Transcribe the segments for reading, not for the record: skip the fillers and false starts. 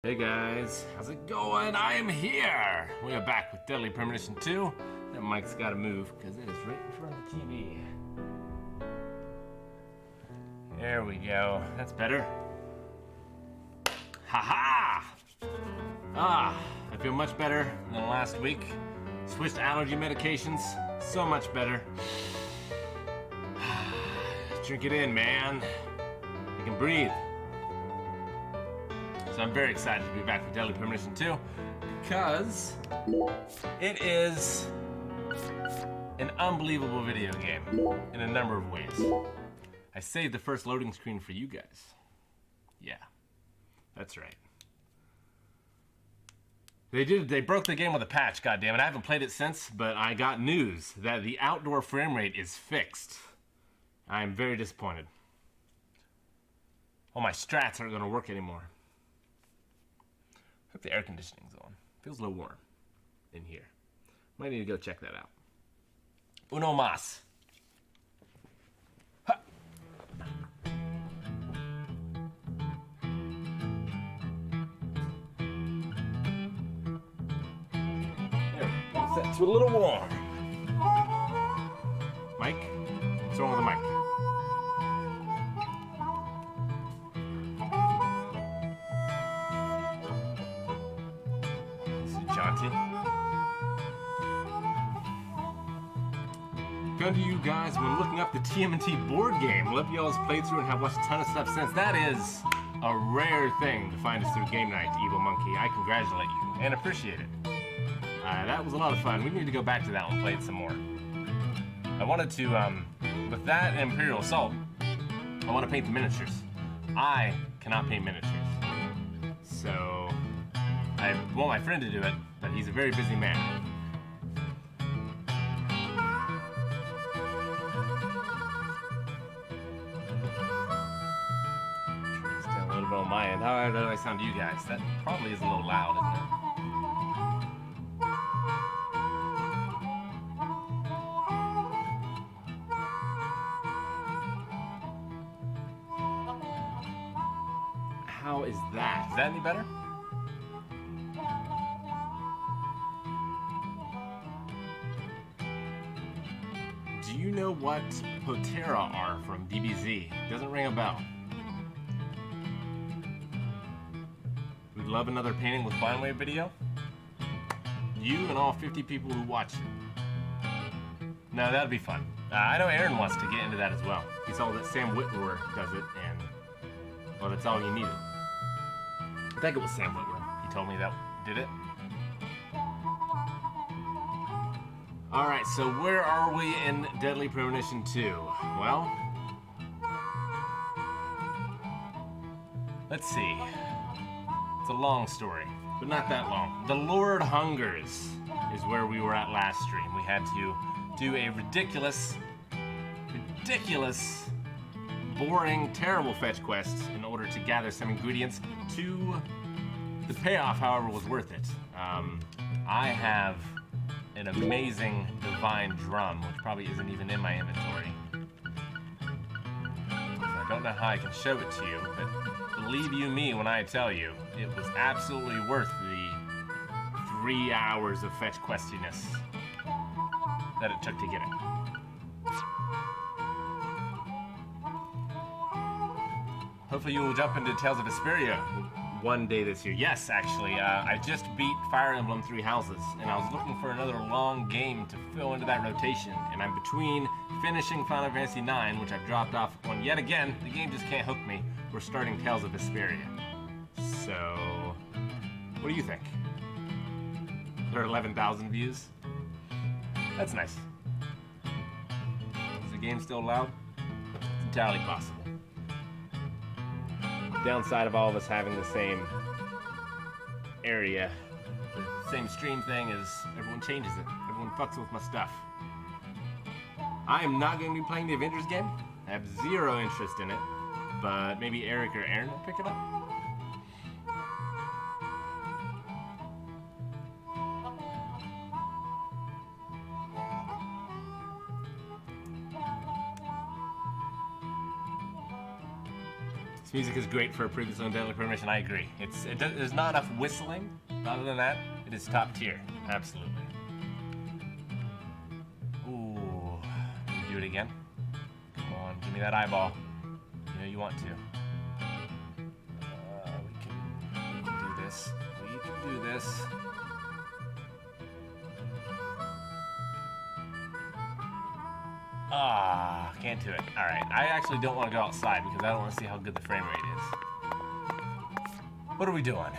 Hey guys, how's it going? I am here! We are back with Deadly Premonition 2. That mic's gotta move because it is right in front of the TV. There we go. That's better. Haha! I feel much better than last week. Switched allergy medications. So much better. Drink it in, man. You can breathe. So I'm very excited to be back with Deadly Premonition 2 because it is an unbelievable video game in a number of ways. I saved the first loading screen for you guys. Yeah, that's right. They broke the game with a patch, goddammit. I haven't played it since, but I got news that the outdoor frame rate is fixed. I'm very disappointed. All my strats aren't gonna work anymore. Hope the air conditioning's on. Feels a little warm in here. Might need to go check that out. Uno mas. Ha. There, I'm set to a little warm. Mike? What's wrong with the mic? Come to you guys when looking up the TMNT board game. Love y'all's playthrough and have watched a ton of stuff since. That is a rare thing to find us through game night, Evil Monkey. I congratulate you and appreciate it. That was a lot of fun. We need to go back to that one and play it some more. I wanted to, with that and Imperial Assault, I want to paint the miniatures. I cannot paint miniatures. So, I want my friend to do it, but he's a very busy man. On my end. How do I sound to you guys? That probably is a little loud, isn't it? How is that? Is that any better? Do you know what Potera are from DBZ? Doesn't ring a bell. Love another painting with Bindwave video? You and all 50 people who watch it. No, that'd be fun. I know Aaron wants to get into that as well. He saw that Sam Whitwer does it, and well, that's all you needed. I think it was Sam Whitwer. He told me that did it. Alright, so where are we in Deadly Premonition 2? Well, let's see. It's a long story, but not that long. The Lord Hungers is where we were at last stream. We had to do a ridiculous, boring, terrible fetch quest in order to gather some ingredients to the payoff, however, was worth it. I have an amazing divine drum, which probably isn't even in my inventory. So I don't know how I can show it to you, but believe you me when I tell you, it was absolutely worth the 3 hours of fetch questiness that it took to get it. Hopefully you will jump into Tales of Vesperia one day this year. Yes, actually, I just beat Fire Emblem 3 Houses, and I was looking for another long game to fill into that rotation, and I'm between finishing Final Fantasy 9, which I've dropped off on yet again. The game just can't hook me. We're starting Tales of Vesperia. So, what do you think? There are 11,000 views. That's nice. Is the game still loud? It's entirely possible. Downside of all of us having the same area, the same stream thing, is everyone changes it. Everyone fucks with my stuff. I am not going to be playing the Avengers game. I have zero interest in it, but maybe Eric or Aaron will pick it up. This music is great for a previously on Deadly Premonition. I agree. There's not enough whistling. Other than that, it is top tier. Absolutely. Ooh. Do it again. Come on, give me that eyeball. You know you want to. We can do this. We can do this. Ah, can't do it. Alright, I actually don't want to go outside because I don't want to see how good the frame rate is. What are we doing?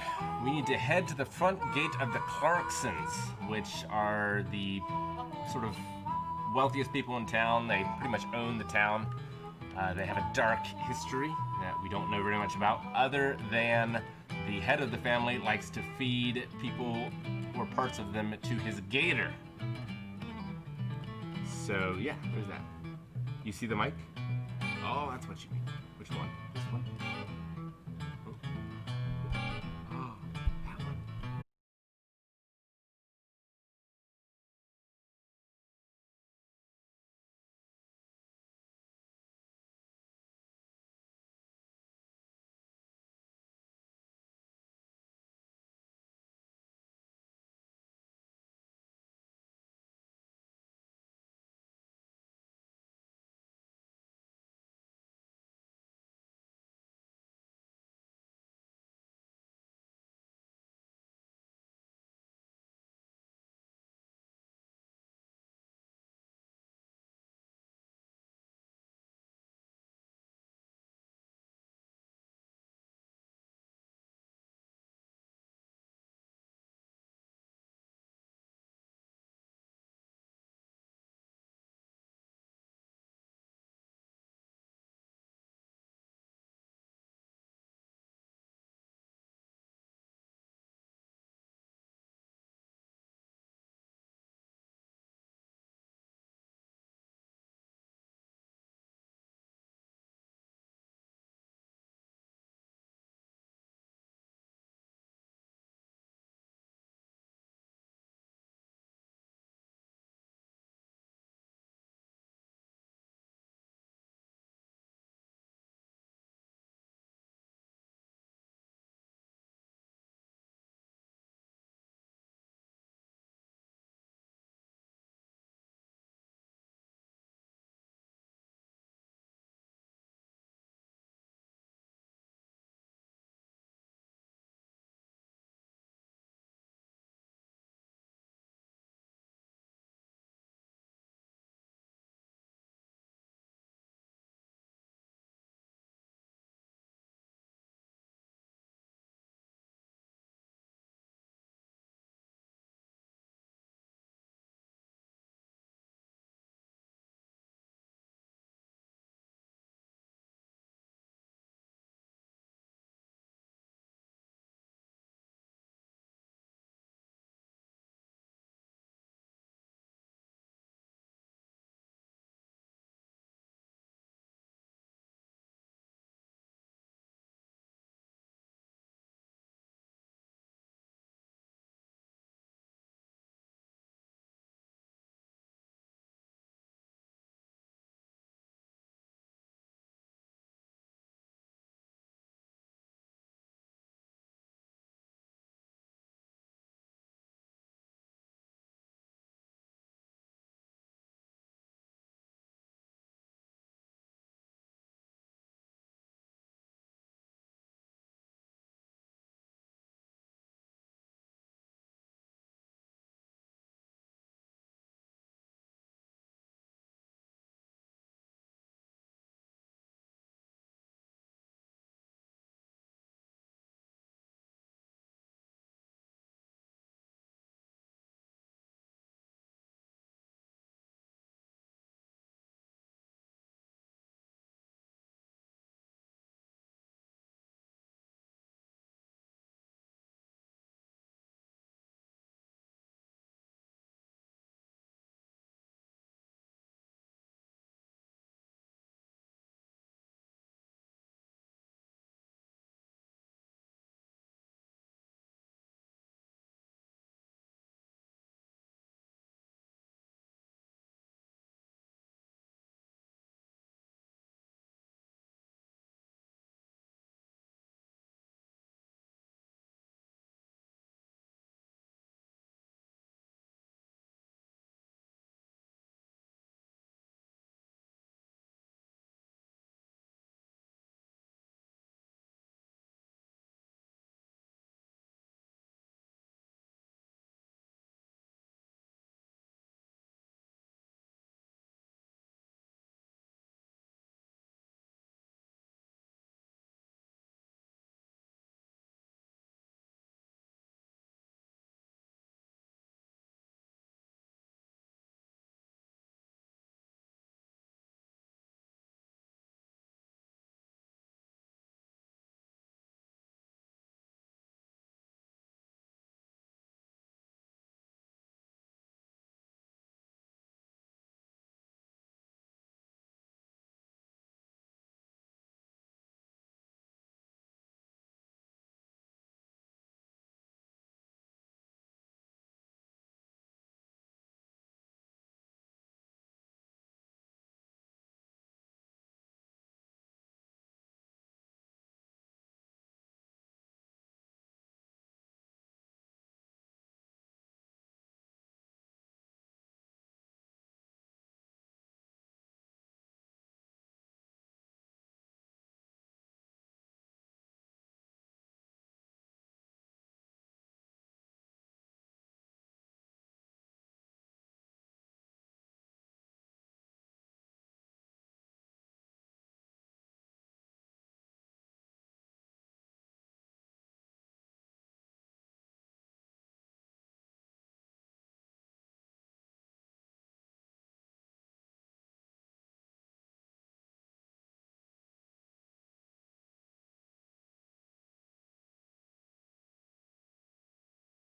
We need to head to the front gate of the Clarksons, which are the sort of wealthiest people in town. They pretty much own the town. They have a dark history that we don't know very much about, other than the head of the family likes to feed people or parts of them to his gator. So yeah, there's that. You see the mic? Oh, that's what you mean. Which one? This one?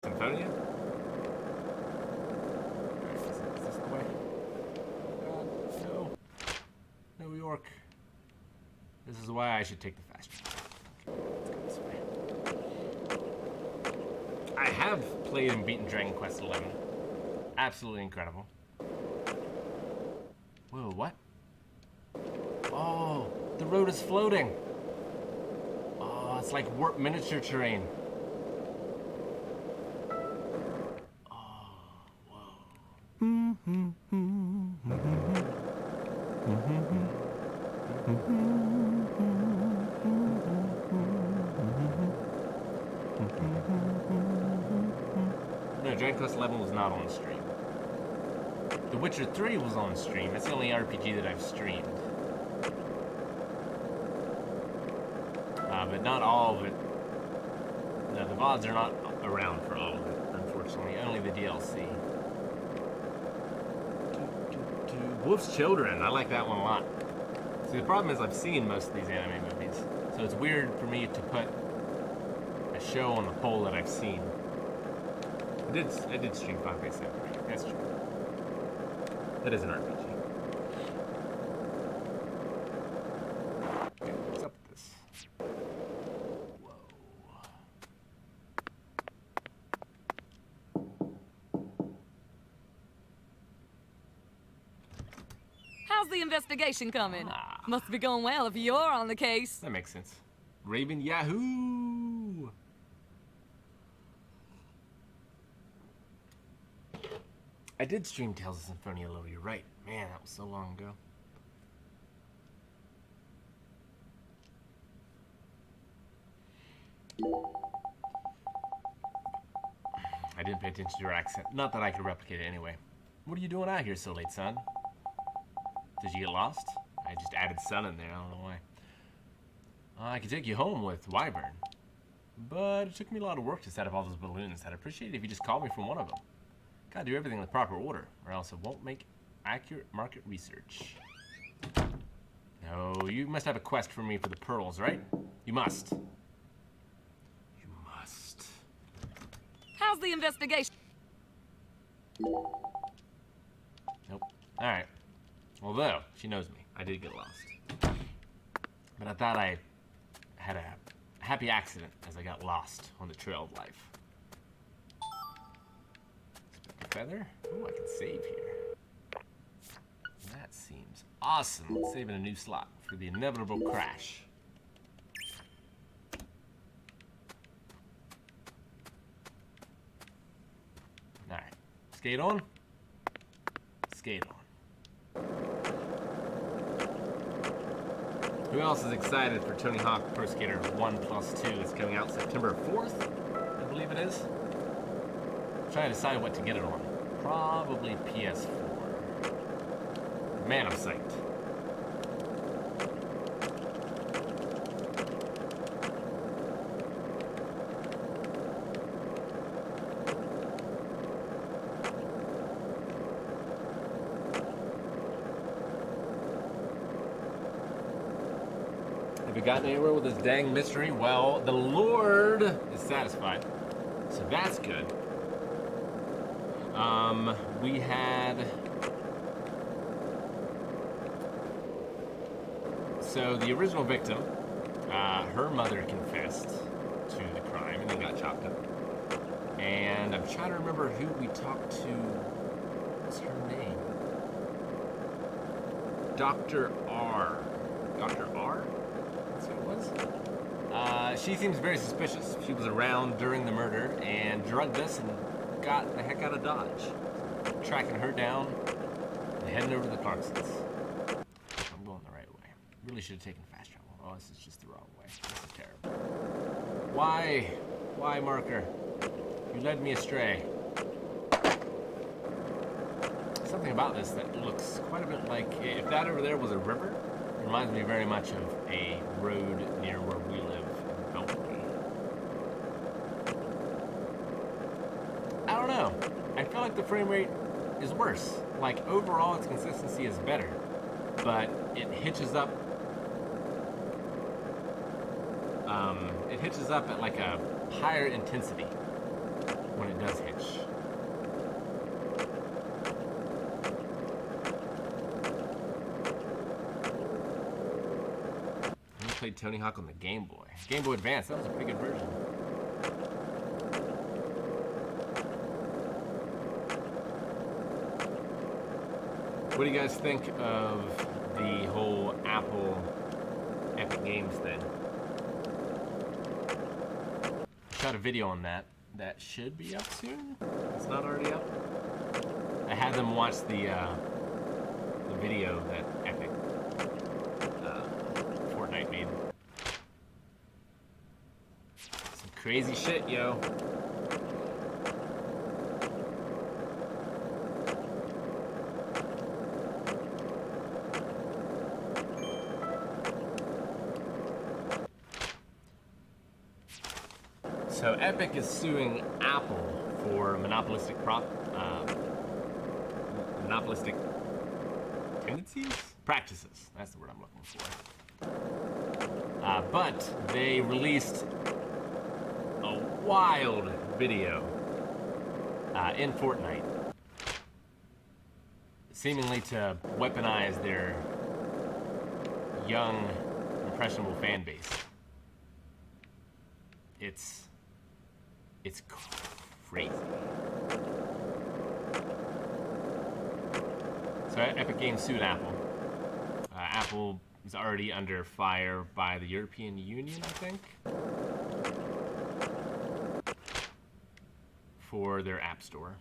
Symphonia? Alright, is this the way? Oh god, no. New York. This is why I should take the fast track. Okay, let's go this way. I have played and beaten Dragon Quest XI. Absolutely incredible. Whoa, what? Oh, the road is floating. Oh, it's like warp miniature terrain. Oh, whoa. No, Dragon Quest XI was not on the stream. The Witcher 3 was on stream. It's the only RPG that I've streamed. But not all of it. No, the VODs are not around for all of it, unfortunately. Only the DLC. Wolf's Children. I like that one a lot. See, the problem is I've seen most of these anime movies. So it's weird for me to put a show on the poll that I've seen. I did stream Final Fantasy VII. That's true. That is an RPG. Okay, what's up with this? Whoa. How's the investigation coming? Must be going well if you're on the case. That makes sense. Raven Yahoo! I did stream Tales of Symphonia Low, you're right. Man, that was so long ago. I didn't pay attention to your accent. Not that I could replicate it anyway. What are you doing out here so late, son? Did you get lost? I just added son in there, I don't know why. I could take you home with Wyvern. But it took me a lot of work to set up all those balloons. I'd appreciate it if you just called me from one of them. Gotta do everything in the proper order, or else it won't make accurate market research. No, you must have a quest for me for the pearls, right? You must. You must. How's the investigation? Nope. Alright. Although, she knows me. I did get lost. But I thought I had a happy accident as I got lost on the trail of life. Feather? Oh, I can save here. That seems awesome. Let's save in a new slot for the inevitable crash. Alright. Skate on. Skate on. Who else is excited for Tony Hawk Pro Skater 1+2? It's coming out September 4th, I believe it is. Trying to decide what to get it on. Probably PS4. Man, I'm psyched. Have you gotten anywhere with this dang mystery? Well, the Lord is satisfied. So that's good. We had... So the original victim, her mother confessed to the crime and then got chopped up. And I'm trying to remember who we talked to. What's her name? Dr. R. Dr. R? That's who it was? She seems very suspicious. She was around during the murder and drugged us and got the heck out of Dodge. Tracking her down and heading over to the Clarksons. I'm going the right way. Really should have taken fast travel. Oh, this is just the wrong way. This is terrible. Why? Why, Marker? You led me astray. Something about this that looks quite a bit like, if that over there was a river, it reminds me very much of a road near where we live in Belfry. I don't know. I feel like the frame rate is worse. Like, overall, its consistency is better, but it hitches up. It hitches up at like a higher intensity. when it does hitch. I played Tony Hawk on the Game Boy. Game Boy Advance, that was a pretty good version. What do you guys think of the whole Apple Epic Games thing? I shot a video on that. That should be up soon. It's not already up. I had them watch the video that Epic Fortnite made. Some crazy shit, yo. So Epic is suing Apple for monopolistic tendencies? Practices. That's the word I'm looking for. But they released a wild video in Fortnite, seemingly to weaponize their young, impressionable fan base. It's crazy. So Epic Games sued Apple. Apple is already under fire by the European Union, I think, for their App Store.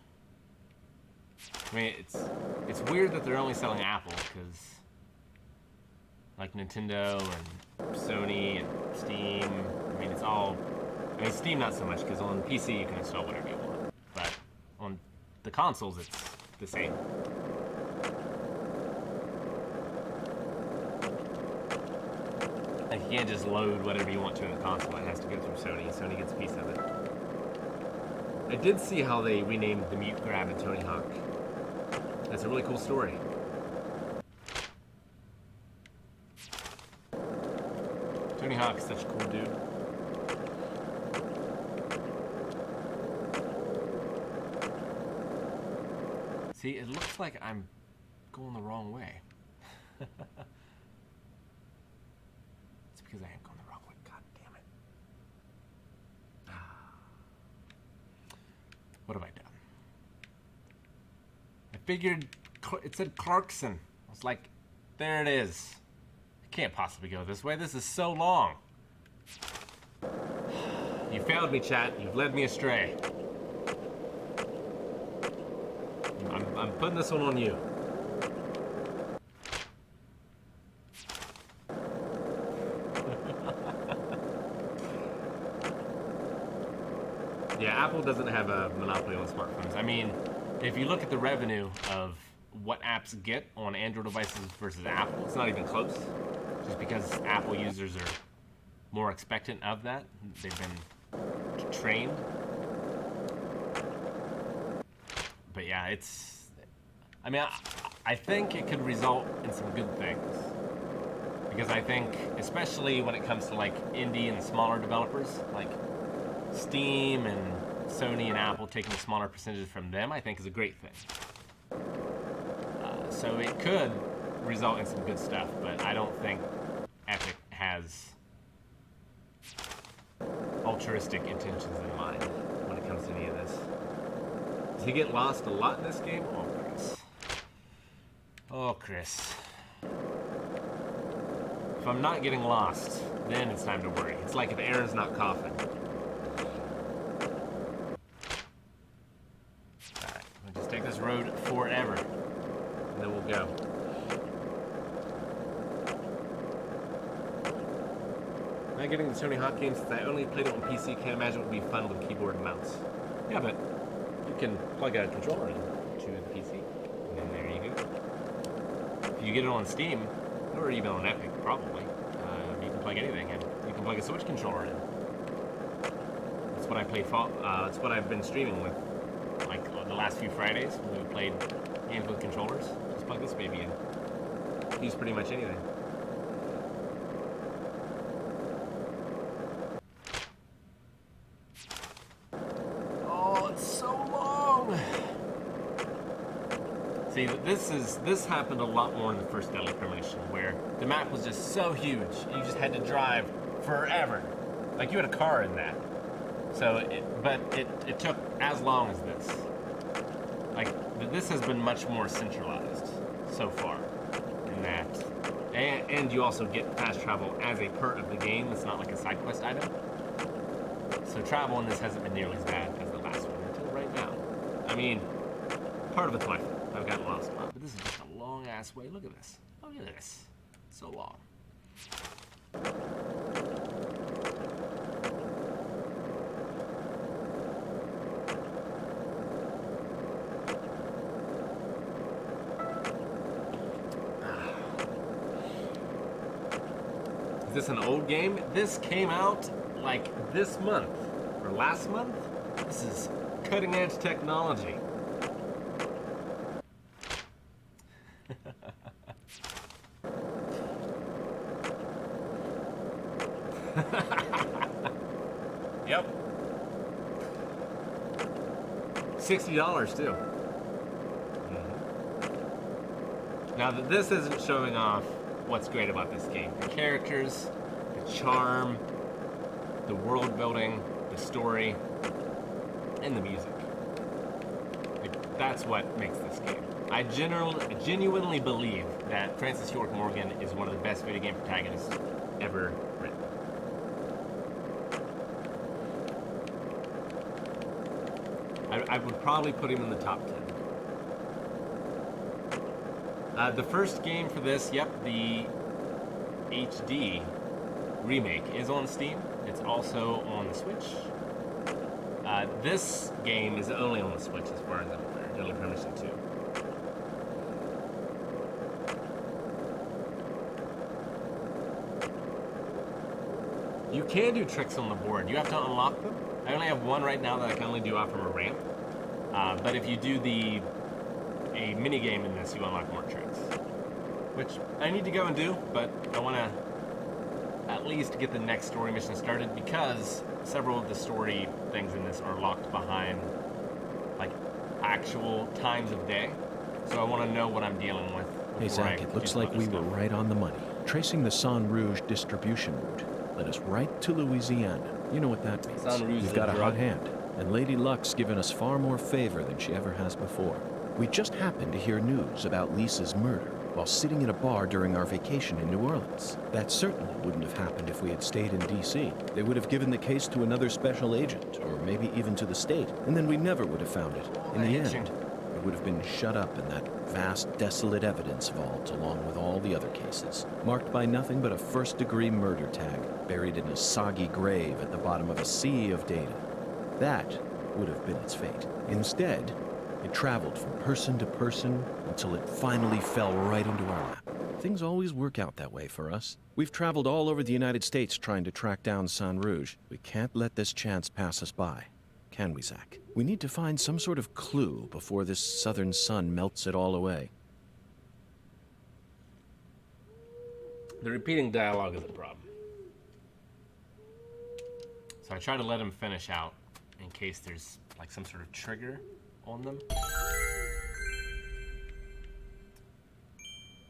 I mean, it's weird that they're only selling Apple, because like Nintendo and Sony and Steam, I mean, it's all... I mean, Steam not so much, because on PC you can install whatever you want. But on the consoles, it's the same. Like, you can't just load whatever you want to in the console. It has to go through Sony, and Sony gets a piece of it. I did see how they renamed the Mute Grab in Tony Hawk. That's a really cool story. Tony Hawk's such a cool dude. See, it looks like I'm going the wrong way. It's because I am going the wrong way. God damn it. What have I done? I figured it said Clarkson. I was like, there it is. I can't possibly go this way. This is so long. You failed me, chat. You've led me astray. I'm putting this one on you. Yeah, Apple doesn't have a monopoly on smartphones. I mean, if you look at the revenue of what apps get on Android devices versus Apple, it's not even close. Just because Apple users are more expectant of that. They've been trained. But yeah, I mean, I think it could result in some good things. Because I think, especially when it comes to like indie and smaller developers, like Steam and Sony and Apple taking smaller percentages from them, I think is a great thing. So it could result in some good stuff, but I don't think Epic has altruistic intentions in mind when it comes to any of this. Does he get lost a lot in this game? Oh, Chris. Oh, Chris. If I'm not getting lost, then it's time to worry. It's like if Aaron's not coughing. Alright, we'll just take this road forever, and then we'll go. Not getting the Tony Hawk game since I only played it on PC. Can't imagine it would be fun with keyboard and mouse. Yeah, but you can plug a controller into the PC, and then there you go. If you get it on Steam, or even on Epic, probably, you can plug anything in. You can plug a Switch controller in. That's what I played. That's what I've been streaming with, like the last few Fridays when we played games with controllers. Just plug this baby in. Use pretty much anything. See, this happened a lot more in the first Deadly Premonition, where the map was just so huge, you just had to drive forever. Like, you had a car in that. So, it took as long as this. Like, this has been much more centralized so far in that. And you also get fast travel as a part of the game. It's not like a side quest item. So travel in this hasn't been nearly as bad as the last one until right now. I mean, part of it's my fault. I've gotten lost a lot, but this is just a long ass way. Look at this. Look at this. So long. Is this an old game? This came out like this month or last month. This is cutting edge technology. Yep. $60 too. Now that this isn't showing off what's great about this game. The characters, the charm, the world building, the story, and the music. Like, that's what makes this game. I genuinely believe that Francis York Morgan is one of the best video game protagonists ever written. I would probably put him in the top 10. The first game for this, yep, the HD remake is on Steam. It's also on the Switch. This game is only on the Switch as far as I'm aware. Deadly Premonition 2. You can do tricks on the board. You have to unlock them. I only have one right now that I can only do off from a ramp. But if you do a mini game in this, you unlock more tricks, which I need to go and do, but I want to at least get the next story mission started because several of the story things in this are locked behind like actual times of day, so I want to know what I'm dealing with. Hey Zach, it looks like we were right on the money. Tracing the San Rouge distribution route led us right to Louisiana. You know what that means. San Rouge We've got a hot hand, and Lady Luck's given us far more favor than she ever has before. We just happened to hear news about Lisa's murder while sitting in a bar during our vacation in New Orleans. That certainly wouldn't have happened if we had stayed in D.C. They would have given the case to another special agent, or maybe even to the state, and then we never would have found it. In the end, it would have been shut up in that vast, desolate evidence vault along with all the other cases, marked by nothing but a first-degree murder tag buried in a soggy grave at the bottom of a sea of data. That would have been its fate. Instead, it traveled from person to person until it finally fell right into our lap. Things always work out that way for us. We've traveled all over the United States trying to track down San Rouge. We can't let this chance pass us by, can we, Zach? We need to find some sort of clue before this southern sun melts it all away. The repeating dialogue is a problem. So I try to let him finish out in case there's like some sort of trigger on them.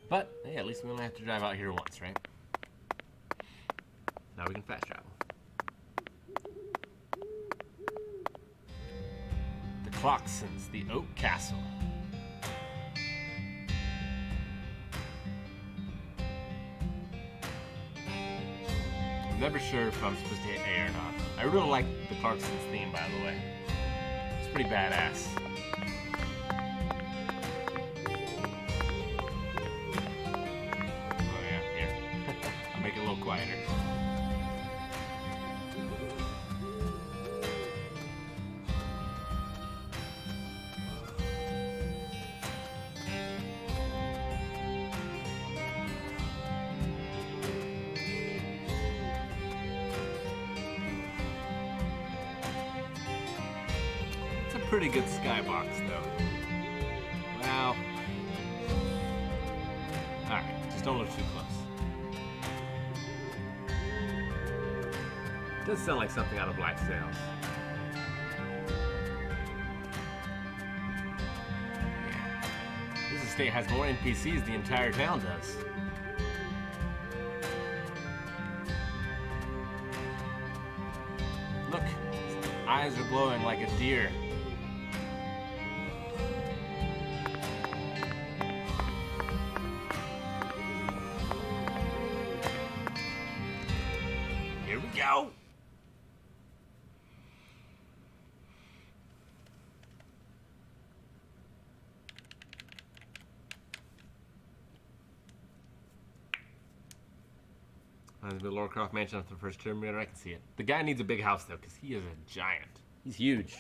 But hey, at least we only have to drive out here once, right? Now we can fast travel. The Clocksons, the Oak Castle. I'm never sure if I'm supposed to hit A or not. I really like the Clarksons theme, by the way. It's pretty badass. Oh yeah, here. I'll make it a little quieter. Pretty good skybox though. Wow. Alright, just don't look too close. It does sound like something out of Black Sails. Yeah. This estate has more NPCs the entire town does. Look, his eyes are glowing like a deer. Here we go. The Lara Croft mansion after the first Terminator, I can see it. The guy needs a big house though, because he is a giant. He's huge.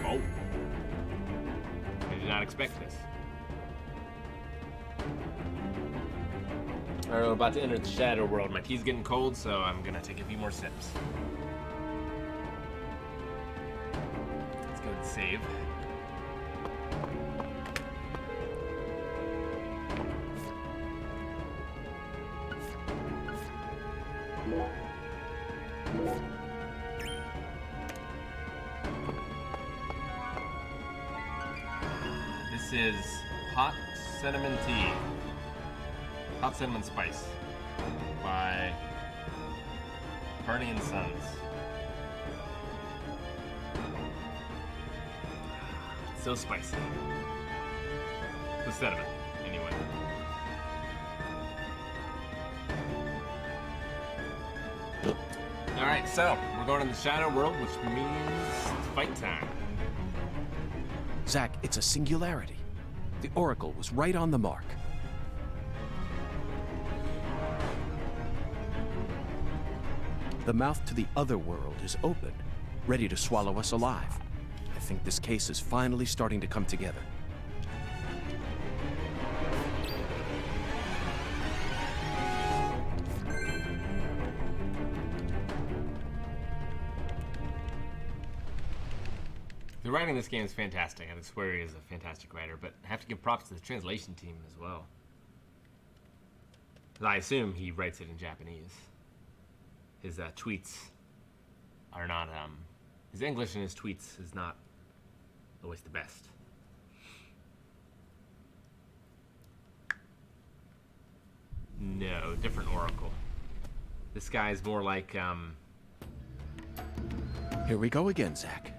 Oh. I did not expect this. Alright, we're about to enter the shadow world. My tea's getting cold, so I'm gonna take a few more sips. Let's go and save. This is hot cinnamon tea. Hot cinnamon spice by Bernie and Sons. So spicy. The cinnamon, anyway. Alright, so we're going in the shadow world, which means it's fight time. Zack, it's a singularity. The Oracle was right on the mark. The mouth to the other world is open, ready to swallow us alive. I think this case is finally starting to come together. The writing in this game is fantastic. I swear he is a fantastic writer, but I have to give props to the translation team as well. I assume he writes it in Japanese. His tweets are not, his English in his tweets is not always the best. No, different Oracle. This guy's more like, Here we go again, Zack.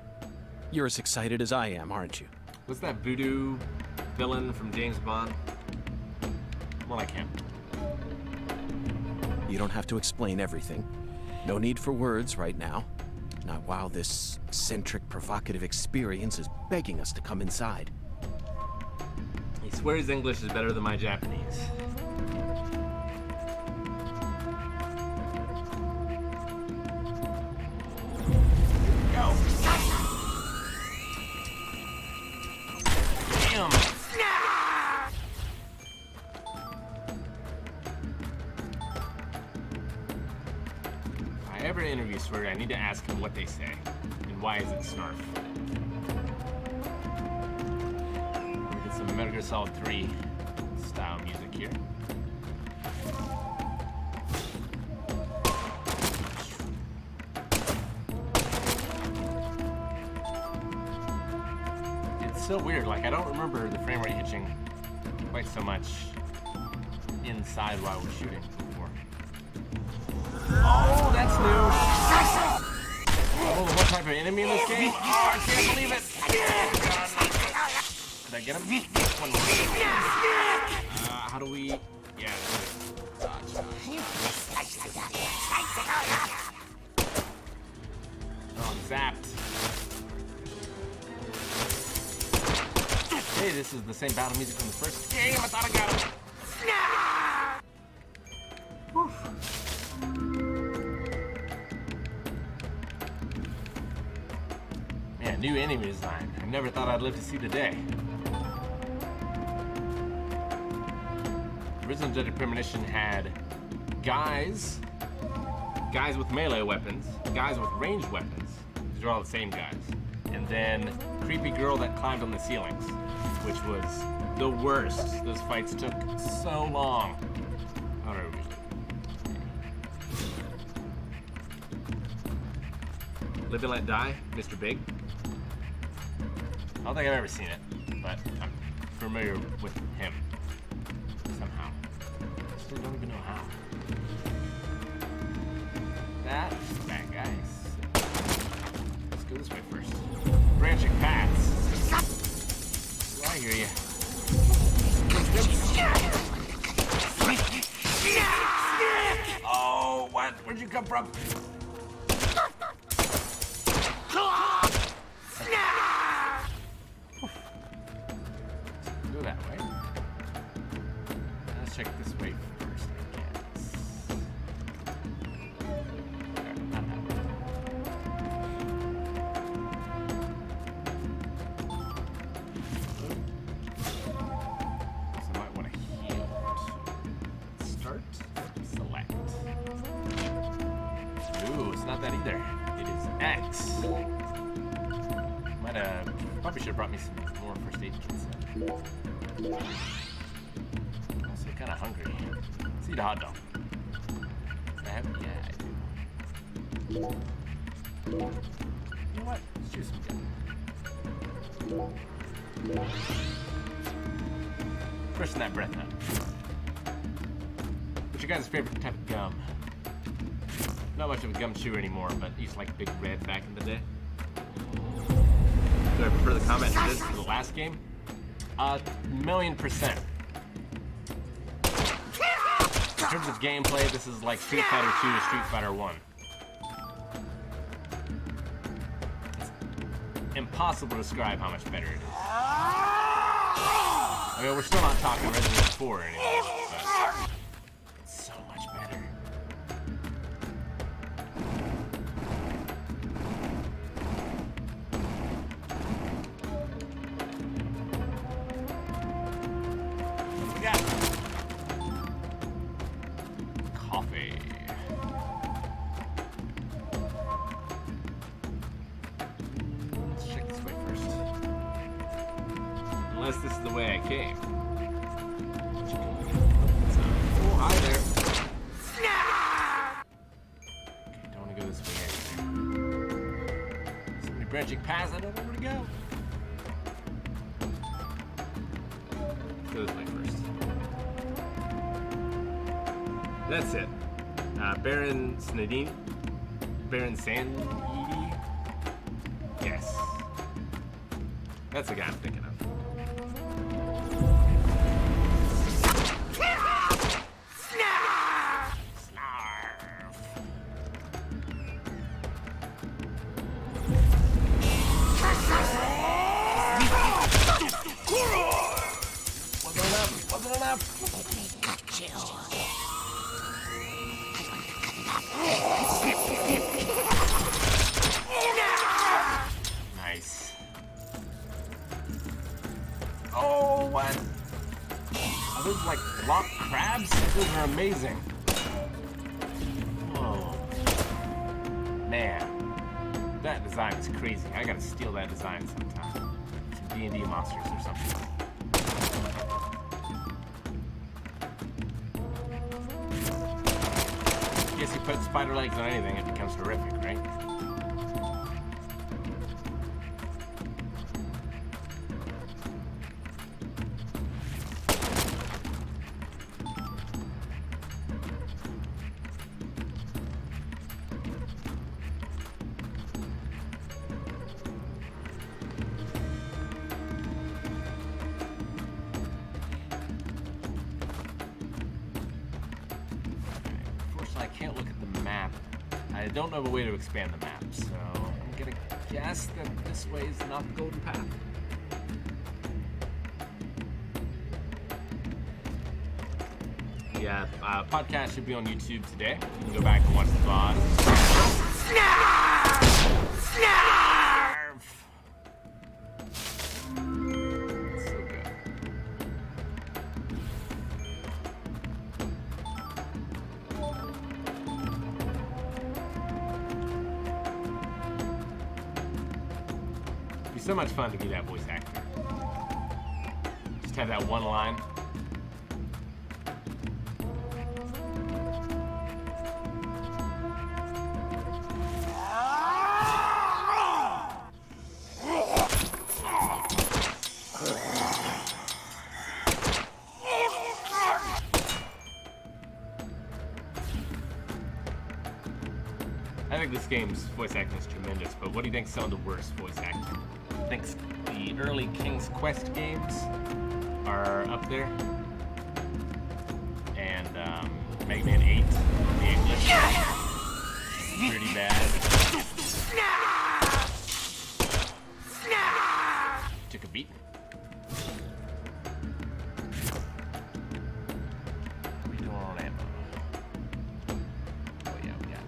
You're as excited as I am, aren't you? what's that voodoo villain from James Bond? More like him. You don't have to explain everything. No need for words right now. Not while this eccentric, provocative experience is begging us to come inside. He swears English is better than my Japanese. Go! Damn! If I ever interview Swear, I need to ask him what they say. And why is it snarf? We get some Metal Gear Solid 3 style music here. It's so weird, like I don't remember the frame rate hitching quite so much inside while we're shooting before. Oh, that's new! Oh, what type of enemy in this game? Oh, I can't believe it! Did I get him? One more. How do we... Yeah, that's it. Oh, I'm zapped. Hey, this is the same battle music from the first game. I thought I got him. Whew. Man, new enemy design. I never thought I'd live to see the day. The original Judge of Premonition had guys with melee weapons, guys with ranged weapons. These are all the same guys. And then creepy girl that climbed on the ceilings, which was the worst. Those fights took so long. How do I reach it? Live and let die, Mr. Big. I don't think I've ever seen it, but I'm familiar with him somehow. I still don't even know how. That's bad, guys. Let's go this way first. Branching paths. Oh, I hear you. Oh, what? Where'd you come from? Go that way. Let's check this way first, I guess. Okay, not that way. So I might want to heal. Start, select. Ooh, it's not that either. It is X. Probably should have brought me some more first aid kits. Also kind of hungry. Let's eat a hot dog. Do I have it? Yeah, I do. You know what? Let's choose some gum. Freshen that breath up. What's your guys' favorite type of gum? Not much of a gum chewer anymore, but used to like Big Red back in the day. Do I prefer the combat to this to the last game? 1,000,000%. In terms of gameplay, this is like Street Fighter 2 to Street Fighter 1. It's impossible to describe how much better it is. I mean, we're still not talking Resident Evil 4 anymore, but it's so much better. Coffee. Let's check this way first. Unless this is the way I came. Oh, hi there. Okay, don't want to go this way either. So many branching paths, I don't know where to go. Let's go this way first. That's it. Baron Snedini? Baron Sanidi? Yes. That's the guy I'm thinking of. Snarf. Wasn't enough. Nice. Oh, what? Are those like block crabs? Those are amazing. Oh. Man. That design is crazy. I gotta steal that design sometime. Some D&D monsters or something. Guess you put spider legs on anything, it becomes horrific, right? I can't look at the map. I don't know of a way to expand the map, so I'm gonna guess that this way is not the golden path. Yeah, podcast should be on YouTube today. You can go back and watch the VOD. Snarf! Snarf! So good. It'd be so much fun to be that voice actor. Just have that one line. game's voice acting is tremendous, but what do you think some of the worst voice acting? I think the early King's Quest games are up there. And Mega Man 8, the English, pretty bad. Took a beating. Redoing on ammo. Oh yeah, we got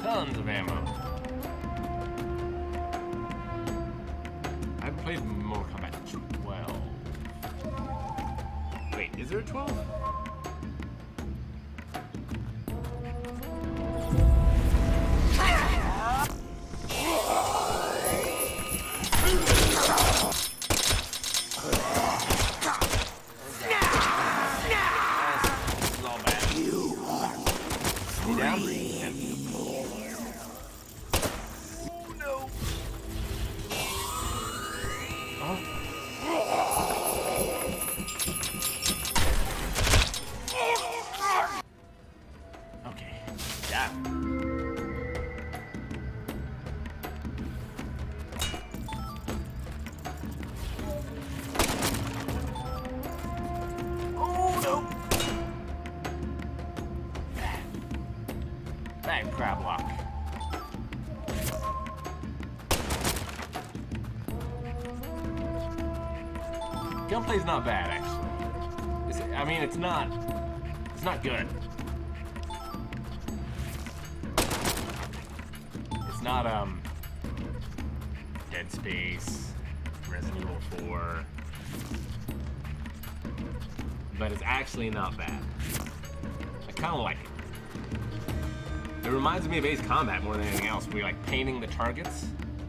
tons of ammo. I haven't played Mortal Kombat 12. Wait, is there a 12? Crab lock. Gunplay's not bad, actually. I mean, it's not good. It's not Dead Space, Resident Evil 4, but it's actually not bad. I kind of like it. It reminds me of Ace Combat more than anything else, where you're like painting the targets,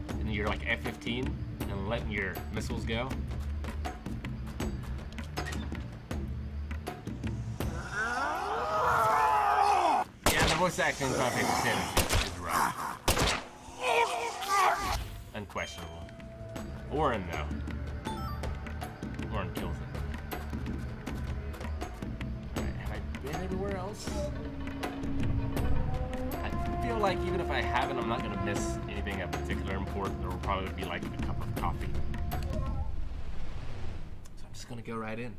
and you're like F-15 and letting your missiles go. Yeah, the voice acting in Final Fantasy VII is rough. Unquestionable. Orin, though. Orin kills it. Alright, have I been anywhere else? I feel like even if I haven't, I'm not going to miss anything of particular importance. There will probably be like a cup of coffee. So I'm just going to go right in.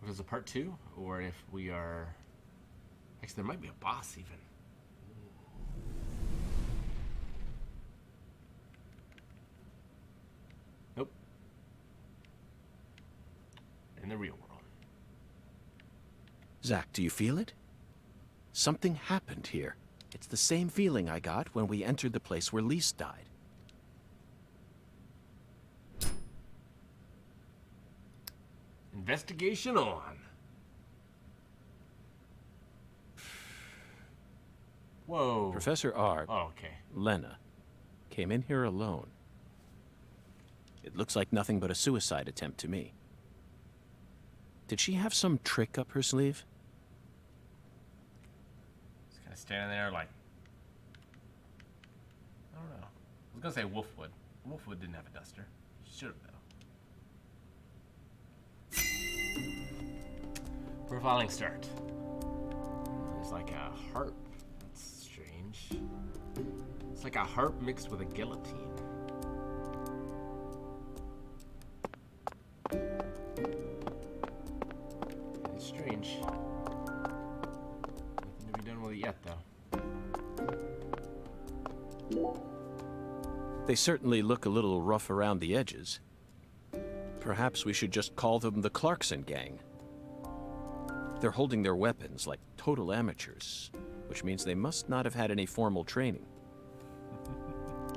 If it's a part 2, or if we are... Actually, there might be a boss even. Nope. In the real world. Zack, do you feel it? Something happened here. It's the same feeling I got when we entered the place where Lise died. Investigation on. Whoa. Professor R. Oh, okay. Lena came in here alone. It looks like nothing but a suicide attempt to me. Did she have some trick up her sleeve? Just kind of standing there like... I don't know. I was going to say Wolfwood. Wolfwood didn't have a duster. Should have, though. Profiling start. There's like a harp. That's strange. It's like a harp mixed with a guillotine. It's strange. Nothing to be done with it yet, though. They certainly look a little rough around the edges. Perhaps we should just call them the Clarkson Gang. They're holding their weapons like total amateurs, which means they must not have had any formal training.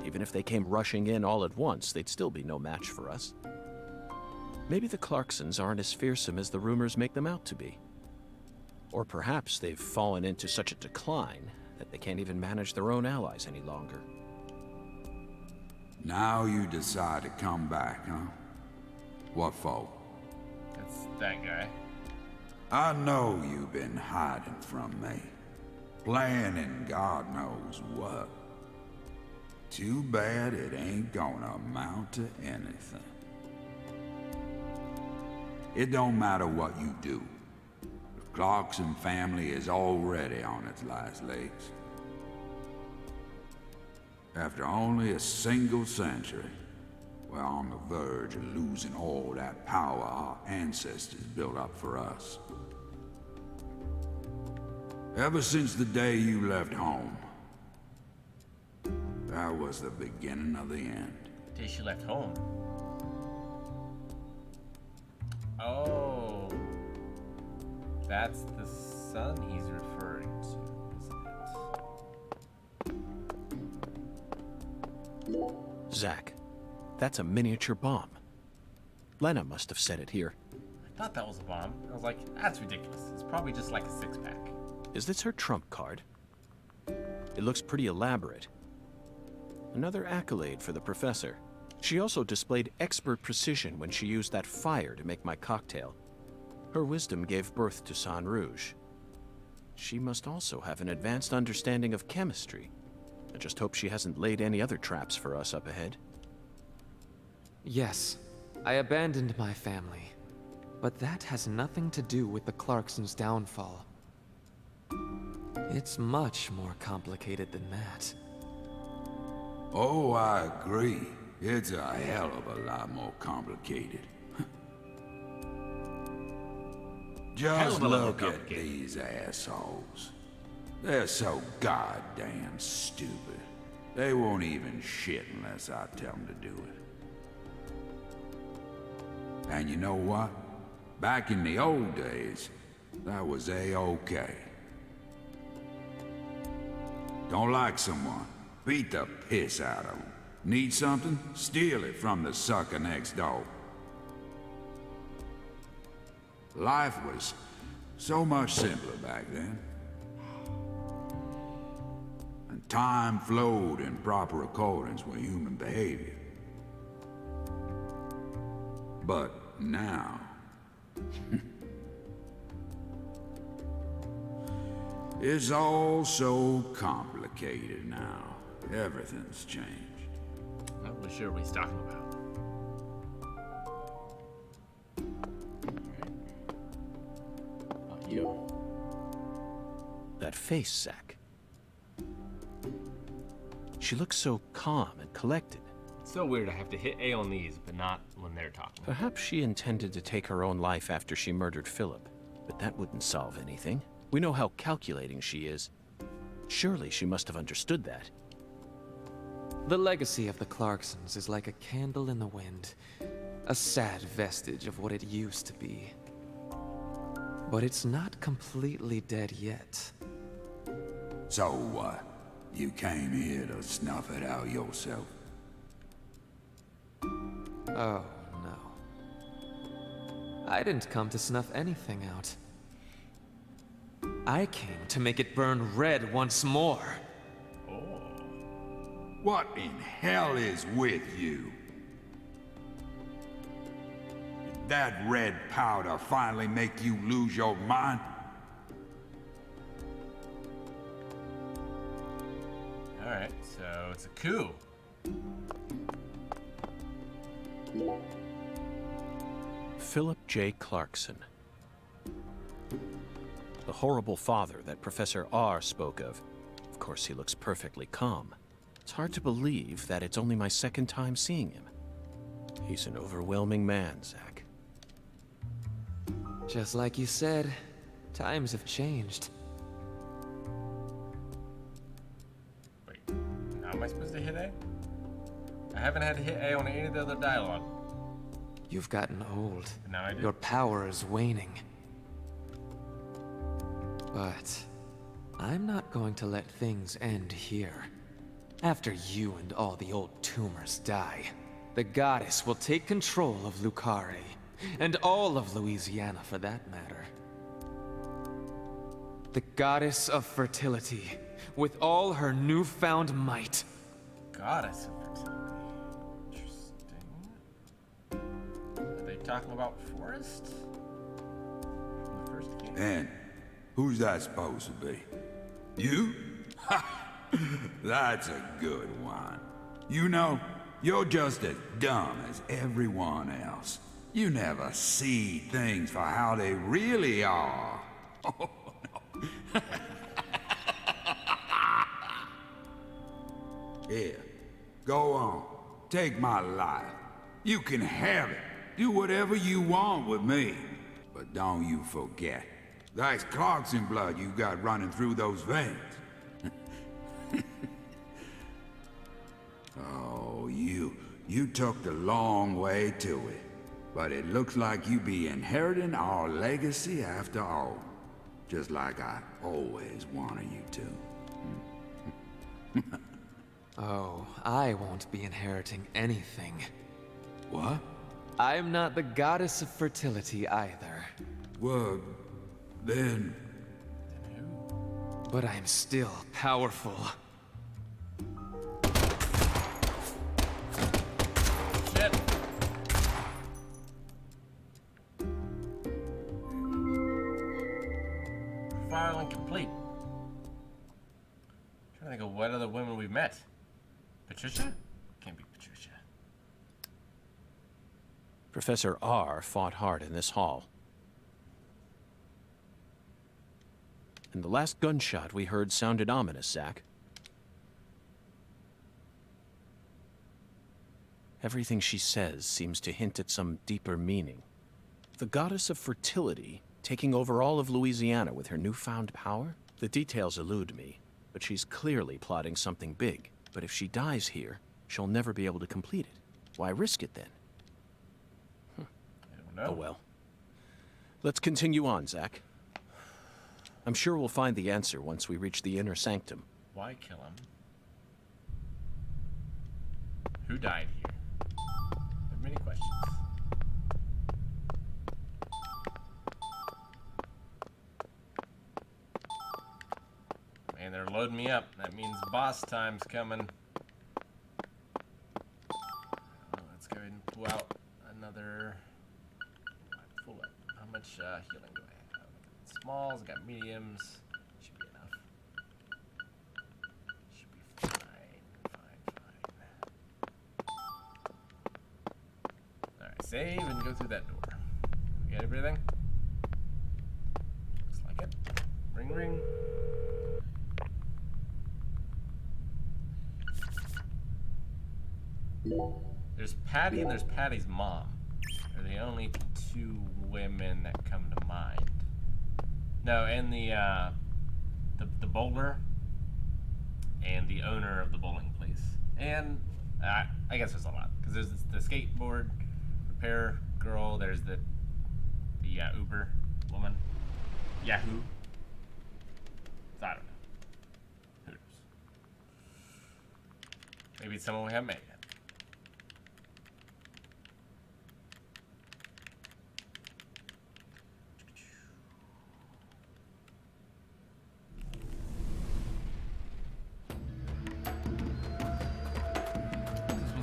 Even if they came rushing in all at once, they'd still be no match for us. Maybe the Clarksons aren't as fearsome as the rumors make them out to be. Or perhaps they've fallen into such a decline that they can't even manage their own allies any longer. Now you decide to come back, huh? What for? That's that guy. I know you've been hiding from me. Planning God knows what. Too bad it ain't gonna amount to anything. It don't matter what you do. The Clarkson family is already on its last legs. After only a single century, we're on the verge of losing all that power our ancestors built up for us. Ever since the day you left home, that was the beginning of the end. The day she left home. Oh. That's the son he's referring to, isn't it? Zack, that's a miniature bomb. Lena must have set it here. I thought that was a bomb. I was like, that's ridiculous. It's probably just like a six-pack. Is this her trump card? It looks pretty elaborate. Another accolade for the professor. She also displayed expert precision when she used that fire to make my cocktail. Her wisdom gave birth to San Rouge. She must also have an advanced understanding of chemistry. I just hope she hasn't laid any other traps for us up ahead. Yes, I abandoned my family. But that has nothing to do with the Clarksons' downfall. It's much more complicated than that. Oh, I agree. It's a hell of a lot more complicated. Just look at these assholes. They're so goddamn stupid. They won't even shit unless I tell them to do it. And you know what? Back in the old days, that was A-okay. Don't like someone, beat the piss out of them. Need something? Steal it from the sucker next door. Life was so much simpler back then. And time flowed in proper accordance with human behavior. But now... it's all so complicated now. Everything's changed. Not really sure what he's talking about. Alright. Oh, you. That face, Zack. She looks so calm and collected. It's so weird I have to hit A on these, but not when they're talking. Perhaps she intended to take her own life after she murdered Philip, but that wouldn't solve anything. We know how calculating she is. Surely she must have understood that. The legacy of the Clarksons is like a candle in the wind, a sad vestige of what it used to be. But it's not completely dead yet. So what? You came here to snuff it out yourself? Oh, no. I didn't come to snuff anything out. I came to make it burn red once more. What in hell is with you? Did that red powder finally make you lose your mind? Alright, so it's a coup. Philip J. Clarkson. The horrible father that Professor R spoke of. Of course, he looks perfectly calm. It's hard to believe that it's only my second time seeing him. He's an overwhelming man, Zack. Just like you said, times have changed. Wait, how am I supposed to hit A? I haven't had to hit A on any of the other dialogue. You've gotten old. Now I do. Your power is waning. But I'm not going to let things end here. After you and all the old tumors die, the goddess will take control of Lucare, and all of Louisiana for that matter. The goddess of fertility, with all her newfound might. Goddess of fertility. Interesting. Are they talking about Forrest? In the first game? And who's that supposed to be? You? Ha! That's a good one. You know, you're just as dumb as everyone else. You never see things for how they really are. Oh, no. Here, go on. Take my life. You can have it. Do whatever you want with me. But don't you forget, that's Clarkson blood you got running through those veins. Oh, you took the long way to it. But it looks like you be inheriting our legacy after all. Just like I always wanted you to. Oh, I won't be inheriting anything. What? I'm not the goddess of fertility either. Well, then... But I'm still powerful. Shit. Filing complete. Trying to think of what other women we've met. Patricia? Can't be Patricia. Professor R fought hard in this hall. And the last gunshot we heard sounded ominous, Zack. Everything she says seems to hint at some deeper meaning. The goddess of fertility taking over all of Louisiana with her newfound power? The details elude me, but she's clearly plotting something big. But if she dies here, she'll never be able to complete it. Why risk it then? I don't know. Oh well. Let's continue on, Zack. I'm sure we'll find the answer once we reach the inner sanctum. Why kill him? Who died here? I have many questions. Man, they're loading me up. That means boss time's coming. Oh, let's go ahead and pull out another... Full up. How much healing do I have? Smalls, I got mediums. Should be enough. Should be fine. Alright, save and go through that door. We got everything? Looks like it. Ring, ring. There's Patty and there's Patty's mom. They're the only two women that come to mind. No, and the bowler and the owner of the bowling place. And I guess there's a lot because there's the skateboard repair girl. There's the Uber woman, Yahoo. So I don't know. Who knows? Maybe it's someone we haven't met yet.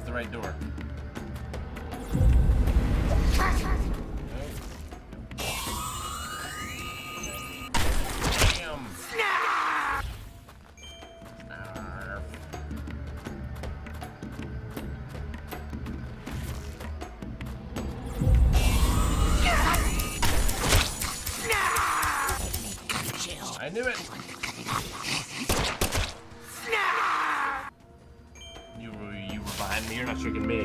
The right door. Damn. I knew it. You were behind me. You're not tricking me.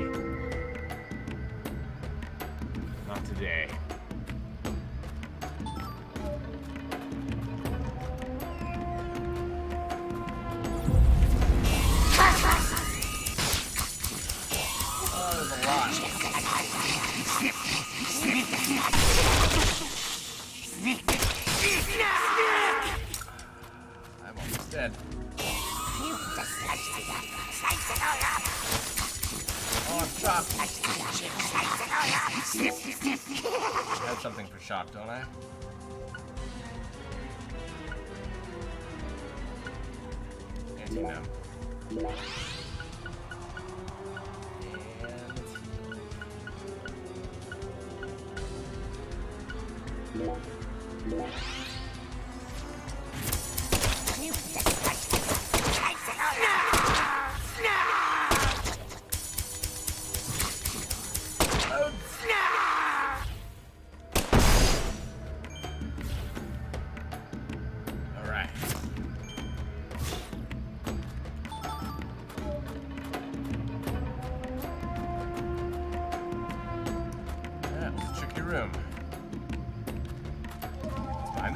Not today. Oh, there's a lot. I'm almost dead. Oh, I'm shocked. I have something for shock, don't I? Anti-no.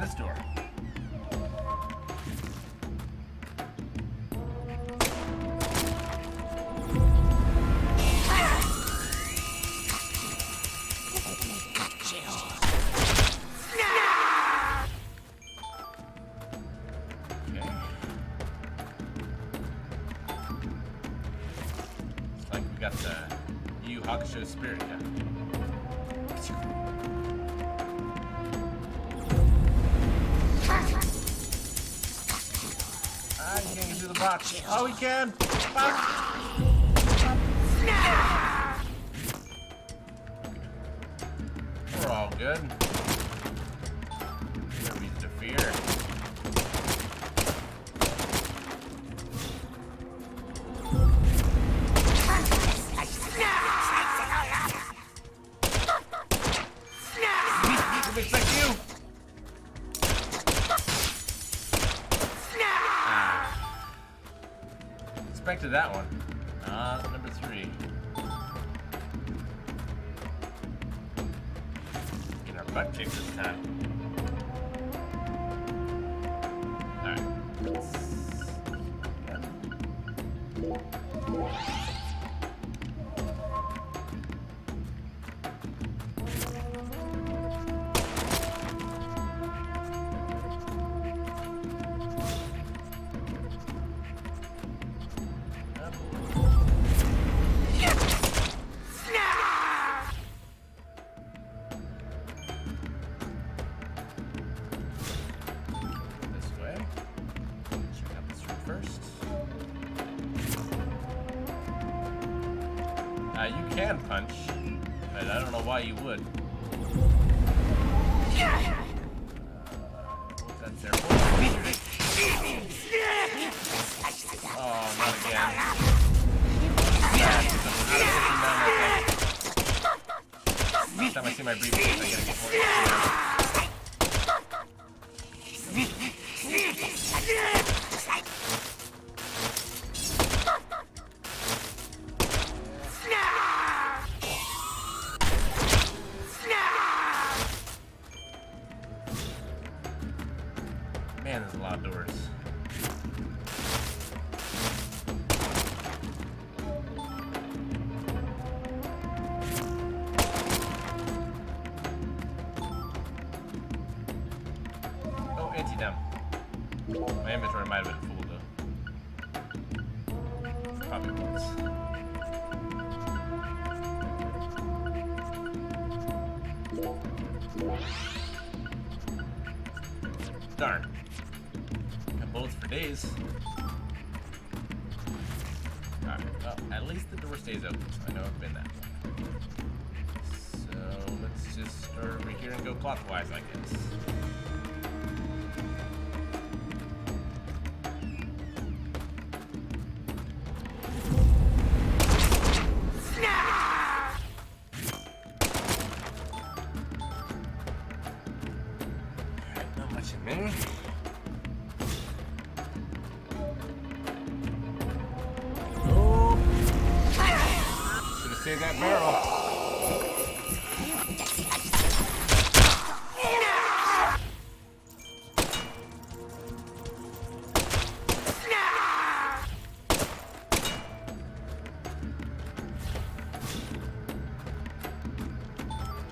this door. Got the Yu Hakusho spirit gun. Ah, you can't get through the box. Oh, we can! We're all good. No reason to fear. Expected that one. Number 3. Getting our butt kicked this time. Alright. You can punch, but I don't know why you would. What's that there for? Oh, not again. Next time I see my briefcase, I gotta get more. Man, there's a lot of doors. Oh, anti-dam. My inventory might have been full though. Probably was. Darn. Got bullets for days. Alright, well, at least the door stays open, so I know I've been that way. So let's just start over here and go clockwise, I guess. There. Oh! Should have saved that barrel.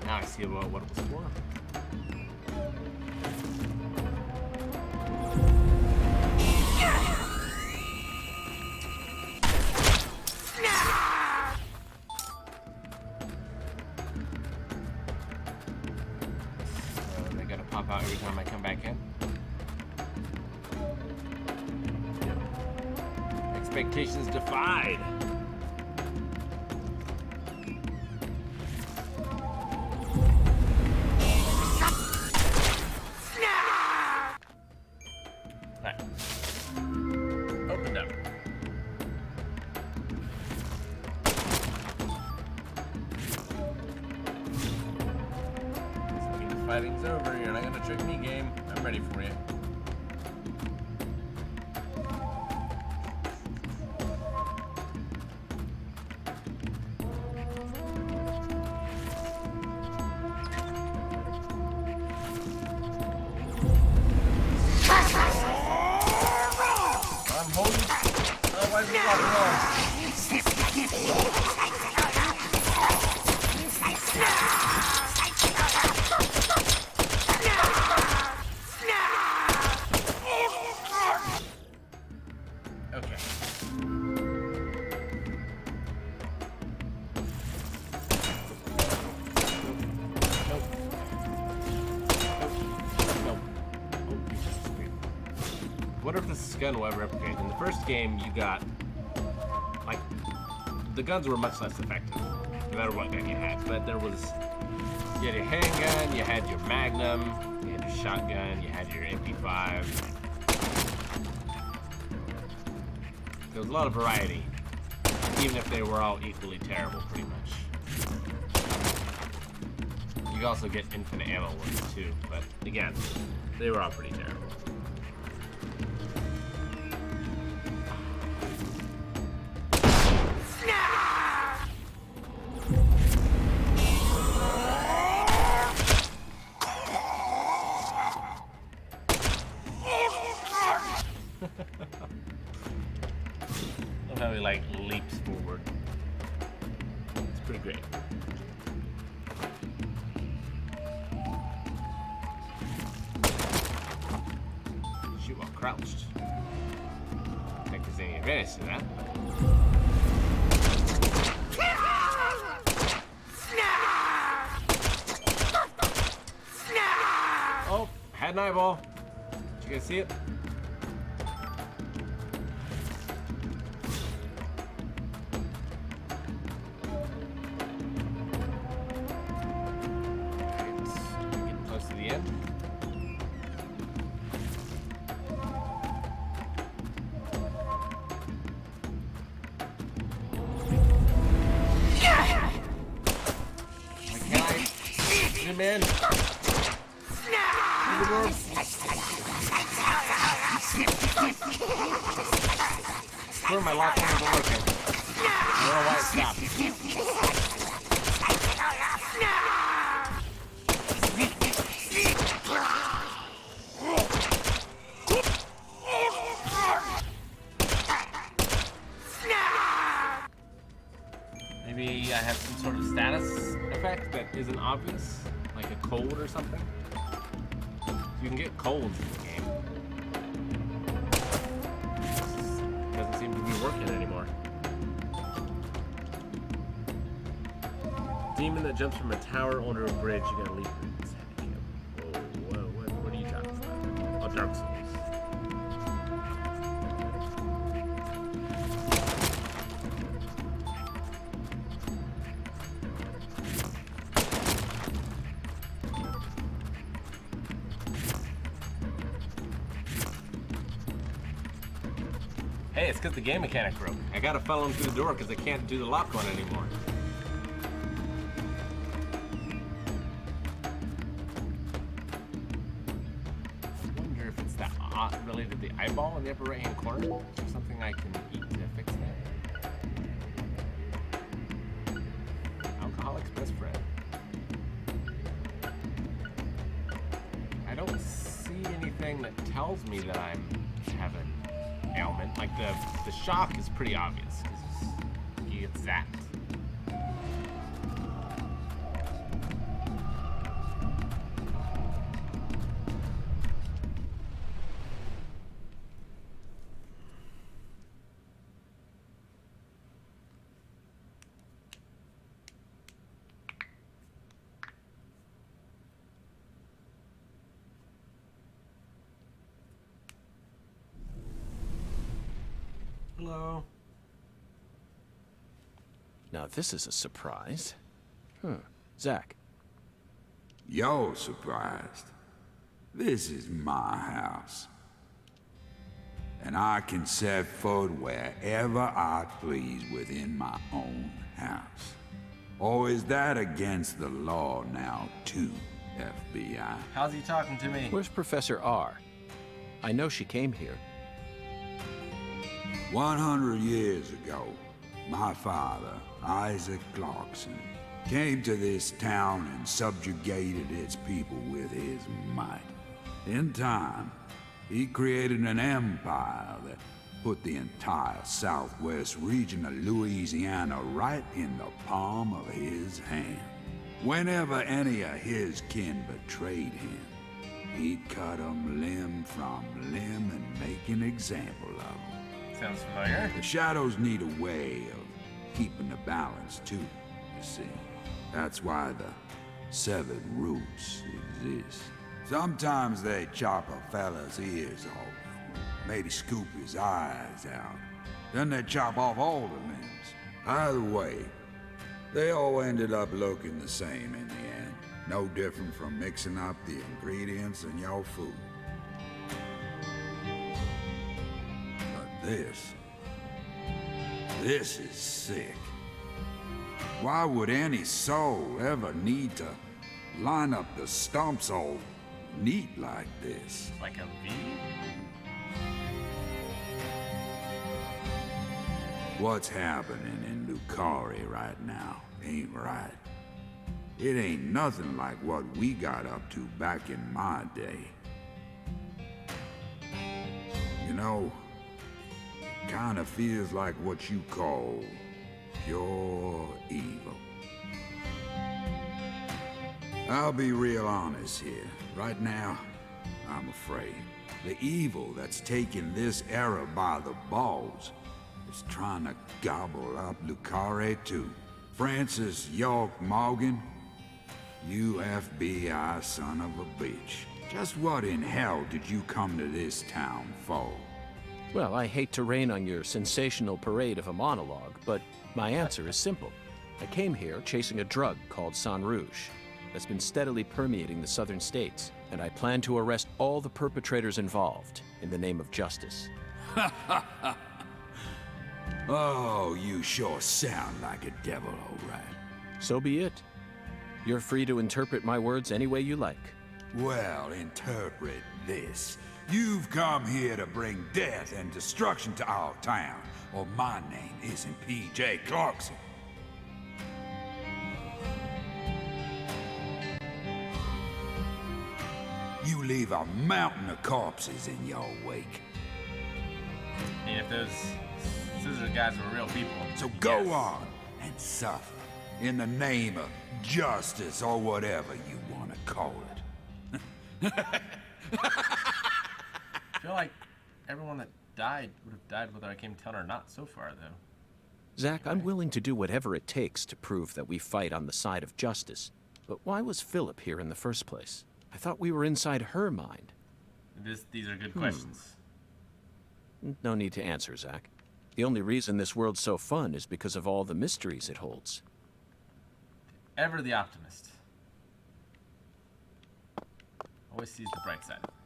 Now I see what it was for. Pop out every time I come back in. Expectations defied. Right. Opened up. Fighting's over. You're not gonna trick me, game. I'm ready for you. Why is it What if this gun will ever upgrade? In the first game, you got, like, the guns were much less effective, no matter what gun you had. But you had your handgun, you had your Magnum, you had your shotgun, you had your MP5. There was a lot of variety, even if they were all equally terrible, pretty much. You could also get infinite ammo ones too, but again, they were all pretty terrible. How he like leaps forward. It's pretty great. Shoot while crouched. I don't think there's any advantage to that. Oh, had an eyeball. Did you guys see it? Man. Where my lock isn't working. I don't know why it stopped. Maybe I have some sort of status effect that isn't obvious. Like a cold or something. You can get colds in the game. It doesn't seem to be working anymore. Demon that jumps from a tower onto a bridge, you gotta leap. Whoa, what are you talking about? Oh, Dark Souls. Hey, it's because the game mechanic broke. I gotta follow him through the door because I can't do the lock one anymore. I wonder if it's that related to the eyeball in the upper right-hand corner, or something I can eat to fix that. Alcoholic's best friend. I don't see anything that tells me that I'm having ailment. Like the shock is pretty obvious because he gets zapped. Hello. Now this is a surprise. Zach. You're surprised. This is my house. And I can set foot wherever I please within my own house. Or is that against the law now, too, FBI? How's he talking to me? Where's Professor R? I know she came here. 100 years ago, my father, Isaac Clarkson, came to this town and subjugated its people with his might. In time, he created an empire that Put the entire southwest region of Louisiana right in the palm of his hand. Whenever any of his kin betrayed him, he'd cut 'em limb from limb and make an example of 'em. Sounds familiar. The shadows need a way of keeping the balance too, you see. That's why the severed roots exist. Sometimes they chop a fella's ears off, maybe scoop his eyes out. Then they chop off all the limbs. Either way, they all ended up looking the same in the end. No different from mixing up the ingredients in your food. But this is sick. Why would any soul ever need to line up the stumps all neat like this? Like a V? What's happening in Lucari right now ain't right. It ain't nothing like what we got up to back in my day. You know, it kinda feels like what you call pure evil. I'll be real honest here. Right now, I'm afraid. The evil that's taking this era by the balls is trying to gobble up Lucari too. Francis York Morgan, you FBI son of a bitch. Just what in hell did you come to this town for? Well, I hate to rain on your sensational parade of a monologue, but my answer is simple. I came here chasing a drug called Sang Rouge that's been steadily permeating the southern states, and I plan to arrest all the perpetrators involved in the name of justice. Oh, you sure sound like a devil, all right. So be it. You're free to interpret my words any way you like. Well, interpret this. You've come here to bring death and destruction to our town, or my name isn't P.J. Clarkson. You leave a mountain of corpses in your wake. And if those scissor guys were real people. So go yes. on and suffer in the name of justice or whatever you want to call it. I feel like everyone that died would have died whether I came to town or not so far, though. Zach, I'm willing to do whatever it takes to prove that we fight on the side of justice. But why was Philip here in the first place? I thought we were inside her mind. These are good questions. No need to answer, Zach. The only reason this world's so fun is because of all the mysteries it holds. Ever the optimist. Always sees the bright side of things.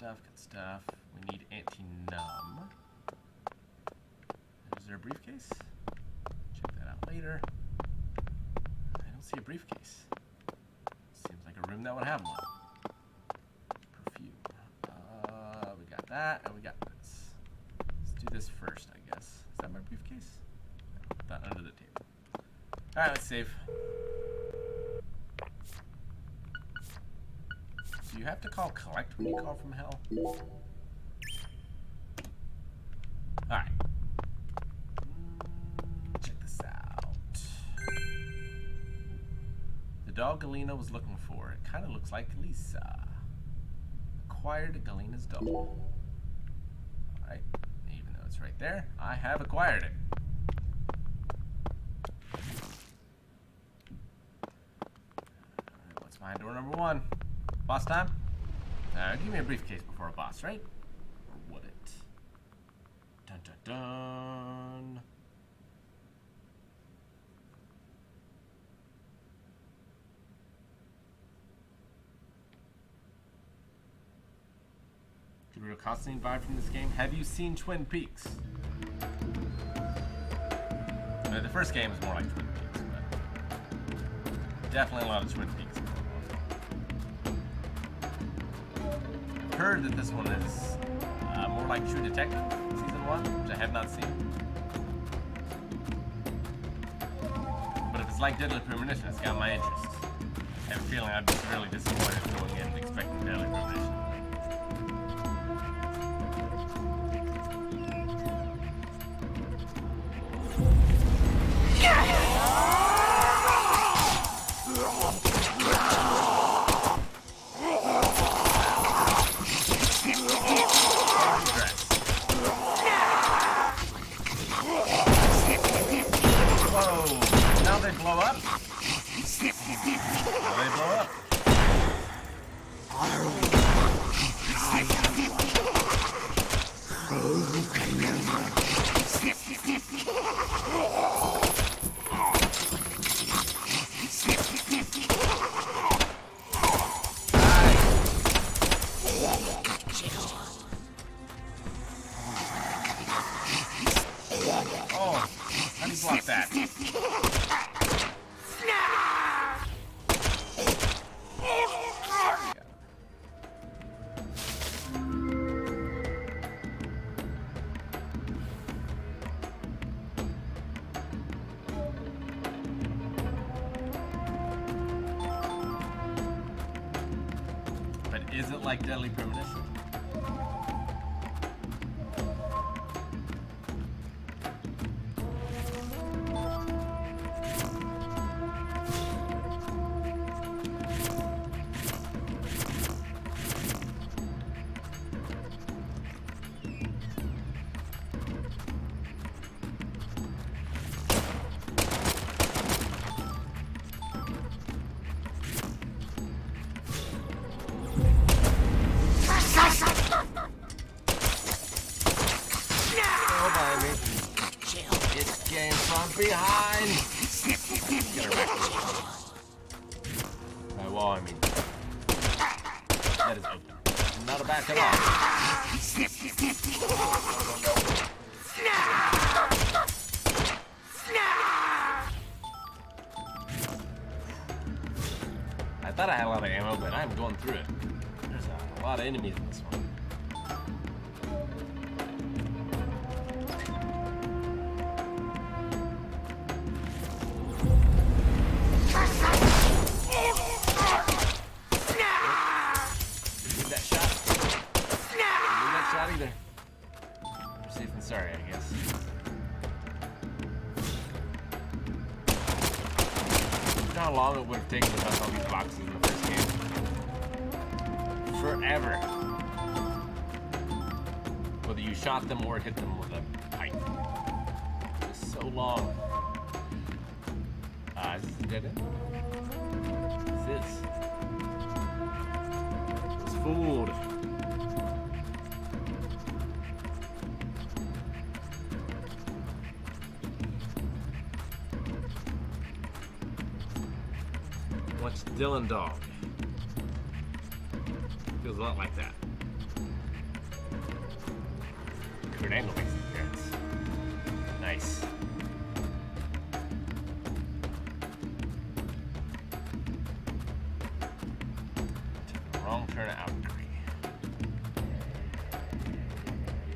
Alright, good stuff. We need anti-numb. Is there a briefcase? Check that out later. I don't see a briefcase. Seems like a room that would have one. Perfume. We got that, and we got this. Let's do this first, I guess. Is that my briefcase? No, put that under the table. Alright, let's save. Do you have to call collect when you call from hell? Alright. Check this out. The dog Galena was looking for. It kind of looks like Lisa. Acquired Galena's dog. Alright. Even though it's right there, I have acquired it. Alright, what's behind door number 1? Boss time? Give me a briefcase before a boss, right? Or would it? Dun dun dun. Get a real Constantine vibe from this game. Have you seen Twin Peaks? The first game is more like Twin Peaks, but definitely a lot of Twin Peaks. Heard that this one is more like True Detective Season 1, which I have not seen. But if it's like Deadly Premonition, it's got my interest. I have a feeling I'd be really disappointed going in expecting Deadly Premonition. But is it like Deadly Premonition? Behind! Get her back. By wall, I mean. That is open. Not a back at all. I thought I had a lot of ammo, but I'm going through it. There's a lot of enemies in this one. Sorry, I guess. You know how long it would have taken to bust all these boxes in the first game? Forever. Whether you shot them or hit them with a pipe. Just so long. Is this a dead end? This is. I was fooled. Watch Dylan Dog. Feels a lot like that. Kurt Angle makes an appearance. Nice. Took the wrong turn out.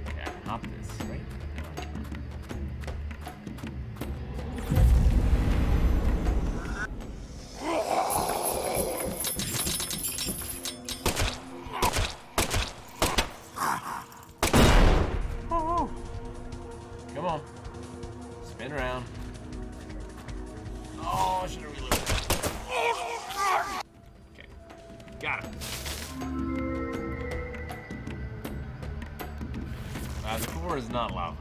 Okay, I can hop this, right? Come on. Spin around. Oh, I should have reloaded. Okay. Got it. The core is not lava.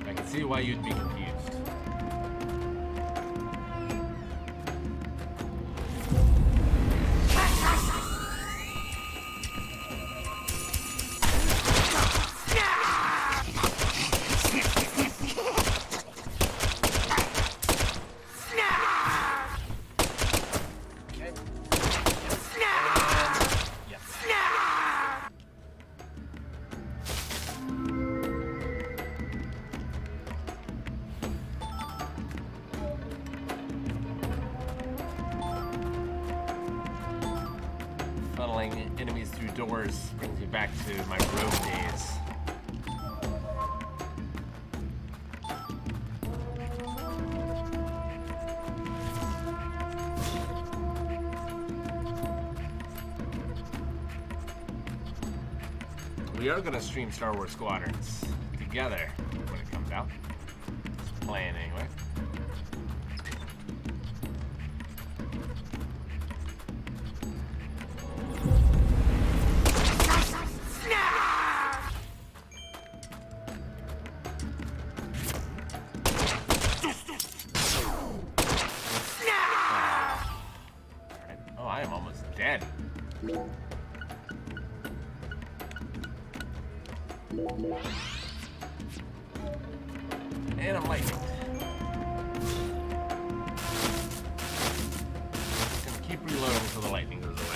I can see why you'd be confused. Funneling enemies through doors brings me back to my road days. We are going to stream Star Wars Squadrons together when it comes out. Just playing anyway. Oh, I am almost dead. And I'm lightning. Just gonna keep reloading until the lightning goes away.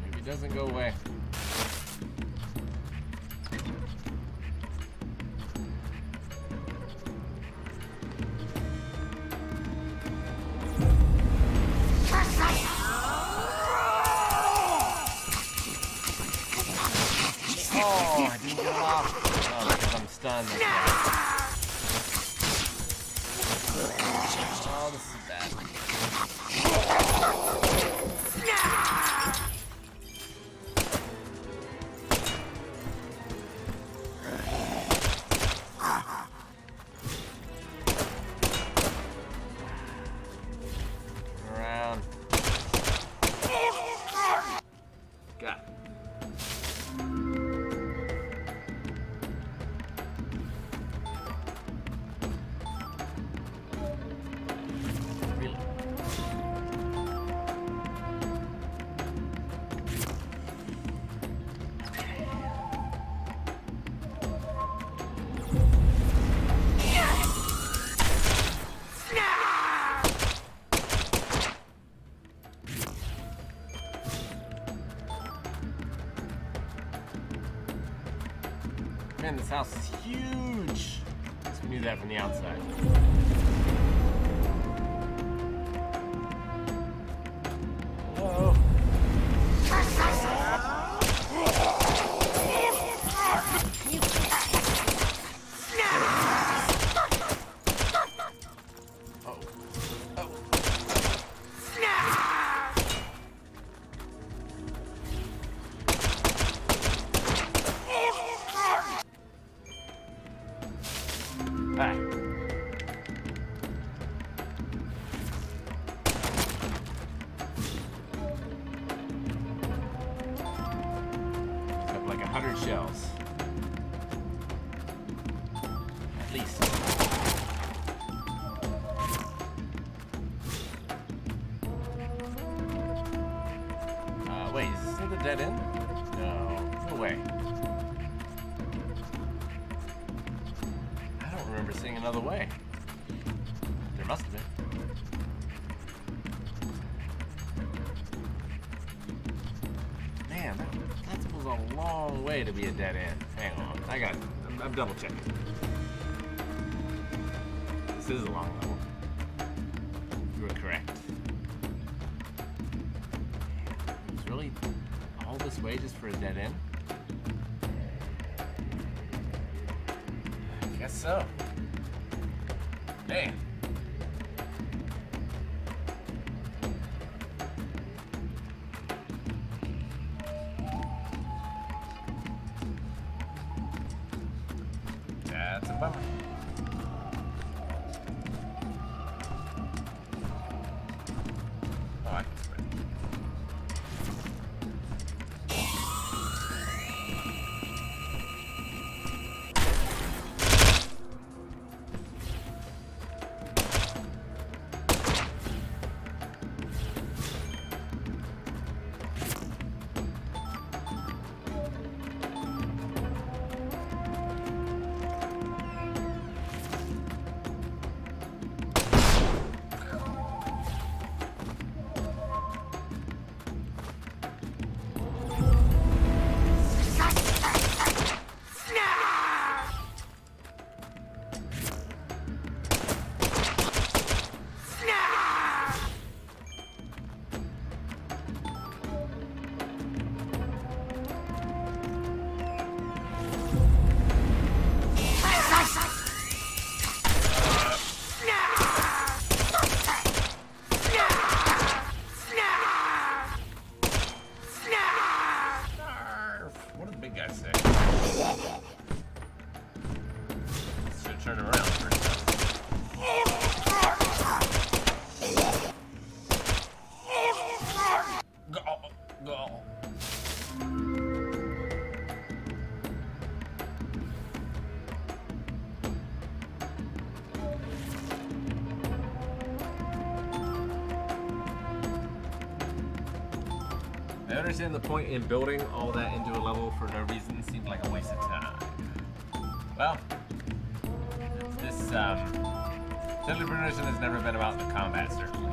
Maybe it doesn't go away. Oh, this is bad. Around. Got it. Really? Man, this house is huge. Guess we knew that from the outside. Whoa. Oh. Oh. Ah. Got like 100 shells. At least. Wait, is this the dead end? No. No way. I don't remember seeing another way. There must have been. Man, that feels a long way to be a dead end. Hang on, I'm double checking. This is a long level. You were correct. It's really all this way just for a dead end? I guess so. Man. That's a bummer. Oh, I can spread. Turn around first. Go. I understand the point in building all that into a level for no reason seemed like a waste of time. Well, this Deadly Premonition has never been about the combat, certainly.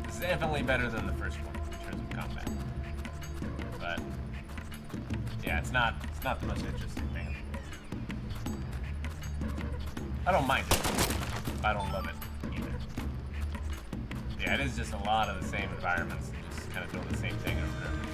It's definitely better than the first one in terms of combat. But yeah, it's not the most interesting thing. I don't mind it. I don't love it either. Yeah, it is just a lot of the same environments and just kind of doing the same thing over and over again.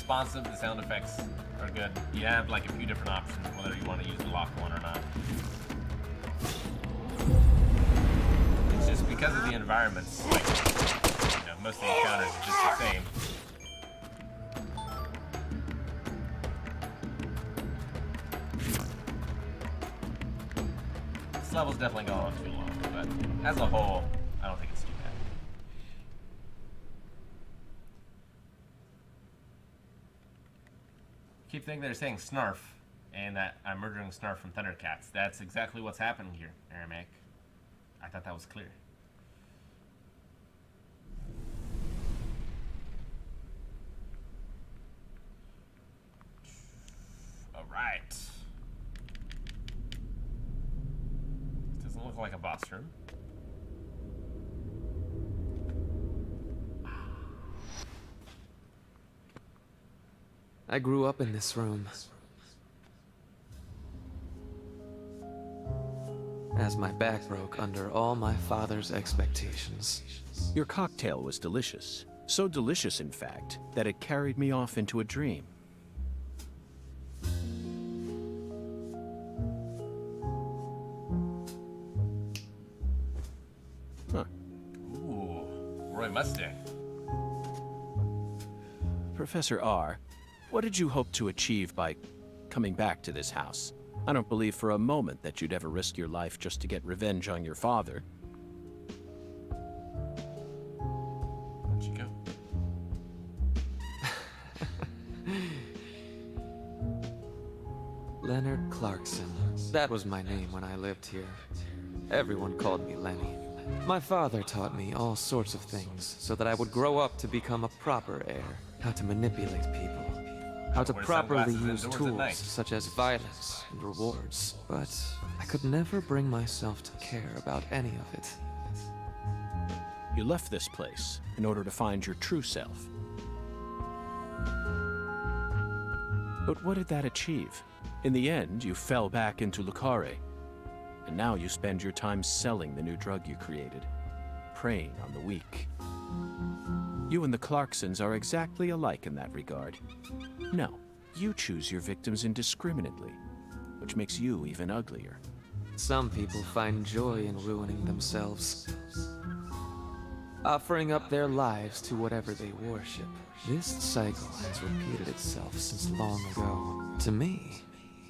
responsive. The sound effects are good. You have like a few different options whether you want to use the lock one or not. It's just because of the environments, like, you know, most of the encounters are just the same. This level's definitely going on too long, but as a whole, I don't think it's too bad. Keep thinking they're saying Snarf, and that I'm murdering Snarf from Thundercats. That's exactly what's happening here, Aramaic. I thought that was clear. Alright. Doesn't look like a boss room. I grew up in this room. As my back broke under all my father's expectations. Your cocktail was delicious. So delicious, in fact, that it carried me off into a dream. Huh. Ooh, Roy Mustang. Professor R, what did you hope to achieve by coming back to this house? I don't believe for a moment that you'd ever risk your life just to get revenge on your father. Where'd you go? Leonard Clarkson. That was my name when I lived here. Everyone called me Lenny. My father taught me all sorts of things so that I would grow up to become a proper heir. How to manipulate people. How to Wear properly sunglasses use indoors at tools night. such as violence and rewards. But I could never bring myself to care about any of it. You left this place in order to find your true self. But what did that achieve? In the end, you fell back into Lucare. And now you spend your time selling the new drug you created, preying on the weak. You and the Clarksons are exactly alike in that regard. No, you choose your victims indiscriminately, which makes you even uglier. Some people find joy in ruining themselves, offering up their lives to whatever they worship. This cycle has repeated itself since long ago. To me,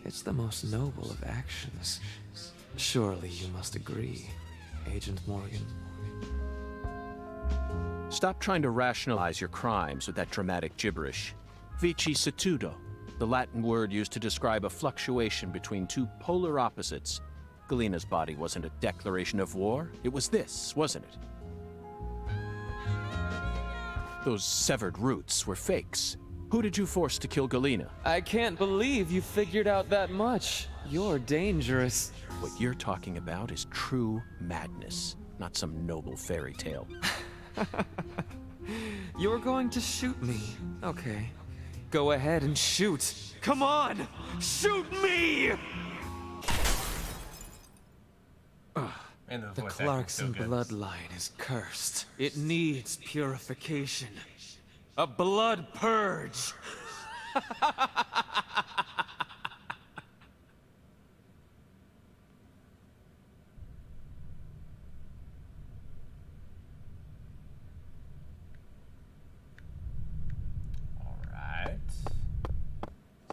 it's the most noble of actions. Surely you must agree, Agent Morgan. Stop trying to rationalize your crimes with that dramatic gibberish. Vicissitudo, the Latin word used to describe a fluctuation between two polar opposites. Galena's body wasn't a declaration of war. It was this, wasn't it? Those severed roots were fakes. Who did you force to kill Galena? I can't believe you figured out that much. You're dangerous. What you're talking about is true madness, not some noble fairy tale. You're going to shoot me. Okay. Go ahead and shoot. Come on! Shoot me! And The voice acting's so Clarkson good. bloodline is cursed. It needs purification. A blood purge. Alright.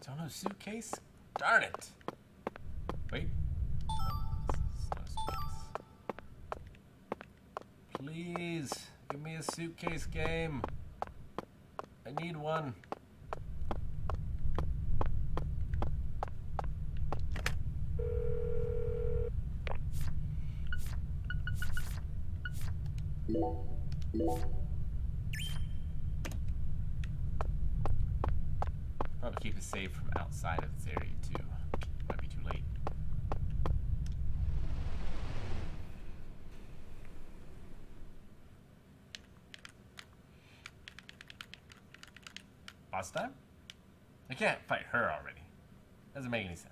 Still no suitcase? Darn it. Wait. No suitcase. Please, give me a suitcase game. I need one. Probably keep it safe from outside of this area too. Might be too late. Boss time? I can't fight her already. Doesn't make any sense.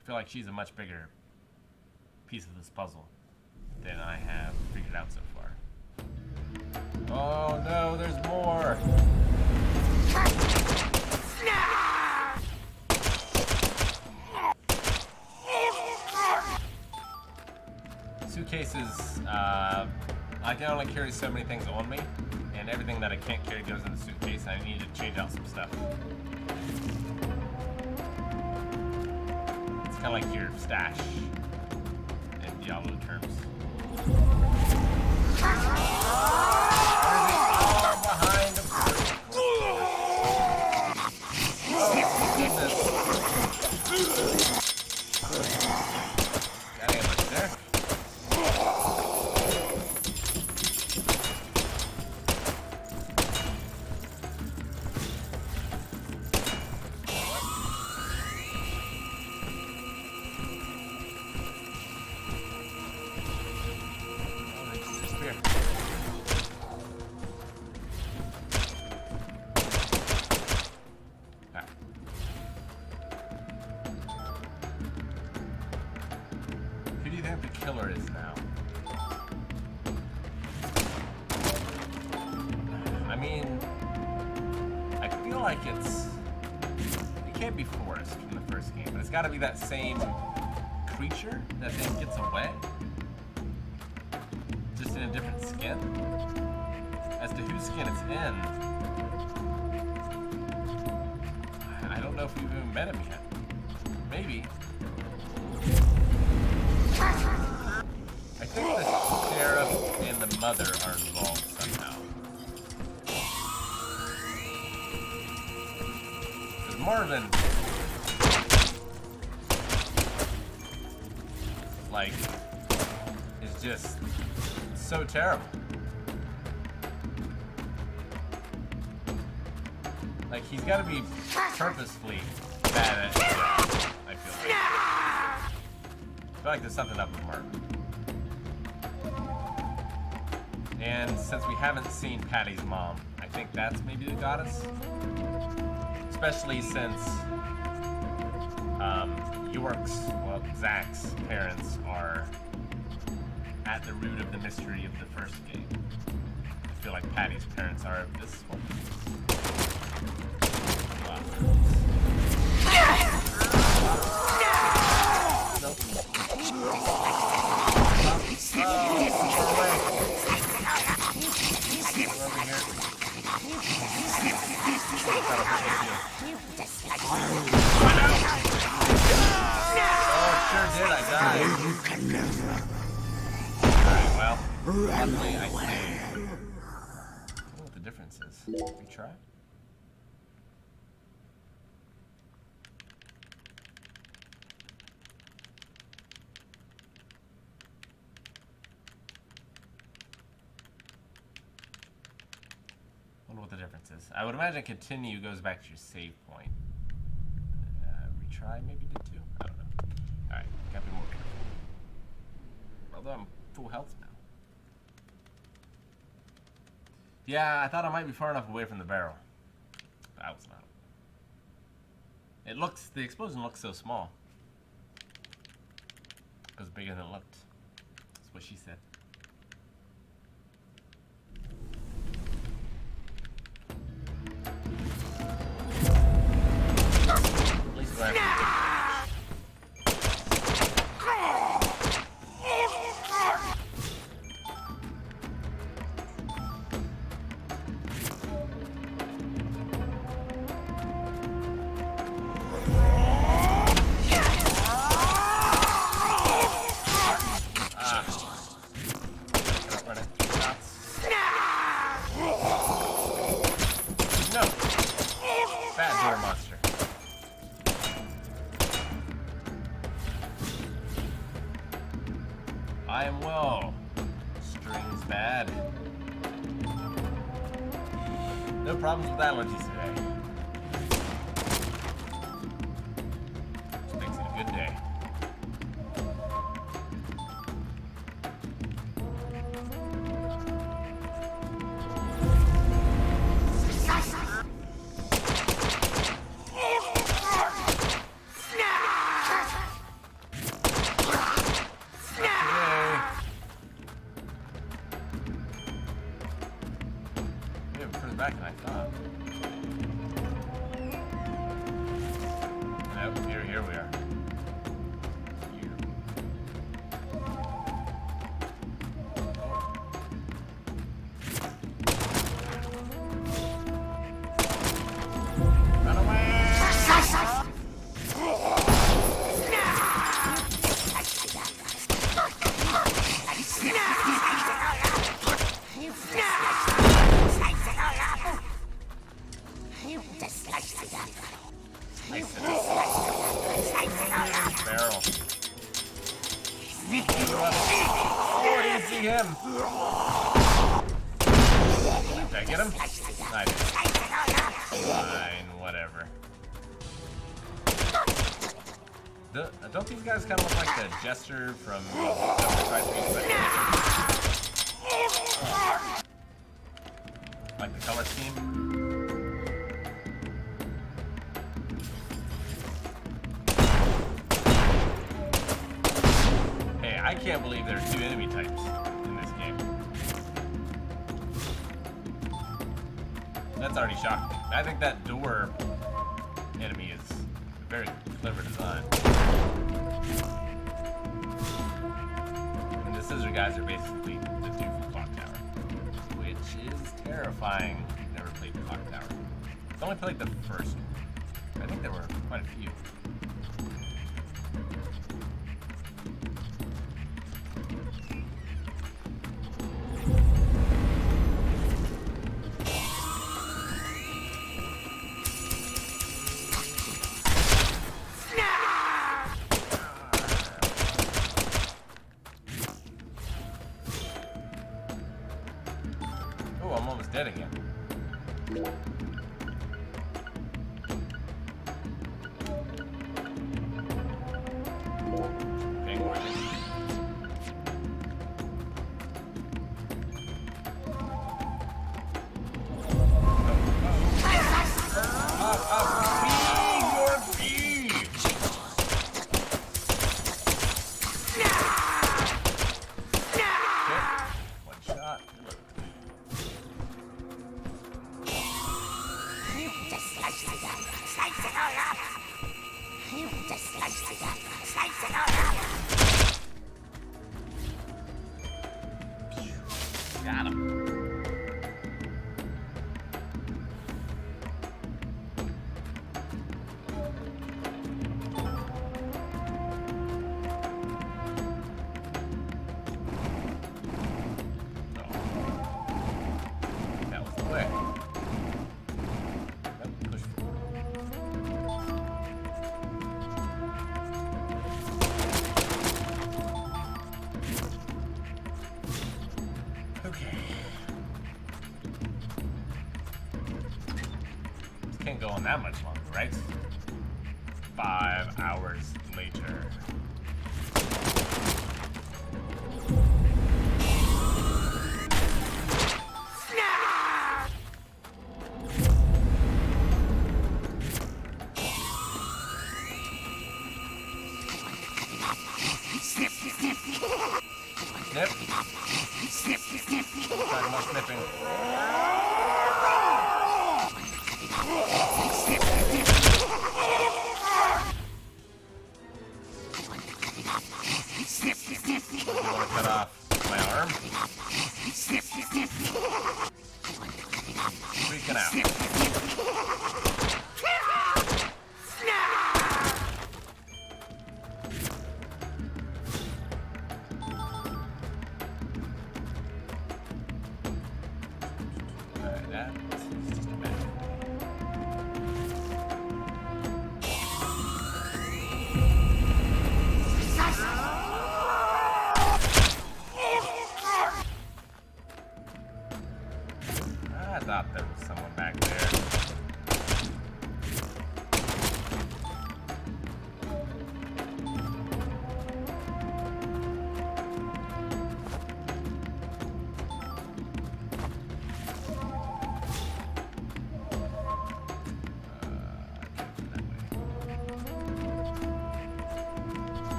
I feel like she's a much bigger piece of this puzzle than I have figured out so far. Oh no, there's more. Suitcases, I can only carry so many things on me, and everything that I can't carry goes in the suitcase. I need to change out some stuff. It's kind of like your stash in Diablo terms. Behind the Got ambush there. Who do you think the killer is now? I mean, I feel like it can't be Forrest from the first game, but it's gotta be that same creature that then gets away. Just in a different skin. As to whose skin it's in, I don't know if we've even met him yet. Maybe. I think the sheriff and the mother are involved somehow. Because Marvin, like, is just so terrible. Like, he's got to be purposefully bad at his job, I feel like. I feel like there's something up with Marvin. And since we haven't seen Patty's mom, I think that's maybe the goddess. Especially since Zach's parents are at the root of the mystery of the first game. I feel like Patty's parents are of this one. Wow. Nope. Did I die? You can never. Alright, well, luckily I saved. I don't know what the difference is. We try? I wonder what the difference is. I would imagine continue goes back to your save point. Retry maybe did too? I don't know. Alright, gotta be more careful. Although I'm full health now. Yeah, I thought I might be far enough away from the barrel. But I was not. The explosion looks so small. It was bigger than it looked. That's what she said. At least I have I am well. String's bad. No problems with allergies today. This makes it a good day. further back than I thought. Nope, here we are. Here. Run away! Barrel. Oh, I didn't see him. Did I get him? I did. Fine, whatever. Don't these guys kind of look like the Jester from like the color scheme? I can't believe there are 2 enemy types in this game. That's already shocking. I think that door enemy is a very clever design. And the scissor guys are basically the dude from Clock Tower, which is terrifying. Never played Clock Tower. I've only played the first one. I think there were quite a few. I'm almost dead again. Dang worth it. One shot. Got him. That was the way. Push forward. Okay. This can't go on that much longer, right? 5 hours later. Snip. Try more snipping. You want to cut off my arm? Freaking out. I thought there was someone back there.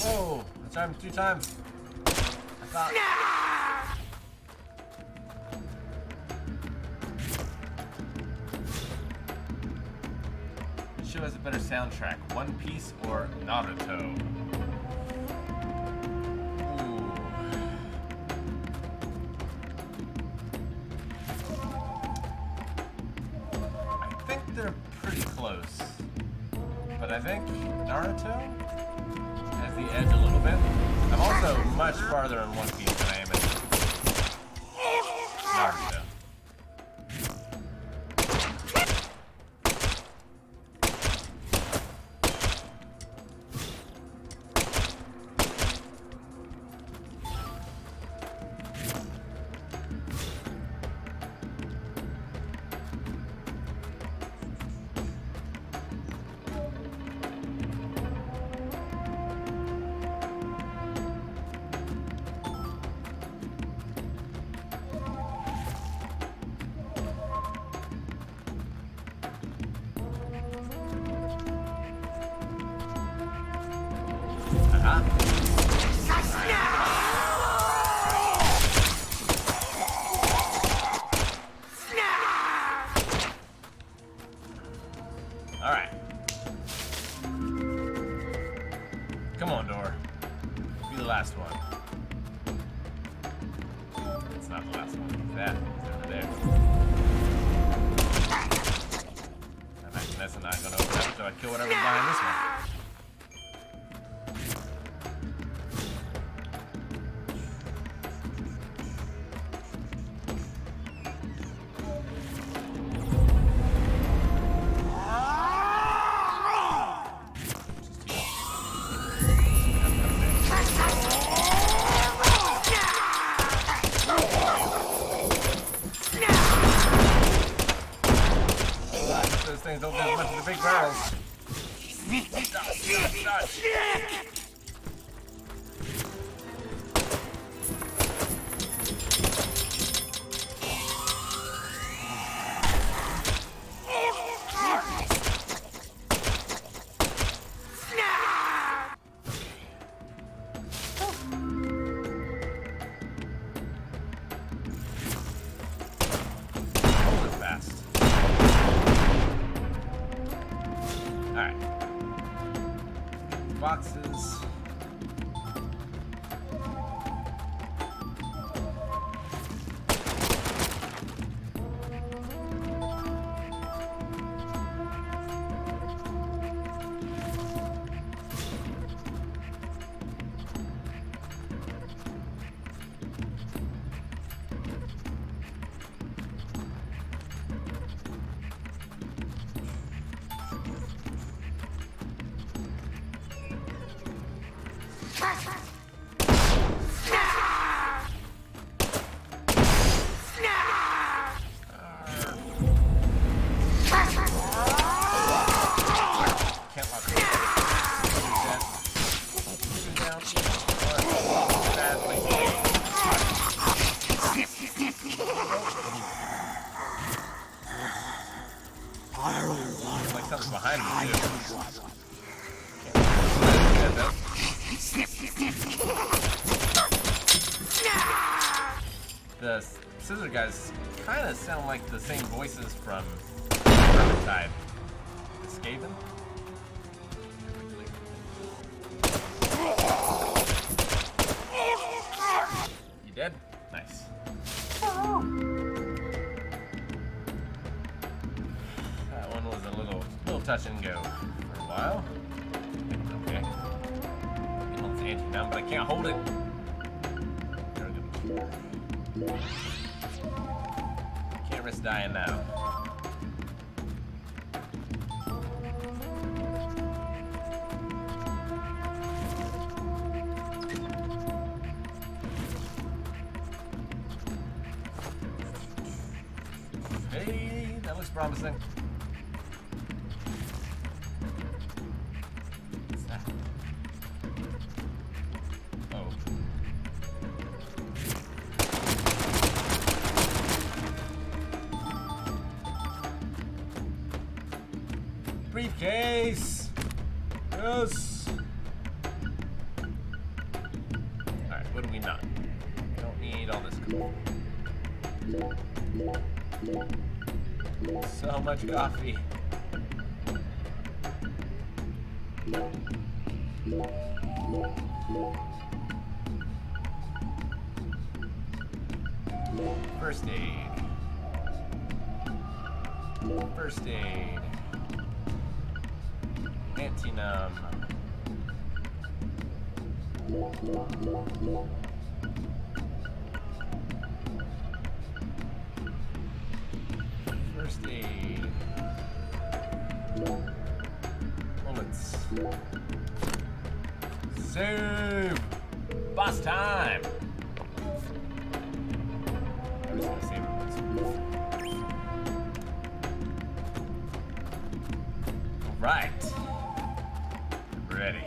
Whoa! I tried him 2 times. I Which show has a better soundtrack, One Piece or Naruto? Ooh. I think they're pretty close, but I think Naruto has the edge a little bit. I'm also much farther in One Piece than I am in Naruto. Alright. Come on, door. Be the last one. It's not the last one. That is over there. I imagine that's not going to open up, so I kill whatever's behind this one. Those things don't do as much as the big barrels. Dodge. Fast. Alright. Boxes. Like something behind me too. The scissor guys kind of sound like the same voices from Vermintide. Skaven? You dead? Nice. That one was a little touch and go for a while. Okay. It wants the anti-down, but I can't hold it. There we go. Can't risk dying now. Hey, that looks promising. What's that? Oh. Briefcase! Yes! Alright, what do we not? all this coffee. So much coffee. First aid. First aid. Anti-numb. First aid. Bullets. Save! Boss time! I'm just gonna save it. Alright. Ready.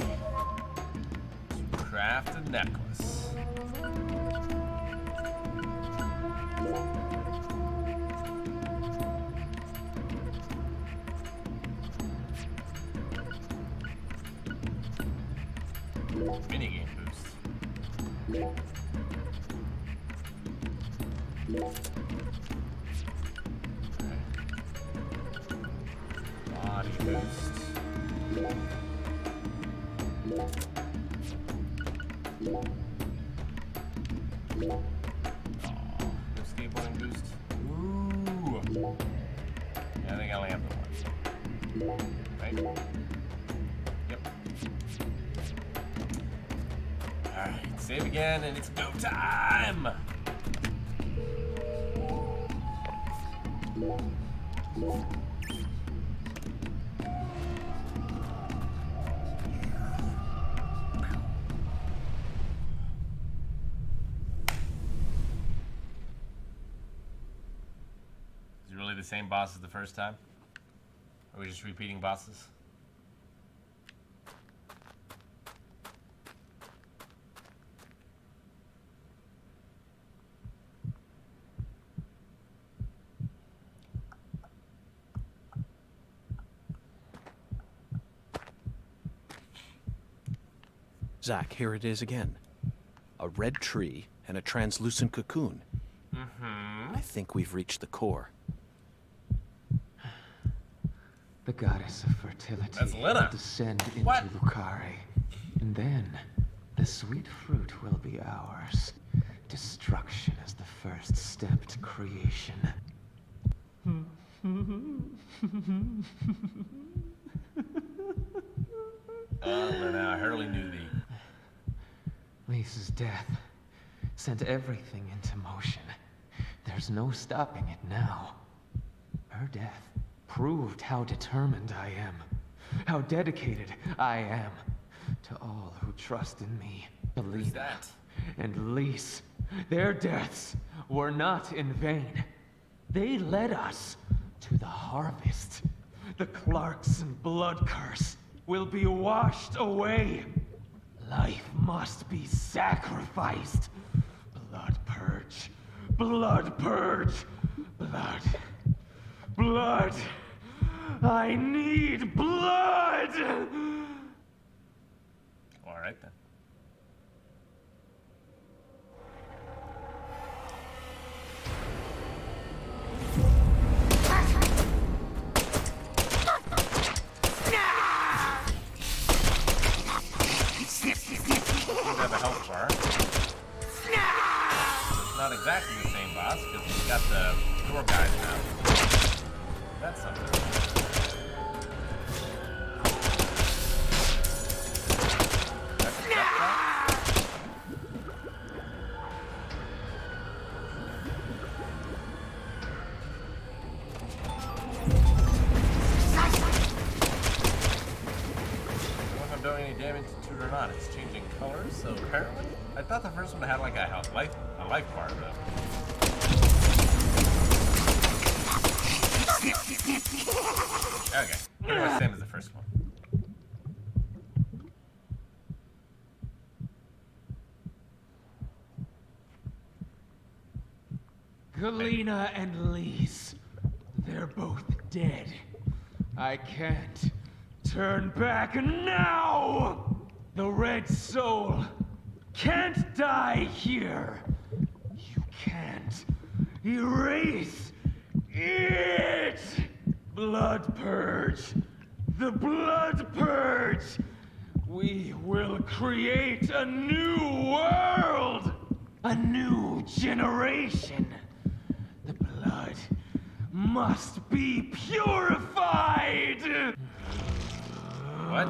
To craft a necklace. Minigame boost. Body boost. No skateboarding boost. Ooh. Yeah, I think I only have the one. Right? Yep. Alright, save again, and it's go time! Is it really the same boss as the first time? Are we just repeating bosses? Zach, here it is again. A red tree and a translucent cocoon. I think we've reached the core. The goddess of fertility That's Lena. will descend into What? Lucare. And then, the sweet fruit will be ours. Destruction is the first step to creation. Lena, I hardly knew thee. Lisa's death sent everything into motion. There's no stopping it now. Her death proved how determined I am, how dedicated I am to all who trust in me. Who's Alina that? and Lise, their deaths were not in vain. They led us to the harvest. The Clarkson blood curse will be washed away. Life must be sacrificed. Blood purge. Blood purge. Blood. Blood. I need blood! Alright then. We have a health bar. It's not exactly the same boss because we've got the door guys now. That's something. That's a jetpack? I don't know if I'm doing any damage to it or not. It's changing colors, so apparently I thought the first one had like a life bar though. Okay, pretty much same as the first one. Galena and Lise, they're both dead. I can't turn back now! The Red Soul can't die here! You can't erase it! Blood Purge! The Blood Purge! We will create a new world! A new generation! The blood must be purified! What?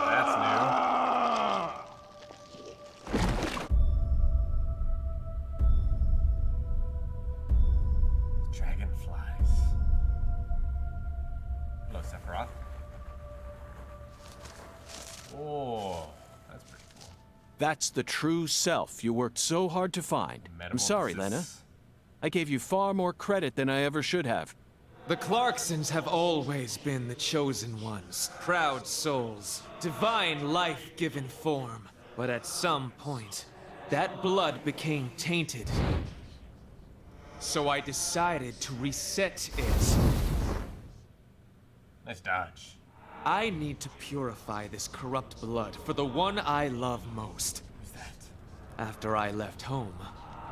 That's new. Dragonflies. Hello, Sephiroth. Oh, that's pretty cool. That's the true self you worked so hard to find. I'm sorry, Lena. I gave you far more credit than I ever should have. The Clarksons have always been the chosen ones, proud souls, divine life-given form. But at some point, that blood became tainted. So I decided to reset it. Nice dodge. I need to purify this corrupt blood for the one I love most. Who's that? After I left home,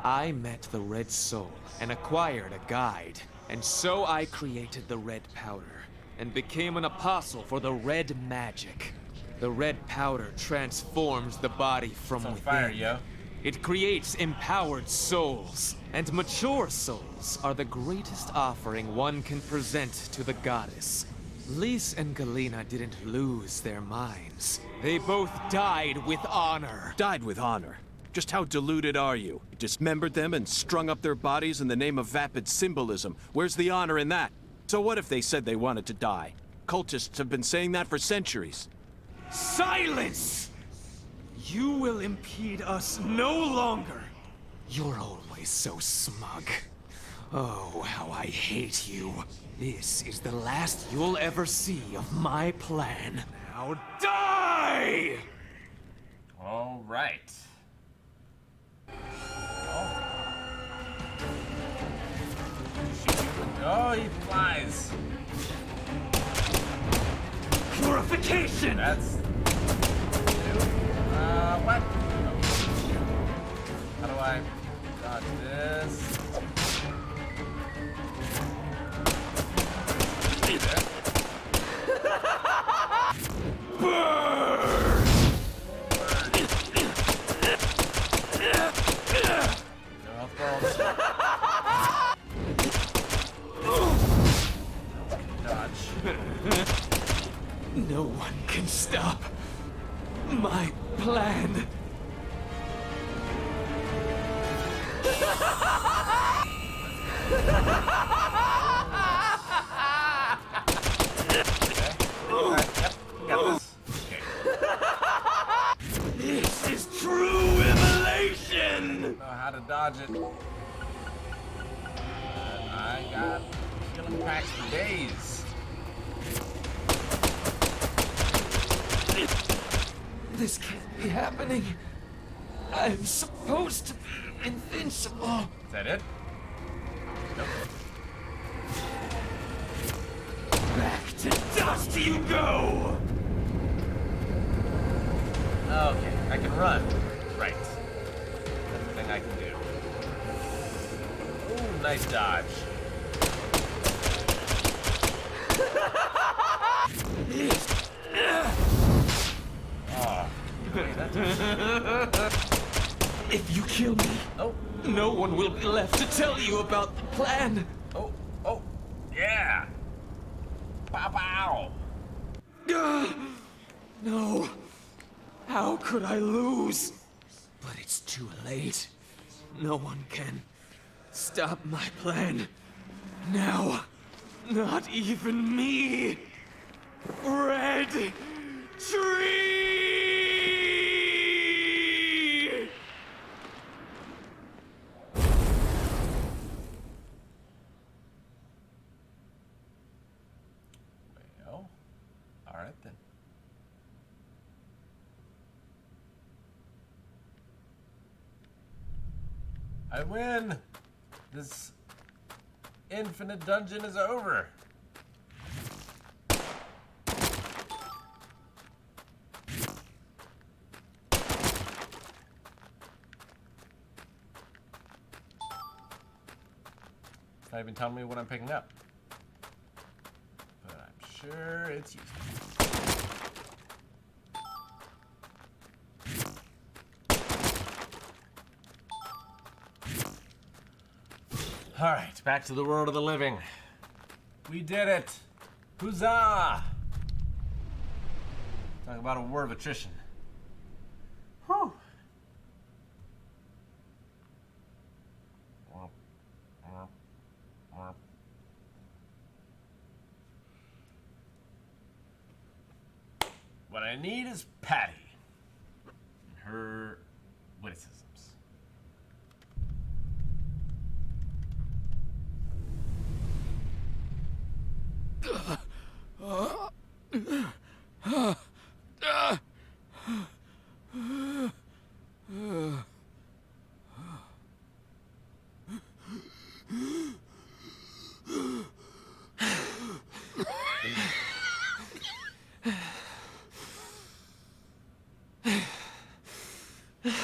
I met the Red Soul and acquired a guide. And so I created the red powder and became an apostle for the red magic. The red powder transforms the body from It's on within. fire, yo. It creates empowered souls, and mature souls are the greatest offering one can present to the goddess. Lys and Galena didn't lose their minds. They both died with honor. Died with honor. Just how deluded are you? You dismembered them and strung up their bodies in the name of vapid symbolism. Where's the honor in that? So what if they said they wanted to die? Cultists have been saying that for centuries. Silence! You will impede us no longer. You're always so smug. Oh, how I hate you. This is the last you'll ever see of my plan. Now die! All right. Oh, he flies. Purification! That's new. What? How do I dodge this? Burn! No health balls. Dodge. No one can stop my plan. Got this. Okay. This is true immolation! Know how to dodge it. I got healing packs for days. This can't be happening. I'm supposed to be invincible. Is that it? Nope. Back to dust you go! Okay, I can run. Right. That's the thing I can do. Ooh, nice dodge. Oh, If you kill me, oh, no one will be left to tell you about the plan. oh, oh, yeah. Pow, pow. No. How could I lose? But it's too late. No one can stop my plan. Now, not even me. Red Tree! Well, all right then. I win! This infinite dungeon is over. It's not even telling me what I'm picking up. But I'm sure it's useful. Alright, back to the world of the living. We did it! Huzzah! Talk about a war of attrition. Whew. What I need is Patty and her witticisms.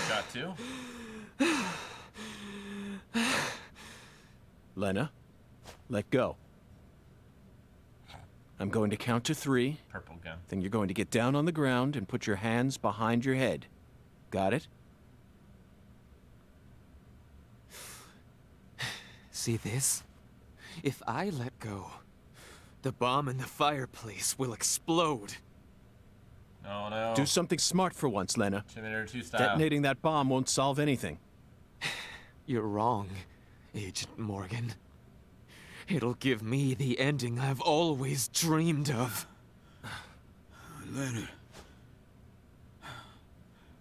Got to. Lena, let go. I'm going to count to 3. Purple gun. Then you're going to get down on the ground and put your hands behind your head. Got it? See this? If I let go, the bomb in the fireplace will explode. Oh no. Do something smart for once, Lena. Terminator 2 style. Detonating that bomb won't solve anything. You're wrong, Agent Morgan. It'll give me the ending I've always dreamed of. Leonard,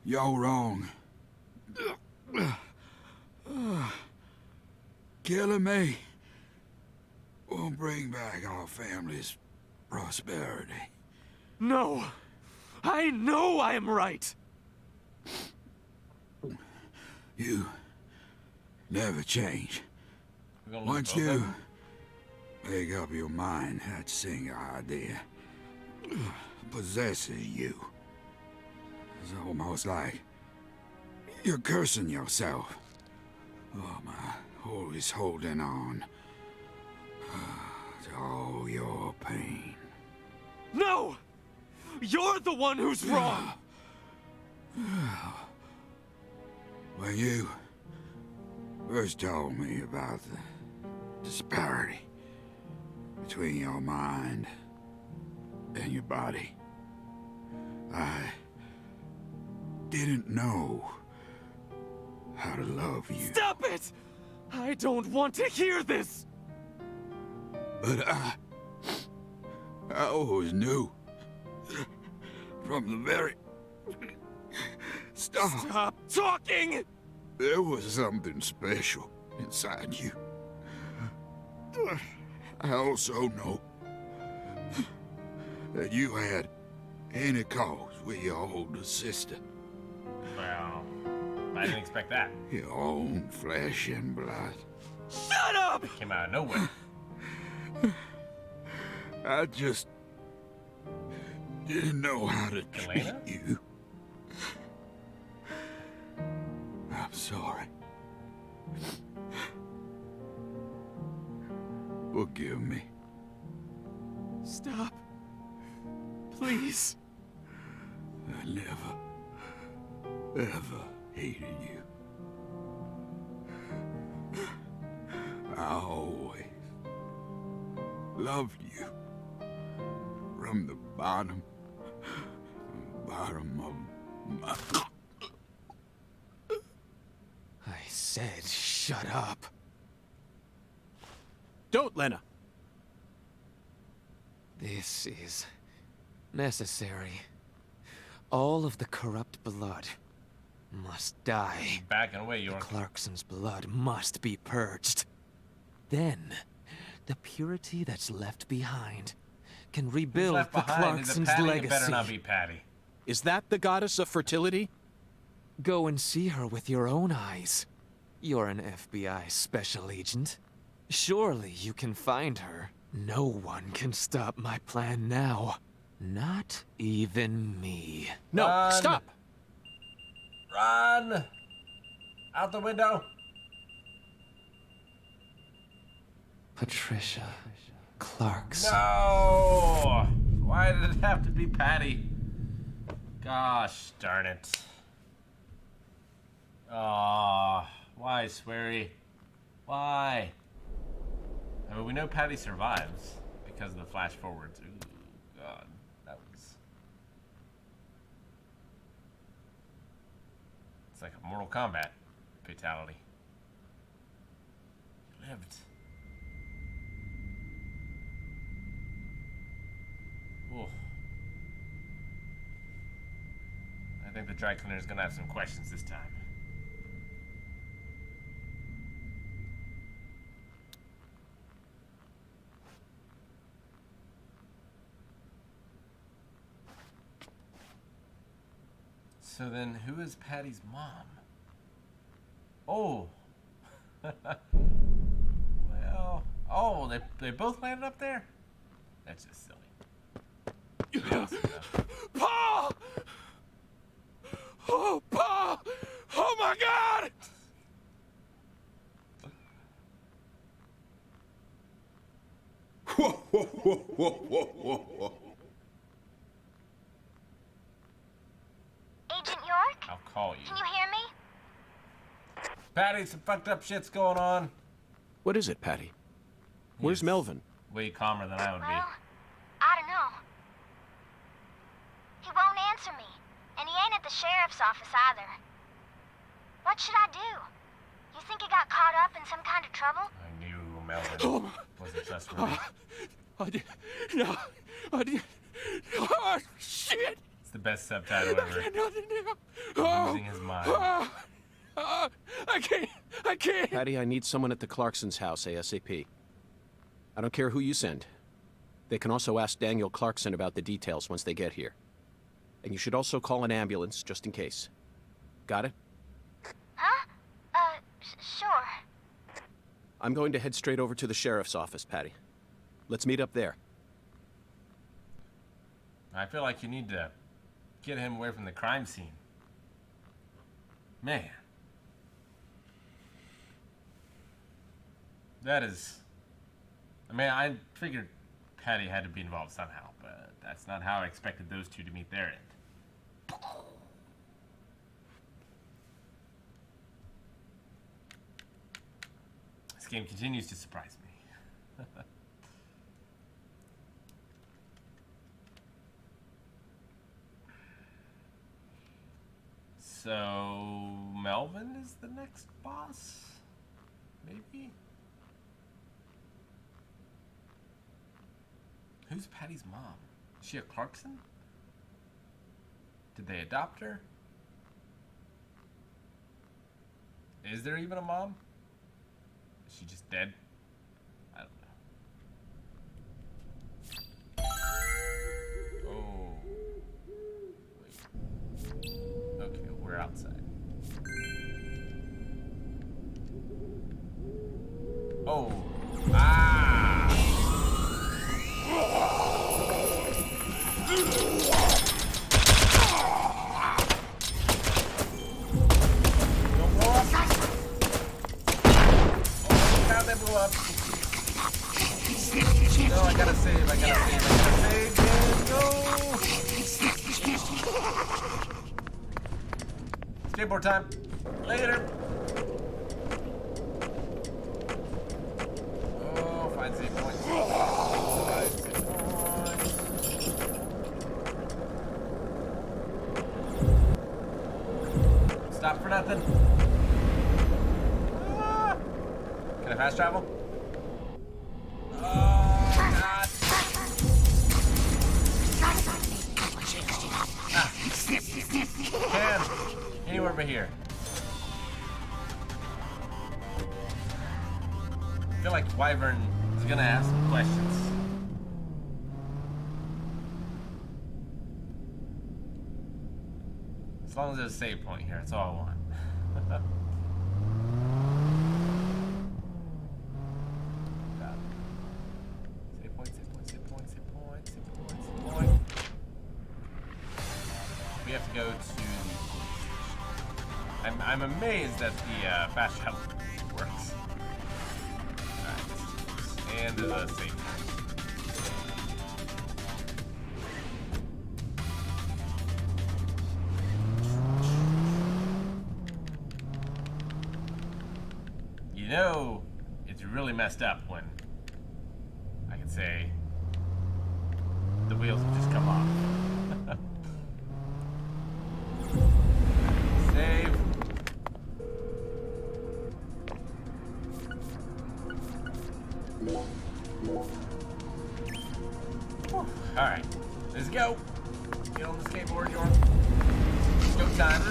you're wrong. Killing me won't bring back our family's prosperity. No! I know I'm right! You never change. We're gonna look Once at both of you them. make up your mind, that single idea possesses you. It's almost like you're cursing yourself. Oh, my, always holding on to all your pain. No! You're the one who's wrong! When you first told me about the disparity between your mind and your body, I didn't know how to love you. Stop it! I don't want to hear this! But I always knew from the very start. Stop talking! There was something special inside you. I also know that you had any cause with your older sister. Well, I didn't expect that. Your own flesh and blood. Shut up! Came out of nowhere. I just didn't know how to treat Elena? you. I'm sorry. Forgive me. Stop. Please. I never, ever hated you. I always loved you. From the bottom of my... I said shut up. Don't, Lena! This is necessary. All of the corrupt blood must die. Backing away, York. Clarkson's blood must be purged. Then, the purity that's left behind can Who's rebuild left the behind? Is it Clarkson's Patty? legacy. It better not be Patty. Is that the goddess of fertility? Go and see her with your own eyes. You're an FBI special agent. Surely you can find her. No one can stop my plan now. Not even me. No, Run. stop! Run! Out the window! Patricia Clarkson. No! Why did it have to be Patty? Gosh darn it. Aw, why, Sweary? Why? I mean, we know Patty survives because of the flash forwards. Ooh, God, that was... It's like a Mortal Kombat fatality. He lived. Ooh. I think the dry cleaner is gonna have some questions this time. So then, who is Patty's mom? Oh. Well, oh, they both landed up there? That's just silly. Pa! Oh, Pa! Oh my God! Whoa, whoa, whoa, whoa, whoa, whoa, whoa. Agent York? I'll call you. Can you hear me? Patty, some fucked up shit's going on. What is it, Patty? Where's He's Melvin? Way calmer than I would be. Well, I don't know. He won't answer me, and he ain't at the sheriff's office either. What should I do? You think he got caught up in some kind of trouble? I knew Melvin wasn't trustworthy. I did. No, I did. Oh, shit! It's the best subtitle ever. Nothing now. Losing his mind. I can't. Patty, I need someone at the Clarkson's house ASAP. I don't care who you send. They can also ask Daniel Clarkson about the details once they get here. And you should also call an ambulance, just in case. Got it? Huh? Sure. I'm going to head straight over to the sheriff's office, Patty. Let's meet up there. I feel like you need to get him away from the crime scene. Man. That is... I mean, I figured Patty had to be involved somehow, but that's not how I expected those two to meet their end. This game continues to surprise me. So, Melvin is the next boss? Maybe? Who's Patty's mom? Is she a Clarkson? Did they adopt her? Is there even a mom? Is she just dead? I don't know. Oh. Wait. Okay, we're outside. Oh. Ah! Don't blow up! Oh, now they blew up. No, I gotta save, I gotta save, no! Skateboard time. Later. Oh, find save points. Find save points. Stop for nothing. Ah. Can I fast travel? Oh, God. Ah. Can. Anywhere but here. I feel like Wyvern is gonna ask some questions. As long as there's a save point here, that's all I want. God. Save point, save point, save point, save point, save point, save point. We have to go to the police station. I'm amazed that the fast travel works. Alright, And the safe. You know, it's really messed up when I can say the wheels will just come off. Save. Alright, let's go. Get on the skateboard, York. It's go time.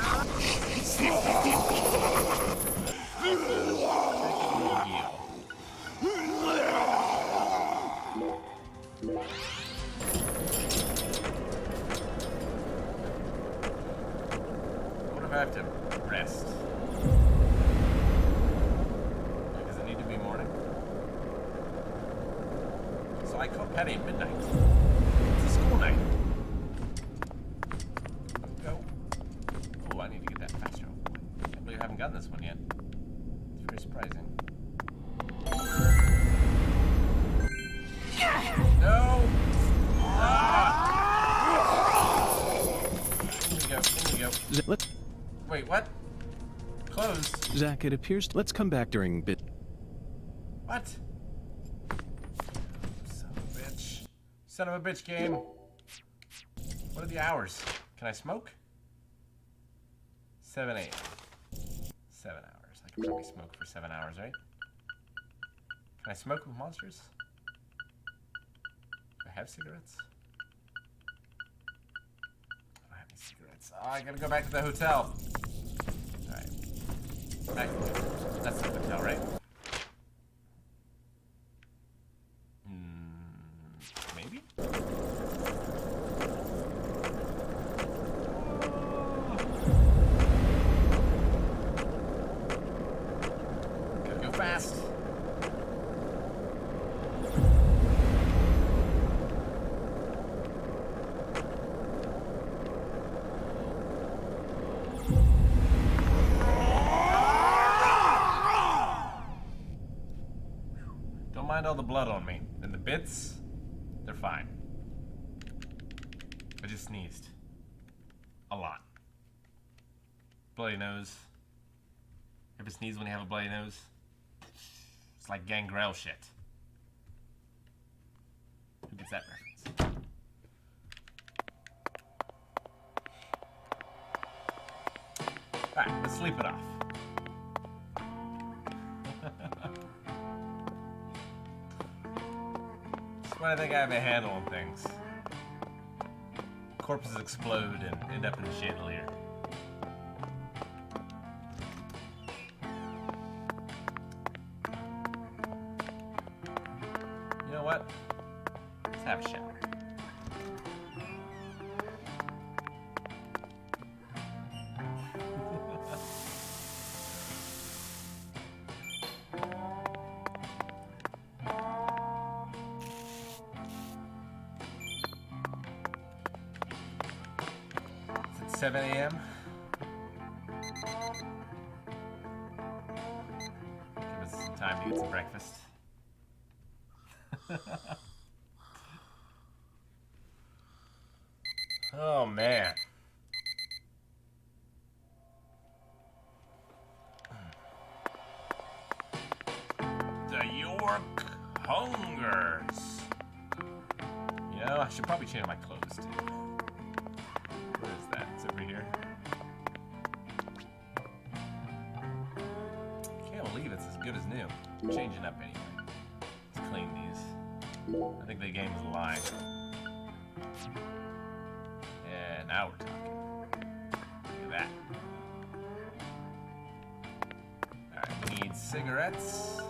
What if I have to rest? Does it need to be morning? So I caught Patty at midnight. It's a school night. Go. Oh, I need to get that fast travel point. I can't believe I haven't gotten this one yet. It's very surprising. No! In we go, in we go. Let's... Wait, what? Closed? Zach, it appears... Let's come back during bit... What? Son of a bitch. Son of a bitch game. What are the hours? Can I smoke? 7 a.m. 7 hours. I can probably smoke for 7 hours, right? Can I smoke with monsters? Do I have cigarettes? I don't have any cigarettes. Oh, I gotta go back to the hotel. Alright. Back to the hotel. That's the hotel, right? Maybe? Gotta go fast. Don't mind all the blood on me. And the bits, they're fine. I just sneezed. A lot. Bloody nose. Ever sneeze when you have a bloody nose? It's like gangrel shit. Who gets that reference? Alright, let's sleep it off. When I think I have a handle on things. Corpses explode and end up in the chandelier. You know what? Let's have a shower. It's 7 a.m. Give us some time to get some breakfast. Oh man. The York hungers. You know, I should probably change my clothes too. Where is that? It's over here. Can't believe it's as good as new. I'm changing up anyway. Let's clean these. I think the game's a lie. Yeah, now we're talking. Look at that. Alright, we need cigarettes.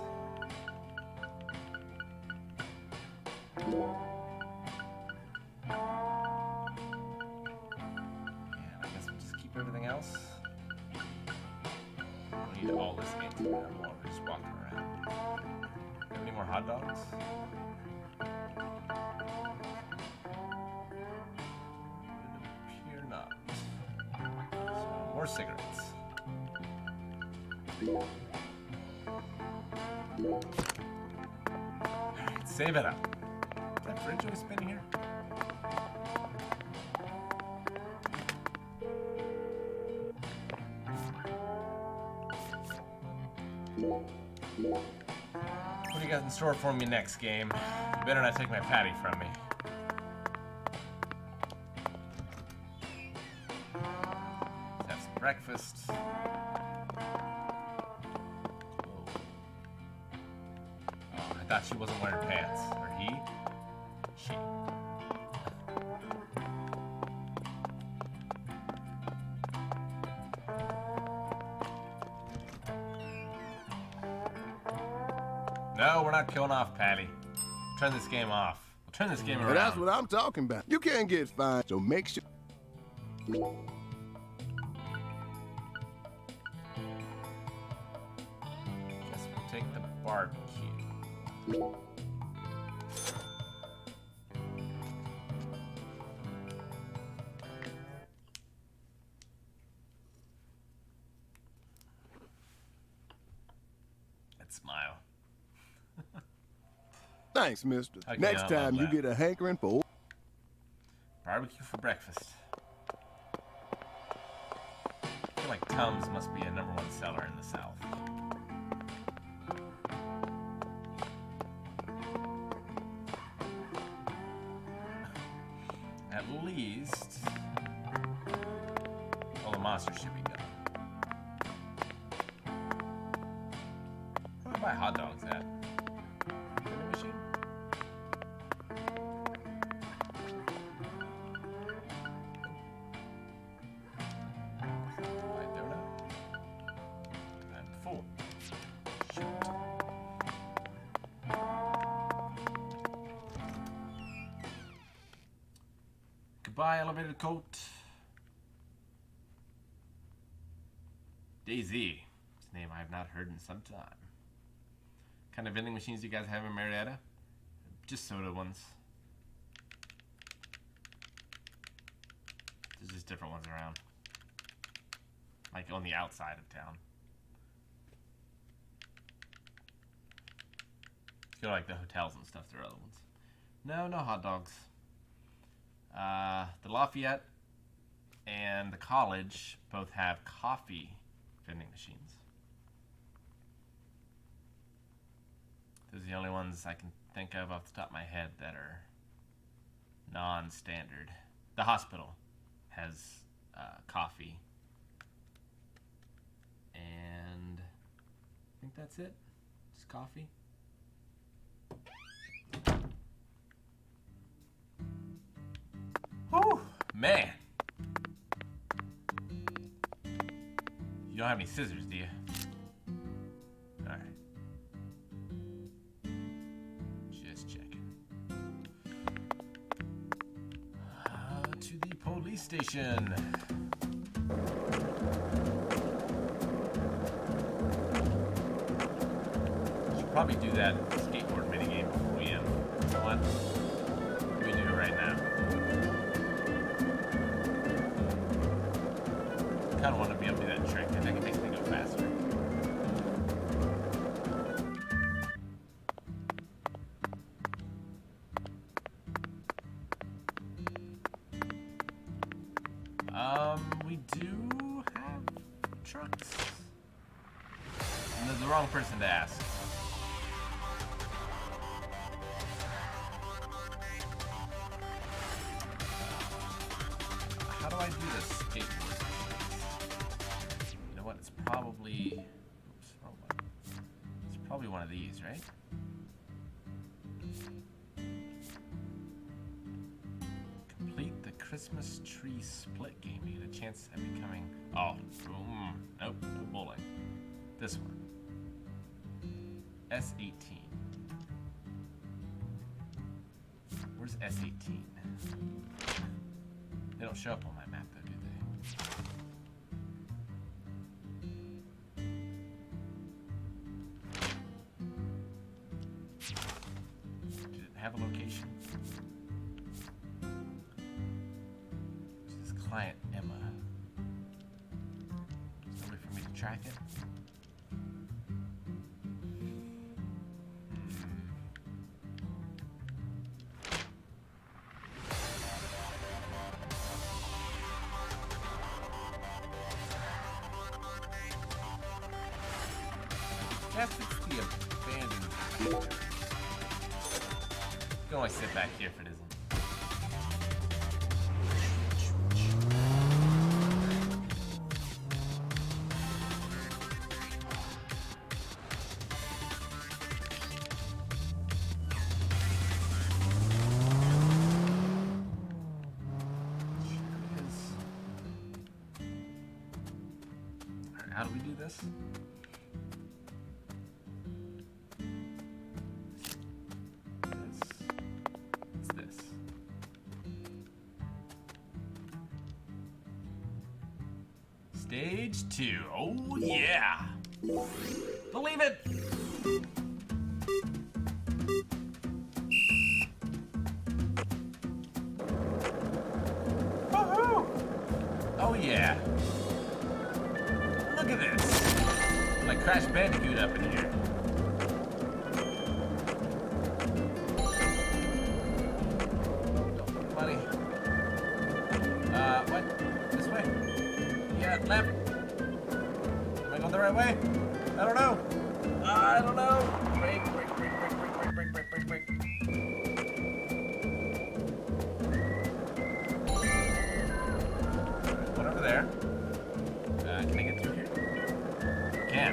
Everything else. We need all this anti while we're just walking around. Have any more hot dogs? Would appear not. So more cigarettes. Alright. Save it up. Is that fridge always spinning here? What do you got in store for me next game? You better not take my patty from me. Let's have some breakfast. Oh, I thought she wasn't wearing pants. Or he? She. No, we're not killing off Patty. Turn this game off. We'll turn this game around. But that's what I'm talking about. You can't get fined, so make sure. Guess we'll take the barbecue. Let's smile. Thanks, mister. Okay, Next I love time you that. get a hankering for. Barbecue for breakfast. I feel like Tums must be a #1 seller in the South. At least, all the monsters should be done. Where do I buy hot dogs at? Vending machine? My donut? I'm full. Shoot. Goodbye, elevator coat. Daisy. It's a name I have not heard in some time. What kind of vending machines do you guys have in Marietta? Just soda ones. There's just different ones around. Like on the outside of town. If you go to like the hotels and stuff, there are other ones. No, no hot dogs. The Lafayette and the college both have coffee vending machines. Those are the only ones I can think of off the top of my head that are non-standard. The hospital has coffee. And I think that's it. Just coffee. Whew, man. You don't have any scissors, do you? Alright. Just checking. To the police station. Should probably do that skateboard minigame before we end. You know what? We do it right now. I kind of want to be able to do that trick. I think it makes me go faster. We do have trucks. And they're the wrong person to ask. How do I do this skateboard? You know what? It's probably. Oops, wrong one. It's probably one of these, right? Complete the Christmas tree split game. You get a chance at becoming. Oh, nope, no bowling. This one. S18. Where's S18? They don't show up on my map though, do they? Did it have a location? This is client Emma. There's no way for me to track it. guess it's the abandoned theater. You can always sit back here if it isn't. How do we do this? What's this? Stage 2. Oh yeah! Believe it! Woohoo! Oh yeah! Look at this! Like Crash Bandicoot up in here. Buddy. What? This way? Yeah, left. Am I going the right way? I don't know. I don't know. Brake. One over there. Can I get through here? Can.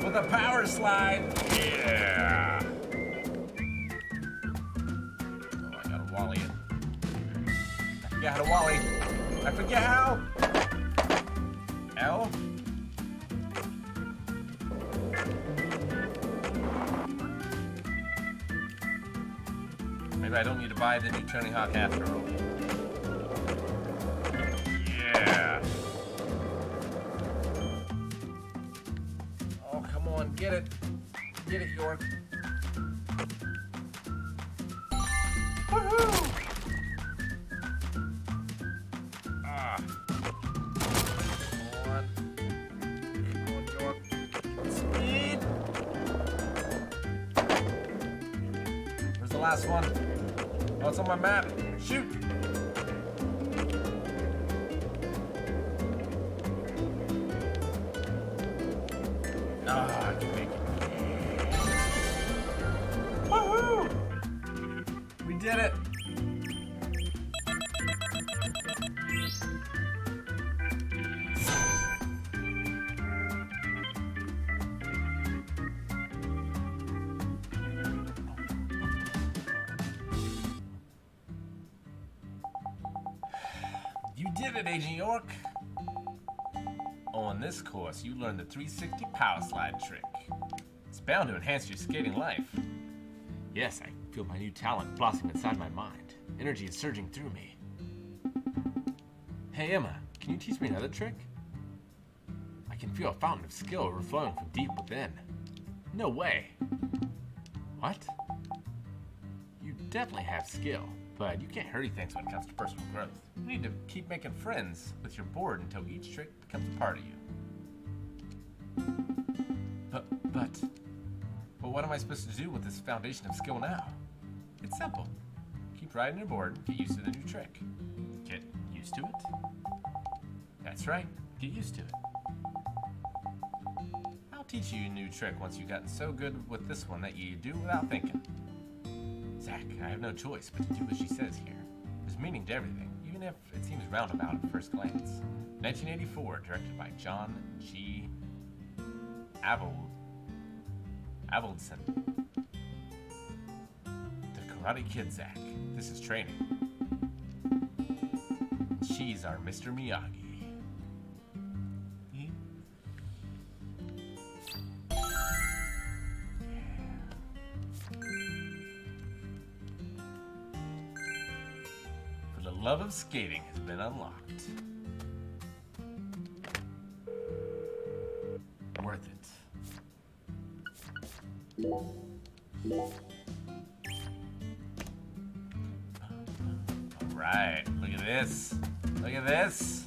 With a power slide. Yeah. Oh, I gotta wally it. I forget how to wally. I forget how. L. Maybe I don't need to buy the new Tony Hawk after all. Yeah. Oh, come on, get it. Get it, York. Woohoo! Ah. Come on. Come on, York. Speed. Where's the last one? Oh, it's on my map. Shoot. Ah, I can make it. Woohoo! We did it. You did it, Agent York. On this course, you learn the 360 power slide trick. It's bound to enhance your skating life. Yes, I feel my new talent blossom inside my mind. Energy is surging through me. Hey Emma, can you teach me another trick? I can feel a fountain of skill overflowing from deep within. No way. What? You definitely have skill, but you can't hurry things when it comes to personal growth. You need to keep making friends with your board until each trick becomes a part of you. But what am I supposed to do with this foundation of skill now? It's simple. Keep riding your board, get used to the new trick. Get used to it? That's right, get used to it. I'll teach you a new trick once you've gotten so good with this one that you do without thinking. Zach, I have no choice but to do what she says here. There's meaning to everything, even if it seems roundabout at first glance. 1984, directed by John G. Avildsen. The Karate Kid, Zach. This is training. She's our Mr. Miyagi. For the love of skating has been unlocked. Worth it. Alright, look at this. Look at this.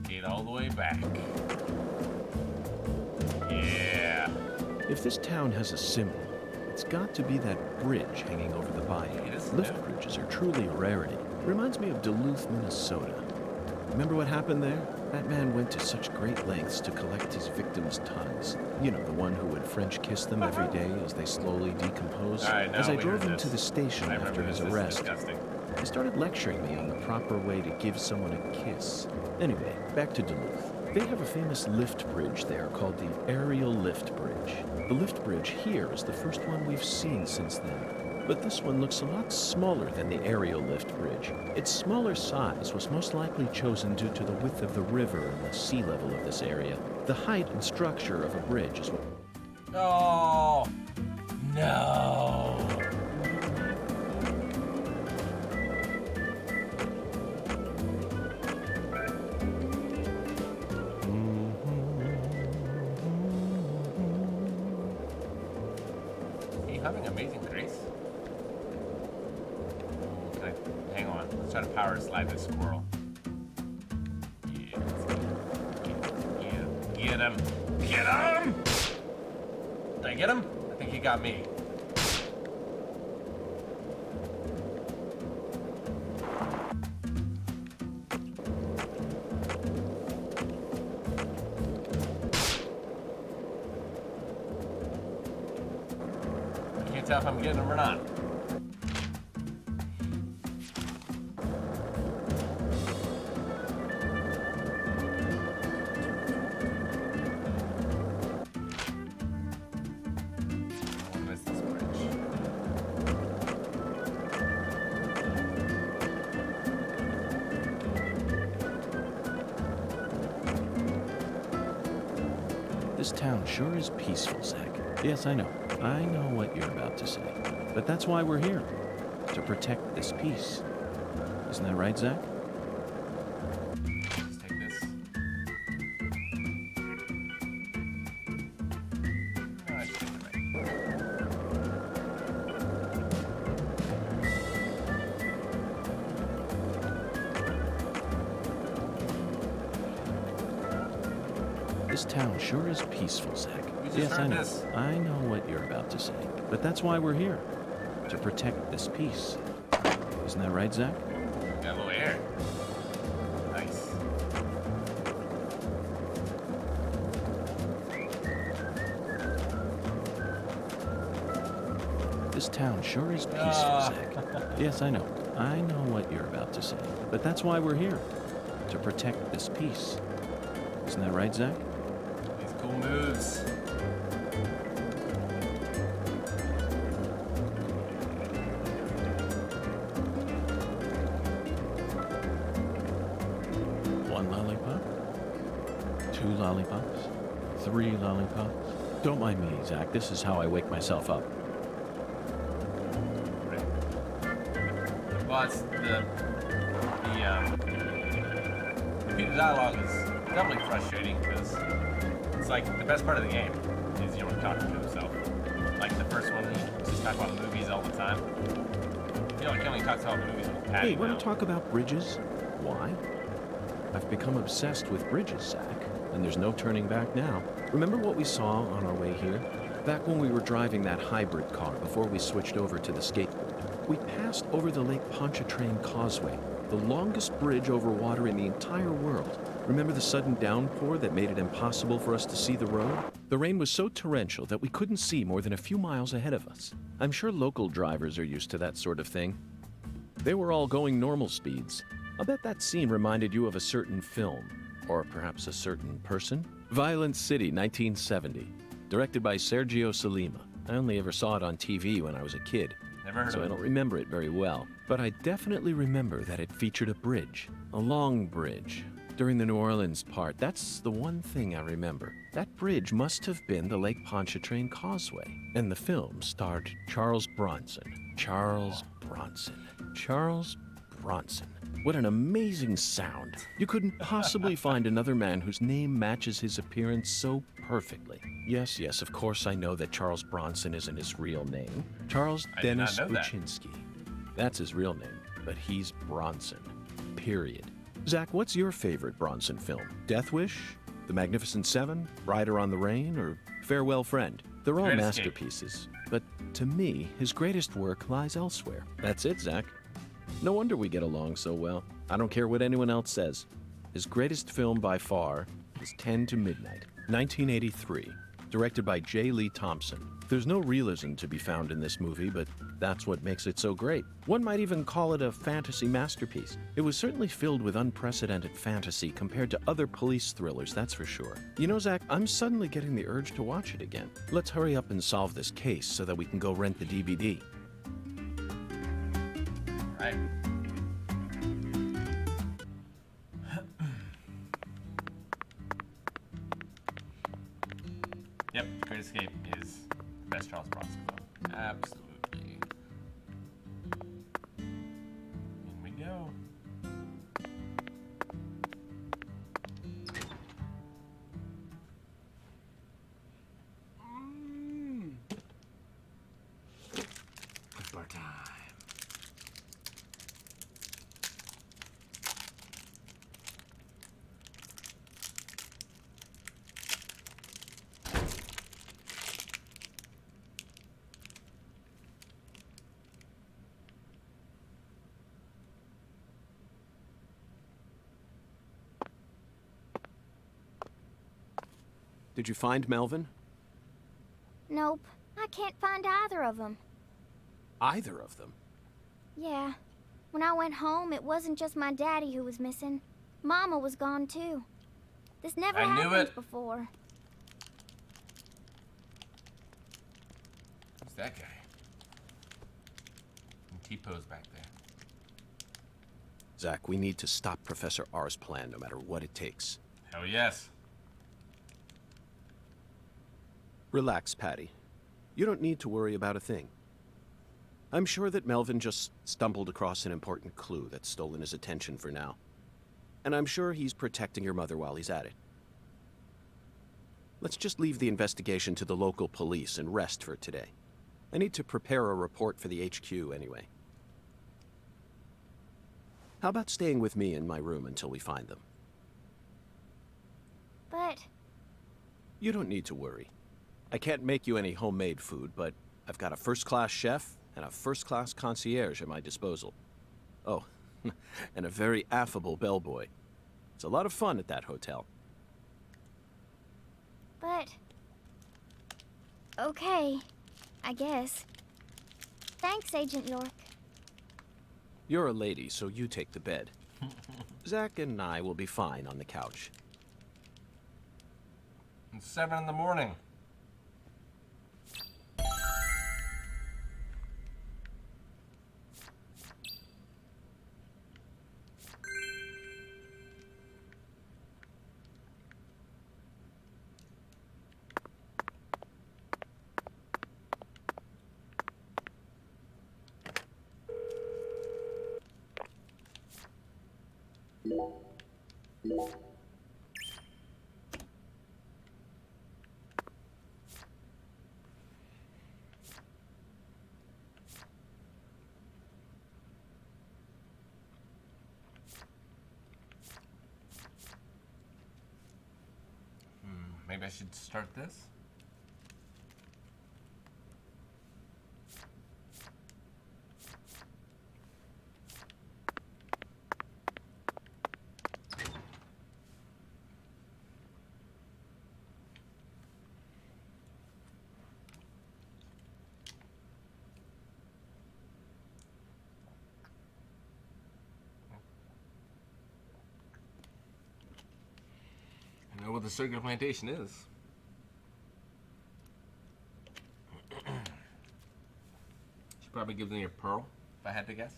Skate all the way back. Yeah. If this town has a symbol, it's got to be that bridge hanging over the bayou. Lift bridges are truly a rarity. Reminds me of Duluth, Minnesota. Remember what happened there? That man went to such great lengths to collect his victims' tongues. You know, the one who would French kiss them every day as they slowly decompose. All right, now As I we drove heard him to this. the station I after remember his this. This is arrest, disgusting. he started lecturing me on the proper way to give someone a kiss. Anyway, back to Duluth. They have a famous lift bridge there called the Aerial Lift Bridge. The lift bridge here is the first one we've seen since then. But this one looks a lot smaller than the Aerial Lift Bridge. Its smaller size was most likely chosen due to the width of the river and the sea level of this area. The height and structure of a bridge is what... Oh, no. Are you having amazing grace? Okay, hang on. Let's try to power slide this squirrel. Yeah, get him. Get him! Did I get him? I think he got me. I can't tell if I'm getting him or not. This town sure is peaceful, Zach. Yes, I know. I know what you're about to say. But that's why we're here. To protect this peace. Isn't that right, Zach? Just take this. No, I should take it right. This town sure is peaceful, Zach. We just Yes, I heard know. this. I know what you're about to say. But that's why we're here. To protect this peace. Isn't that right, Zach? Got a little air. Nice. This town sure is peaceful, Zach. Yes, I know. I know what you're about to say. But that's why we're here. To protect this peace. Isn't that right, Zach? These cool moves. One lollipop? Two lollipops? Three lollipops? Don't mind me, Zach. This is how I wake myself up. Well, it's the repeated dialogue is doubly frustrating because it's like the best part of the game is talking to himself. Like the first one, he just talks about movies all the time. I feel like he only talks about movies with Patty. Hey, want now. to talk about bridges? Why? I've become obsessed with bridges, Zach, and there's no turning back now. Remember what we saw on our way here? Back when we were driving that hybrid car before we switched over to the skateboard. We passed over the Lake Pontchartrain Causeway, the longest bridge over water in the entire world. Remember the sudden downpour that made it impossible for us to see the road? The rain was so torrential that we couldn't see more than a few miles ahead of us. I'm sure local drivers are used to that sort of thing. They were all going normal speeds. I'll bet that scene reminded you of a certain film, or perhaps a certain person. Violent City, 1970, directed by Sergio Solima. I only ever saw it on TV when I was a kid. Never heard So of I it. don't remember it very well. But I definitely remember that it featured a bridge. A long bridge. During the New Orleans part, that's the one thing I remember. That bridge must have been the Lake Pontchartrain Causeway. And the film starred Charles Bronson. Charles Bronson. Charles Bronson. What an amazing sound. You couldn't possibly find another man whose name matches his appearance so perfectly. Yes, of course I know that Charles Bronson isn't his real name. Charles I did not Dennis know that. Uchinsky. That's his real name, but he's Bronson. Period. Zach, what's your favorite Bronson film? Death Wish? The Magnificent Seven? Rider on the Rain? Or Farewell Friend? They're all Great Escape. masterpieces. But to me, his greatest work lies elsewhere. That's it, Zach. No wonder we get along so well. I don't care what anyone else says. His greatest film by far is 10 to Midnight, 1983, directed by J. Lee Thompson. There's no realism to be found in this movie, but that's what makes it so great. One might even call it a fantasy masterpiece. It was certainly filled with unprecedented fantasy compared to other police thrillers, that's for sure. You know, Zach, I'm suddenly getting the urge to watch it again. Let's hurry up and solve this case so that we can go rent the DVD. Right. Yep, Great Escape is the best Charles Bronson film. Absolutely. In we go. It's bar time. Did you find Melvin? Nope, I can't find either of them. Either of them? Yeah. When I went home, it wasn't just my daddy who was missing. Mama was gone too. This never I knew happened it. before. Who's that guy? And T-pose back there. Zach, we need to stop Professor R's plan no matter what it takes. Hell yes. Relax, Patty. You don't need to worry about a thing. I'm sure that Melvin just stumbled across an important clue that's stolen his attention for now. And I'm sure he's protecting your mother while he's at it. Let's just leave the investigation to the local police and rest for today. I need to prepare a report for the HQ anyway. How about staying with me in my room until we find them? But You don't need to worry. I can't make you any homemade food, but I've got a first-class chef and a first-class concierge at my disposal. Oh, and a very affable bellboy. It's a lot of fun at that hotel. okay, I guess. Thanks, Agent York. You're a lady, so you take the bed. Zach and I will be fine on the couch. It's 7 in the morning. Maybe I should start this? I know what the circular plantation is. Should probably give them a pearl, if I had to guess.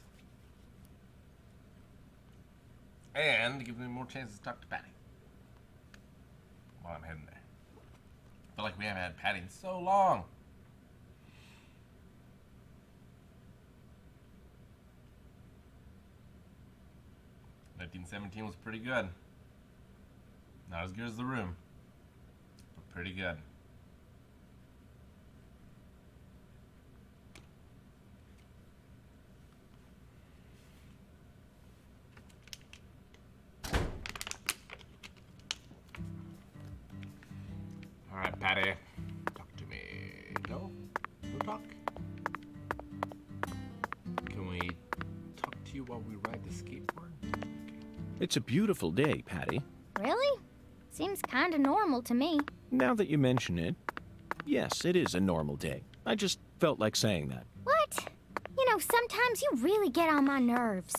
And give them more chances to talk to Patty while I'm heading there. I feel like we haven't had Patty in so long. "1917" was pretty good. Not as good as The Room, but pretty good. All right, Patty, talk to me. No? No talk? Can we talk to you while we ride the skateboard? Okay. It's a beautiful day, Patty. Really? Seems kinda normal to me. Now that you mention it, yes, it is a normal day. I just felt like saying that. What? You know, sometimes you really get on my nerves.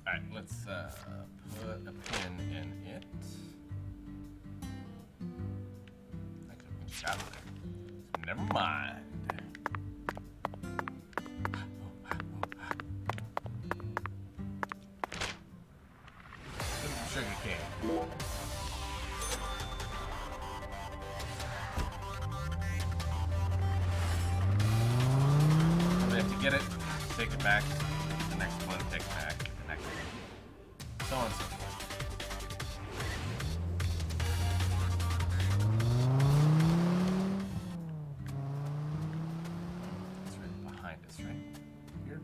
Alright, let's put a pin in it. Actually, we can just out of there. So never mind. Sugar cane. We have to get it, take it back, the next one, take it back, the next one. So on and so forth. It's right behind us, right? Here?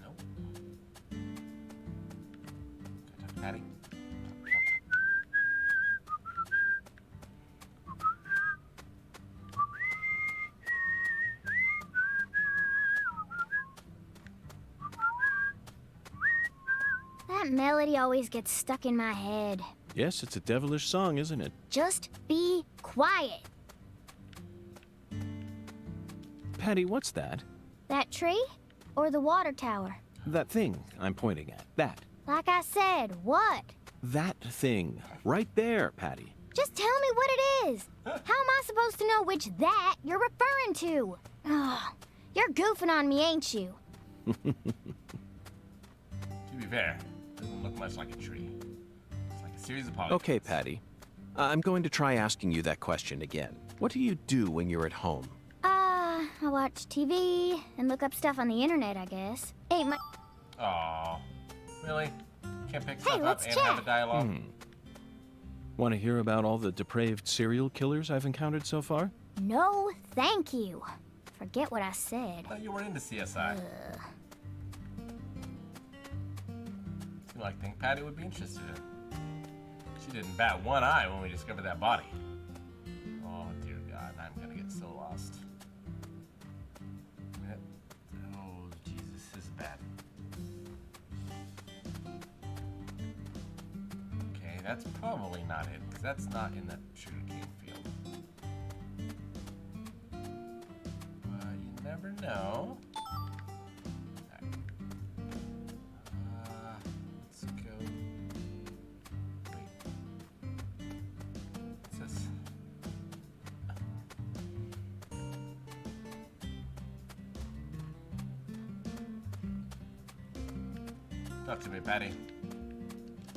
Nope. Patty? That melody always gets stuck in my head. Yes, it's a devilish song, isn't it? Just be quiet. Patty, what's that? That tree? Or the water tower? That thing I'm pointing at. That. Like I said, what? That thing. Right there, Patty. Just tell me what it is. How am I supposed to know which that you're referring to? Oh, you're goofing on me, ain't you? To be fair, it doesn't look much like a tree. It's like a series of polygons. Okay, Patty. I'm going to try asking you that question again. What do you do when you're at home? I watch TV and look up stuff on the internet, I guess. Ain't my... Aw, really? Can't pick Hey, stuff up let's and chat. have a dialogue? Want to hear about all the depraved serial killers I've encountered so far? No, thank you. Forget what I said. I thought you were into CSI. Seemed like thing Patty would be interested in. She didn't bat one eye when we discovered that body. Oh dear God, I'm gonna get so lost. Oh Jesus, this is bad. Okay, that's probably not it, because that's not in the sugarcane field. But you never know. Alright. Let's go. Wait. What's this? Talk to me, Patty.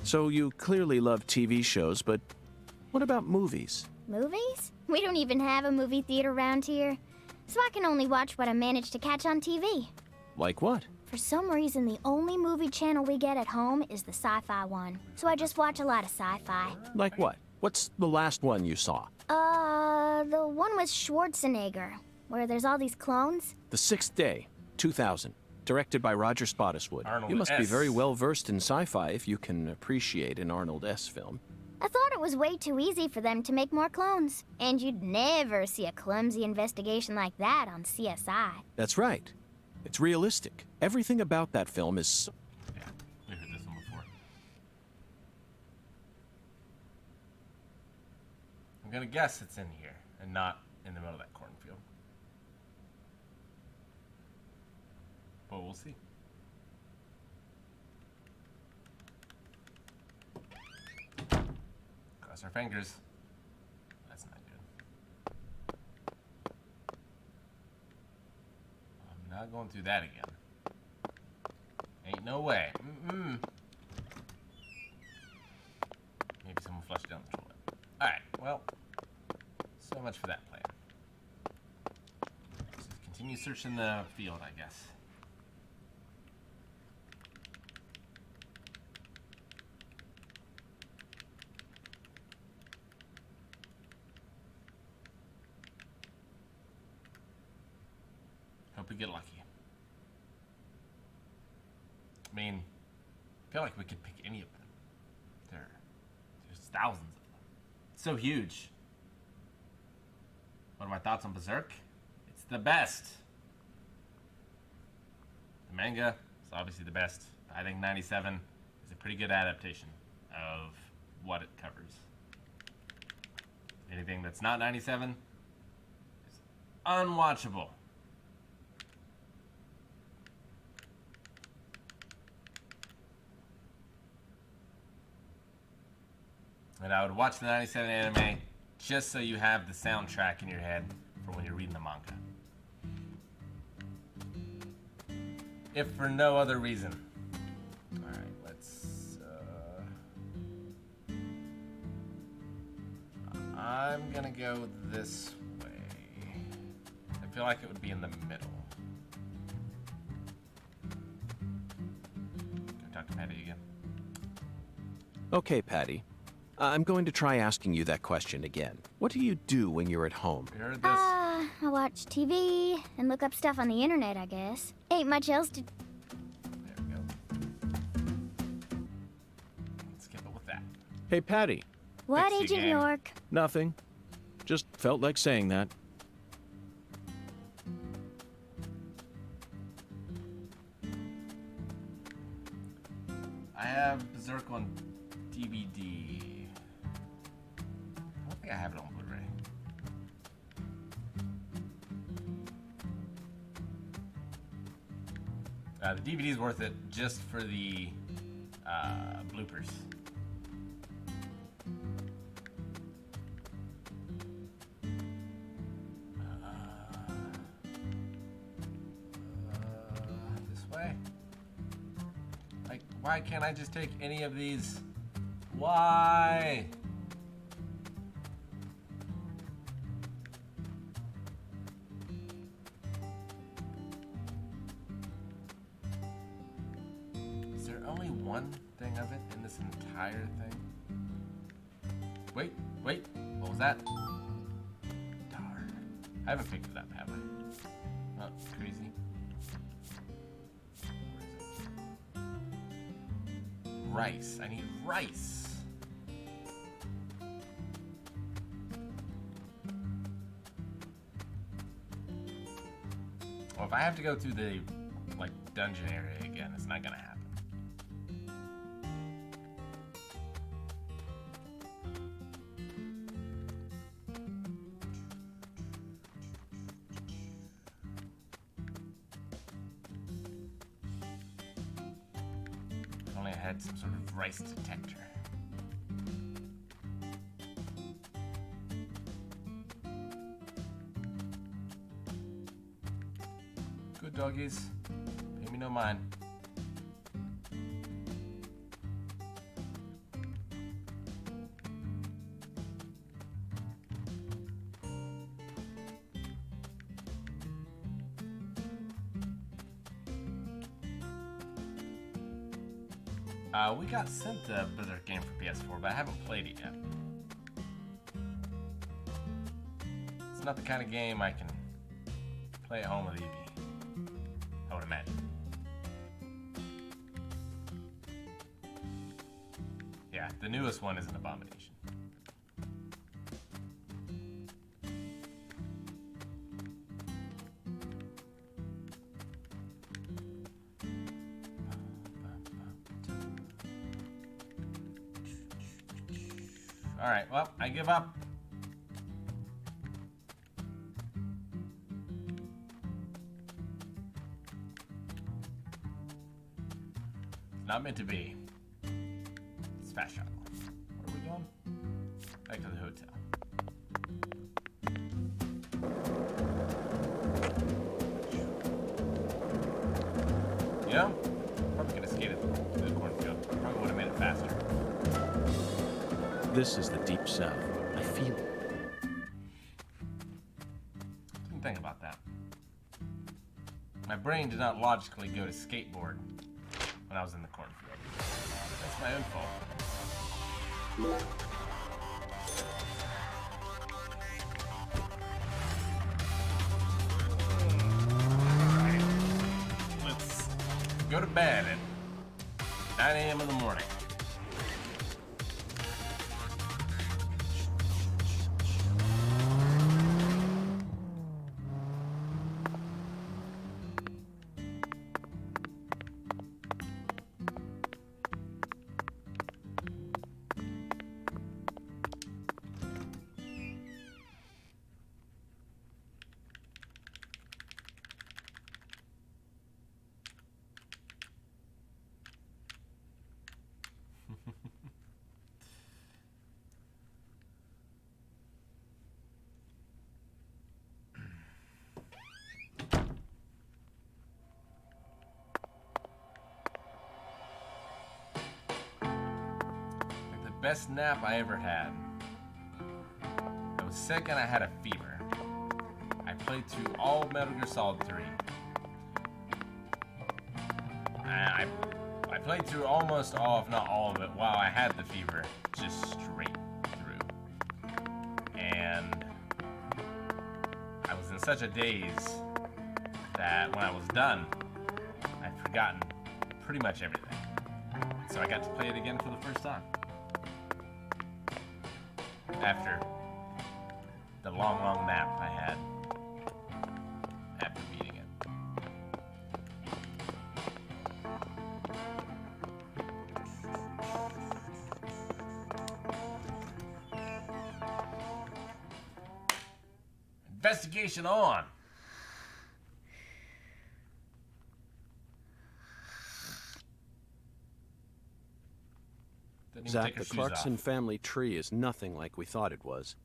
So you clearly love TV shows, but what about movies? Movies? We don't even have a movie theater around here. So I can only watch what I manage to catch on TV. Like what? For some reason, the only movie channel we get at home is the sci-fi one. So I just watch a lot of sci-fi. Like what? What's the last one you saw? The one with Schwarzenegger, where there's all these clones. The Sixth Day, 2000. Directed by Roger Spottiswoode. Arnold You must be S. very well versed in sci-fi if you can appreciate an Arnold S. film. I thought it was way too easy for them to make more clones. And you'd never see a clumsy investigation like that on CSI. That's right. It's realistic. Everything about that film is so... Yeah, we heard this one before. I'm gonna guess it's in here and not in the middle of that cornfield. But we'll see. Cross our fingers. That's not good. I'm not going through that again. Ain't no way. Mm-mm. Maybe someone flushed down the toilet. Alright, well, so much for that plan. Let's just continue searching the field, I guess. Hope we get lucky. I mean, I feel like we could pick any of them. There's thousands of them. It's so huge. What are my thoughts on Berserk? It's the best. The manga is obviously the best. I think 97 is a pretty good adaptation of what it covers. Anything that's not 97 is unwatchable. And I would watch the 97 anime just so you have the soundtrack in your head for when you're reading the manga. If for no other reason. Alright, let's... I'm gonna go this way. I feel like it would be in the middle. Go talk to Patty again. Okay, Patty. I'm going to try asking you that question again. What do you do when you're at home? You heard this? I watch TV and look up stuff on the internet, I guess. Ain't much else to... There we go. Let's skip it with that. Hey, Patty. What, Fix the Agent game. York? Nothing. Just felt like saying that. I have Berserk on DVD. I don't think I have it on Blu-ray. The DVD is worth it just for the bloopers. This way? Like, why can't I just take any of these? Why? Is there only one thing of it in this entire thing? Wait, what was that? Darn. I haven't picked it up, have I? Oh, crazy. Rice. I need rice. Well, if I have to go through the dungeon area again, it's not gonna happen. If only I had some sort of rice detector. Good doggies. Pay me no mind. We got sent the Berserk game for PS4, but I haven't played it yet. It's not the kind of game I can play at home with Evie, I would imagine. Yeah, the newest one is an abomination. Alright, well, I give up. It's not meant to be. It's fast travel. Where are we going? Back to the hotel. You know, probably could have skated through the cornfield. Probably would have made it faster. This is the Deep South. I feel it. Didn't think about that. My brain did not logically go to skateboard when I was in the cornfield. That's my own fault. Alright. Let's go to bed at 9 a.m. in the morning. Best nap I ever had. I was sick and I had a fever. I played through all Metal Gear Solid 3. I played through almost all, if not all of it, while I had the fever, just straight through. And I was in such a daze that when I was done, I'd forgotten pretty much everything. So I got to play it again for the first time. After the long, long nap I had after beating it. Investigation on! Zach, the Clarkson family tree is nothing like we thought it was.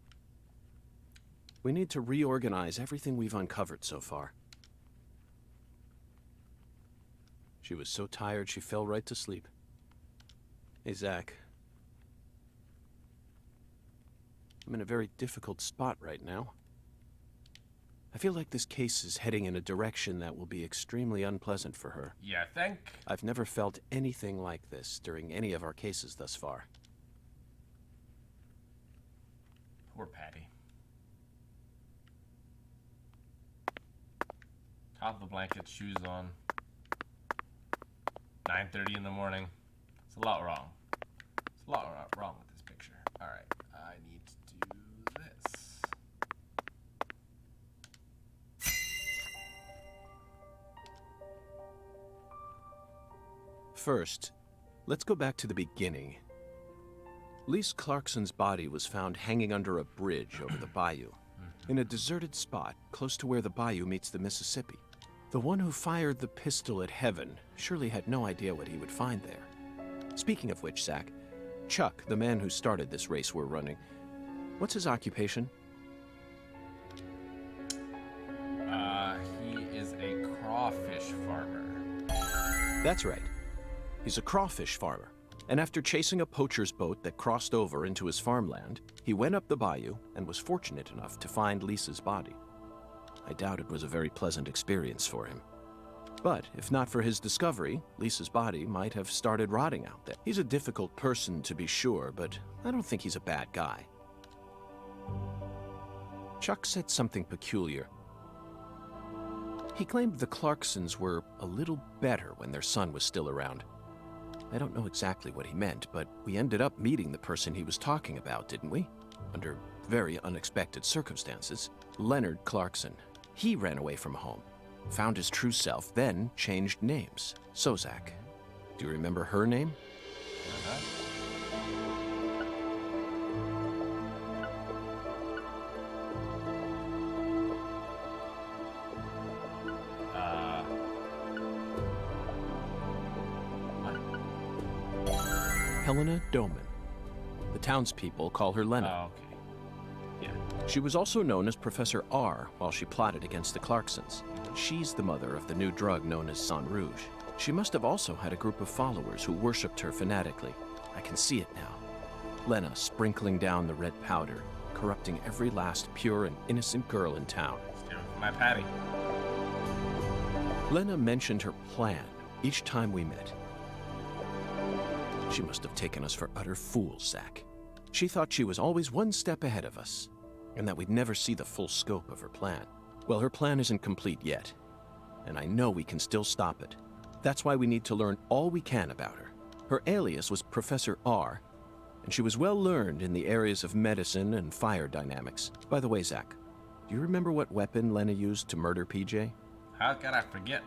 We need to reorganize everything we've uncovered so far. She was so tired she fell right to sleep. Hey, Zach. I'm in a very difficult spot right now. I feel like this case is heading in a direction that will be extremely unpleasant for her. Yeah, I think. I've never felt anything like this during any of our cases thus far. Poor Patty. Top of the blanket, shoes on. 9:30 in the morning. It's a lot wrong. It's a lot wrong with this picture. Alright, I need to do this. First, let's go back to the beginning. Lise Clarkson's body was found hanging under a bridge over the bayou, in a deserted spot close to where the bayou meets the Mississippi. The one who fired the pistol at Heaven surely had no idea what he would find there. Speaking of which, Zach, Chuck, the man who started this race we're running, what's his occupation? He is a crawfish farmer. That's right. He's a crawfish farmer. And after chasing a poacher's boat that crossed over into his farmland, he went up the bayou and was fortunate enough to find Lisa's body. I doubt it was a very pleasant experience for him. But if not for his discovery, Lisa's body might have started rotting out there. He's a difficult person to be sure, but I don't think he's a bad guy. Chuck said something peculiar. He claimed the Clarksons were a little better when their son was still around. I don't know exactly what he meant, but we ended up meeting the person he was talking about, didn't we? Under very unexpected circumstances. Leonard Clarkson. He ran away from home, found his true self, then changed names. So, Zach, do you remember her name? Helena Doman. The townspeople call her Lena. Oh, okay. Yeah. She was also known as Professor R while she plotted against the Clarksons. She's the mother of the new drug known as Sang Rouge. She must have also had a group of followers who worshipped her fanatically. I can see it now. Lena sprinkling down the red powder, corrupting every last pure and innocent girl in town. Stealing from my Patty. Lena mentioned her plan each time we met. She must have taken us for utter fools, Zach. She thought she was always one step ahead of us, and that we'd never see the full scope of her plan. Well, her plan isn't complete yet, and I know we can still stop it. That's why we need to learn all we can about her. Her alias was Professor R, and she was well learned in the areas of medicine and fire dynamics. By the way, Zach, do you remember what weapon Lena used to murder PJ? How could I forget?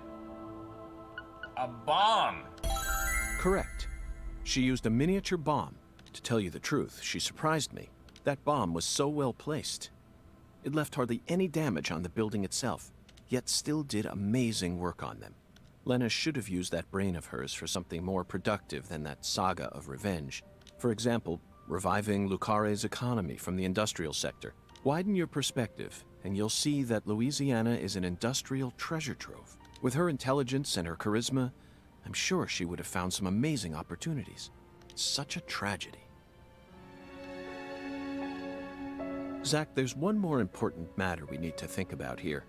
A bomb! Correct. She used a miniature bomb. To tell you the truth, she surprised me. That bomb was so well placed. It left hardly any damage on the building itself, yet still did amazing work on them. Lena should have used that brain of hers for something more productive than that saga of revenge. For example, reviving Lucare's economy from the industrial sector. Widen your perspective, and you'll see that Louisiana is an industrial treasure trove. With her intelligence and her charisma, I'm sure she would have found some amazing opportunities. Such a tragedy. Zach, there's one more important matter we need to think about here.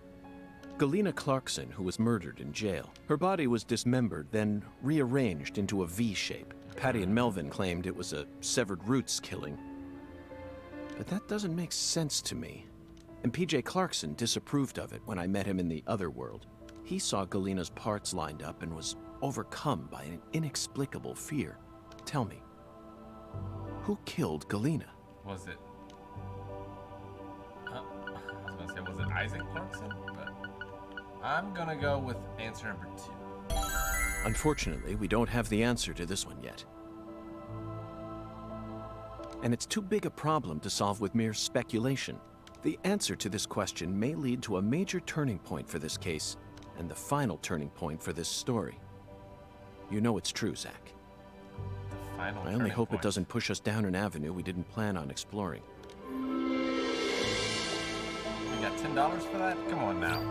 Galena Clarkson, who was murdered in jail. Her body was dismembered, then rearranged into a V shape. Patty and Melvin claimed it was a severed roots killing. But that doesn't make sense to me. And PJ Clarkson disapproved of it when I met him in the other world. He saw Galena's parts lined up and was overcome by an inexplicable fear. Tell me, who killed Galena? Was it? I was gonna say, was it Isaac Clarkson? But I'm gonna go with answer number 2. Unfortunately, we don't have the answer to this one yet. And it's too big a problem to solve with mere speculation. The answer to this question may lead to a major turning point for this case, and the final turning point for this story. You know it's true, Zach. The final I only hope point. it doesn't push us down an avenue we didn't plan on exploring. We got $10 for that? Come on now.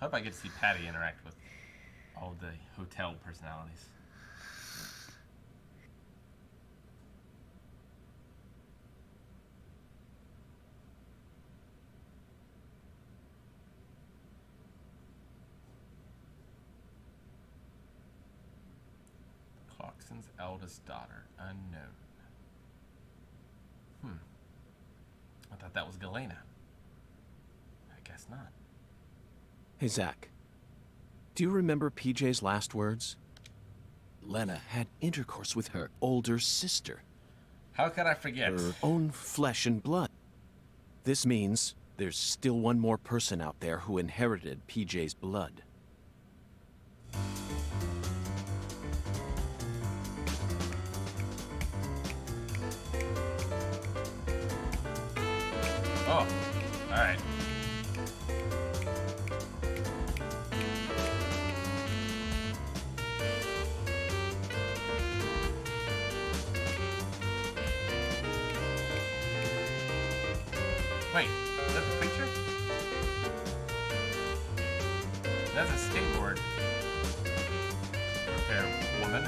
I hope I get to see Patty interact with all the hotel personalities. Clarkson's eldest daughter, unknown. I thought that was Galena. I guess not. Hey, Zach. Do you remember PJ's last words? Lena had intercourse with her older sister. How could I forget? Her own flesh and blood. This means there's still one more person out there who inherited PJ's blood. Oh, alright. Wait, is that the picture? That's a skateboard repair woman.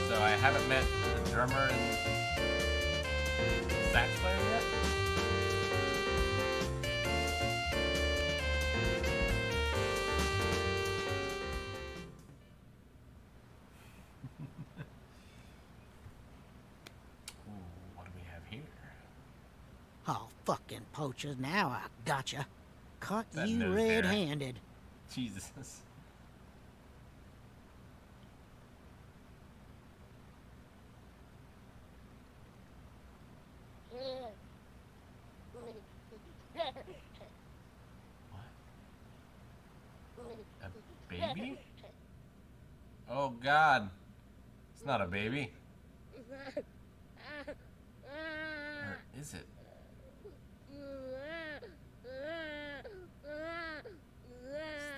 So I haven't met the drummer and sax player yet? What do we have here? Oh, fucking poachers, now I gotcha. Caught That you nose there. red-handed. Jesus. A baby? Oh God. It's not a baby. Or is it?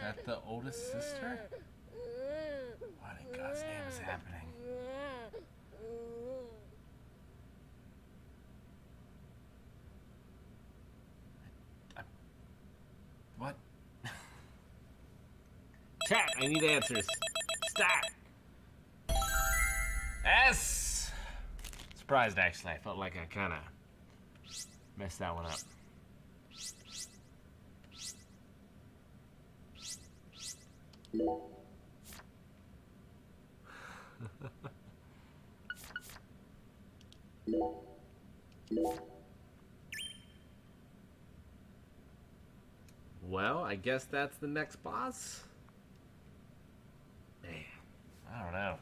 Is that the oldest sister? What in God's name is happening? What? Chat, I need answers. Stop. S. Surprised, actually. I felt like I kind of messed that one up. Well, I guess that's the next boss. Man, I don't know.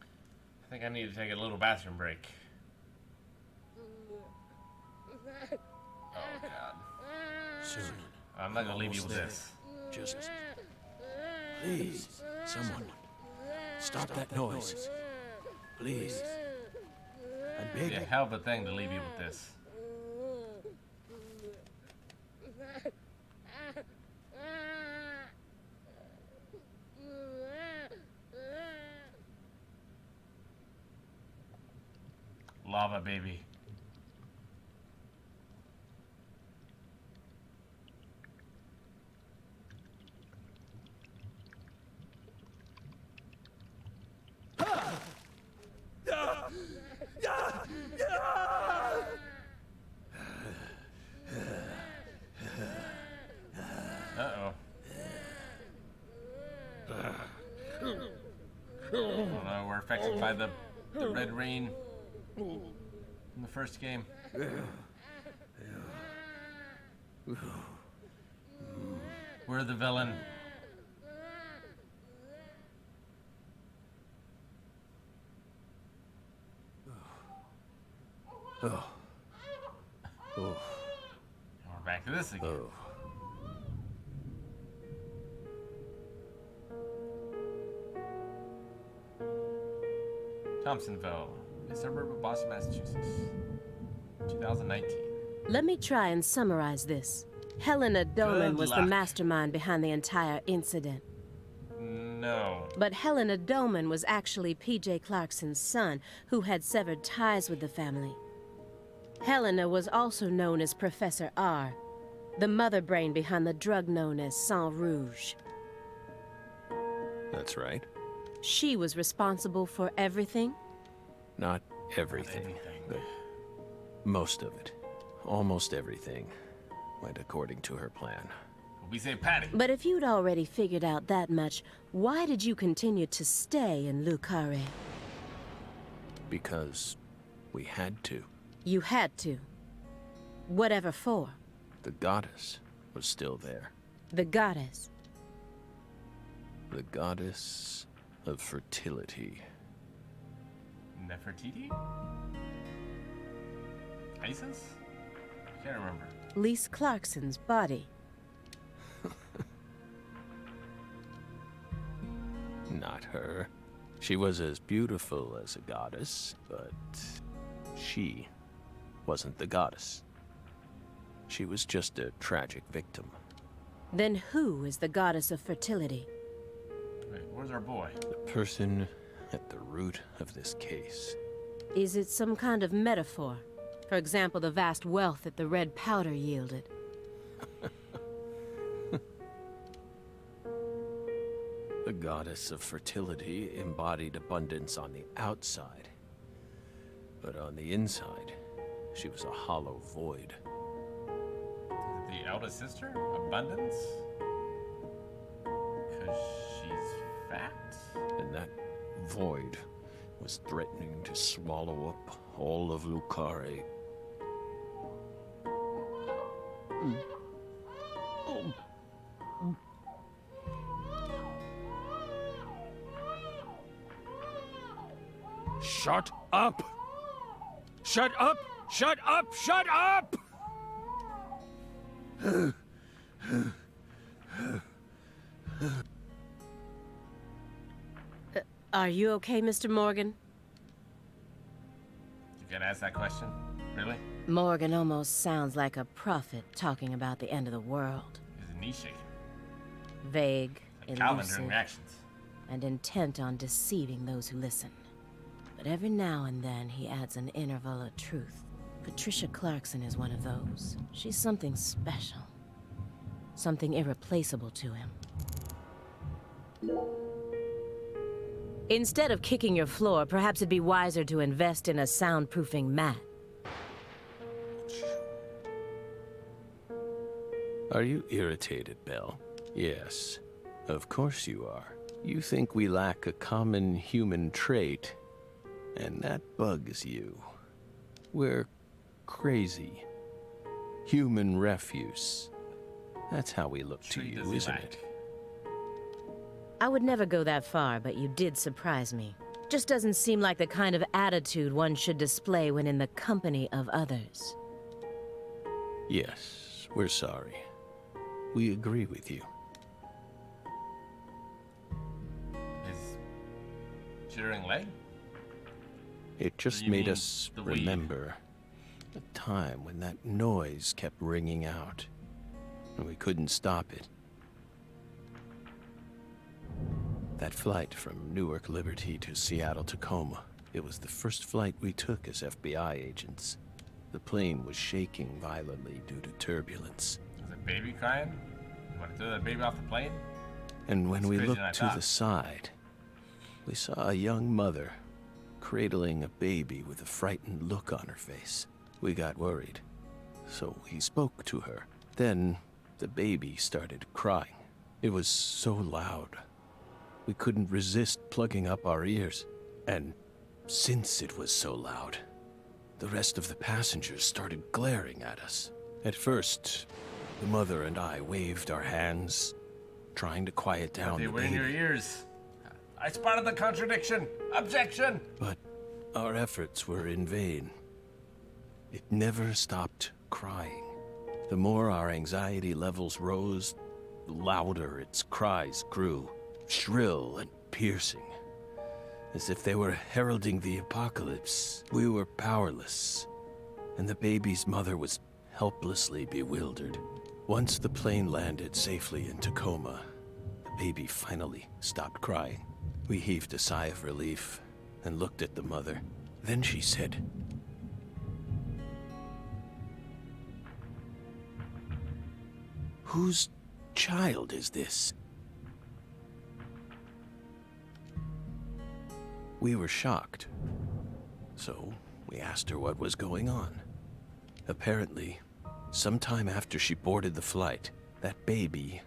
I think I need to take a little bathroom break. Oh God. Soon. I'm not gonna leave you with this. Just... Please, someone. Stop that noise. Please. I'm It'd be begging. a hell of a thing to leave you with this. Lava baby. Uh-oh. Oh no, we're affected by the red rain in the first game. We're the villain. Oh. We're back to this again. Oh. Thompsonville, a suburb of Boston, Massachusetts, 2019. Let me try and summarize this. Helena Doman was the mastermind behind the entire incident. No. But Helena Doman was actually P.J. Clarkson's son, who had severed ties with the family. Helena was also known as Professor R, the mother brain behind the drug known as Sang Rouge. That's right. She was responsible for everything? Not everything, but most of it. Almost everything went according to her plan. We say Patty. But if you'd already figured out that much, why did you continue to stay in Lucare? Because we had to. You had to. Whatever for? The goddess was still there. The goddess. The goddess of fertility. Nefertiti? Isis? I can't remember. Lise Clarkson's body. Not her. She was as beautiful as a goddess, but she wasn't the goddess. She was just a tragic victim. Then who is the goddess of fertility? Wait, where's our boy? The person at the root of this case. Is it some kind of metaphor? For example, the vast wealth that the red powder yielded. The goddess of fertility embodied abundance on the outside. But on the inside, she was a hollow void. The eldest sister? Abundance? Because she's fat? And that void was threatening to swallow up all of Lucare. Shut up! Shut up! Shut up! Shut up! Are you okay, Mr. Morgan? You gotta ask that question? Really? Morgan almost sounds like a prophet talking about the end of the world. His knee shaking. Vague, Like Calvin elusive, during reactions. and intent on deceiving those who listen. But every now and then he adds an interval of truth. Patricia Clarkson is one of those. She's something special. Something irreplaceable to him. Instead of kicking your floor, perhaps it'd be wiser to invest in a soundproofing mat. Are you irritated, Belle? Yes, of course you are. You think we lack a common human trait, and that bugs you. We're crazy. Human refuse. That's how we look to you, isn't it? I would never go that far, but you did surprise me. Just doesn't seem like the kind of attitude one should display when in the company of others. Yes, we're sorry. We agree with you. His jittering leg? It just You made mean us the weed? remember a time when that noise kept ringing out, and we couldn't stop it. That flight from Newark Liberty to Seattle Tacoma, it was the first flight we took as FBI agents. The plane was shaking violently due to turbulence. Was a baby crying? You want to throw that baby off the plane? And when That's we crazier than I looked to thought. the side, we saw a young mother cradling a baby with a frightened look on her face. We got worried, so we spoke to her. Then the baby started crying. It was so loud. We couldn't resist plugging up our ears. And since it was so loud, the rest of the passengers started glaring at us. At first, the mother and I waved our hands, trying to quiet down They the were in baby. your ears. I spotted the contradiction. Objection! But our efforts were in vain. It never stopped crying. The more our anxiety levels rose, the louder its cries grew, shrill and piercing. As if they were heralding the apocalypse. We were powerless, and the baby's mother was helplessly bewildered. Once the plane landed safely in Tacoma, the baby finally stopped crying. We heaved a sigh of relief and looked at the mother. Then she said, "Whose child is this?" We were shocked, so we asked her what was going on. Apparently, sometime after she boarded the flight, that baby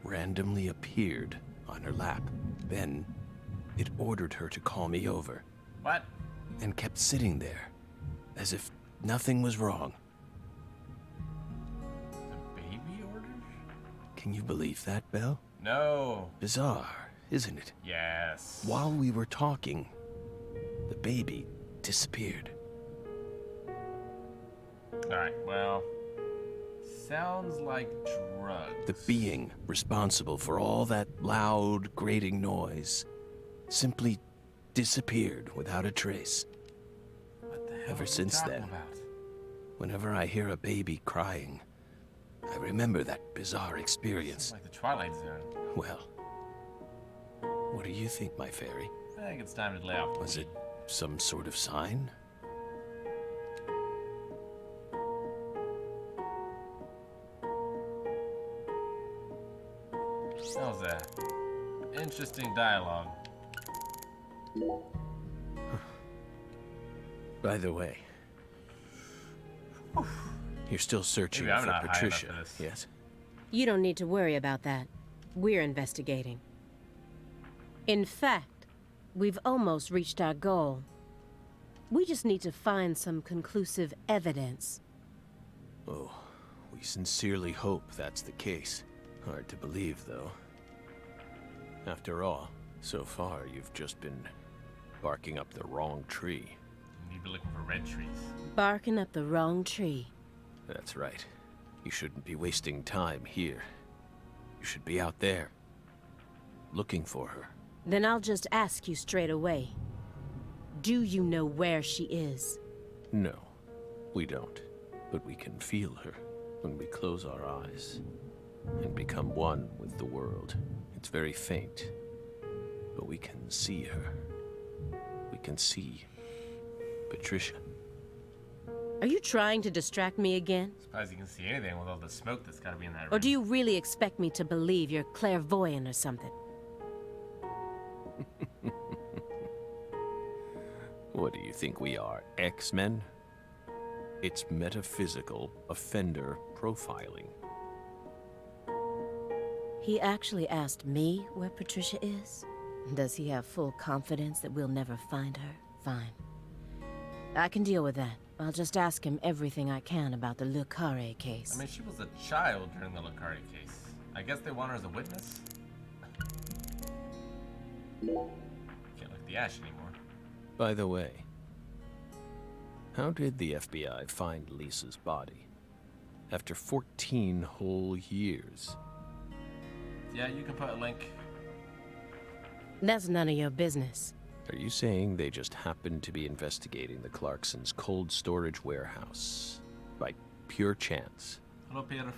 randomly appeared on her lap. Then, it ordered her to call me over. What? And kept sitting there, as if nothing was wrong. The baby orders? Can you believe that, Belle? No. Bizarre, isn't it? Yes. While we were talking, the baby disappeared. Alright, well, sounds like drugs. The being responsible for all that loud, grating noise simply disappeared without a trace. What the hell Ever are you since talking then, about? whenever I hear a baby crying, I remember that bizarre experience. Seems like the Twilight Zone. Well, what do you think, my fairy? I think it's time to lay off. Was it some sort of sign? That was a interesting dialogue. By the way, you're still searching Maybe I'm for not high enough Patricia, for this. yes? You don't need to worry about that. We're investigating. In fact, we've almost reached our goal. We just need to find some conclusive evidence. Oh, we sincerely hope that's the case. Hard to believe, though. After all, so far you've just been barking up the wrong tree. You'd be looking for red trees. Barking up the wrong tree. That's right. You shouldn't be wasting time here. You should be out there, looking for her. Then I'll just ask you straight away. Do you know where she is? No, we don't. But we can feel her when we close our eyes and become one with the world. It's very faint, but we can see her. We can see Patricia. Are you trying to distract me again? Surprised you can see anything with all the smoke that's gotta be in that room. Or do you really expect me to believe you're clairvoyant or something? What do you think we are, X-Men? It's metaphysical offender profiling. He actually asked me where Patricia is? Does he have full confidence that we'll never find her? Fine. I can deal with that. I'll just ask him everything I can about the Le Carré case. I mean, she was a child during the Le Carré case. I guess they want her as a witness? Can't look at the ash anymore. By the way, how did the FBI find Lisa's body? After 14 whole years. Yeah, you can put a link. That's none of your business. Are you saying they just happened to be investigating the Clarksons' cold storage warehouse by pure chance? Hello, Peter.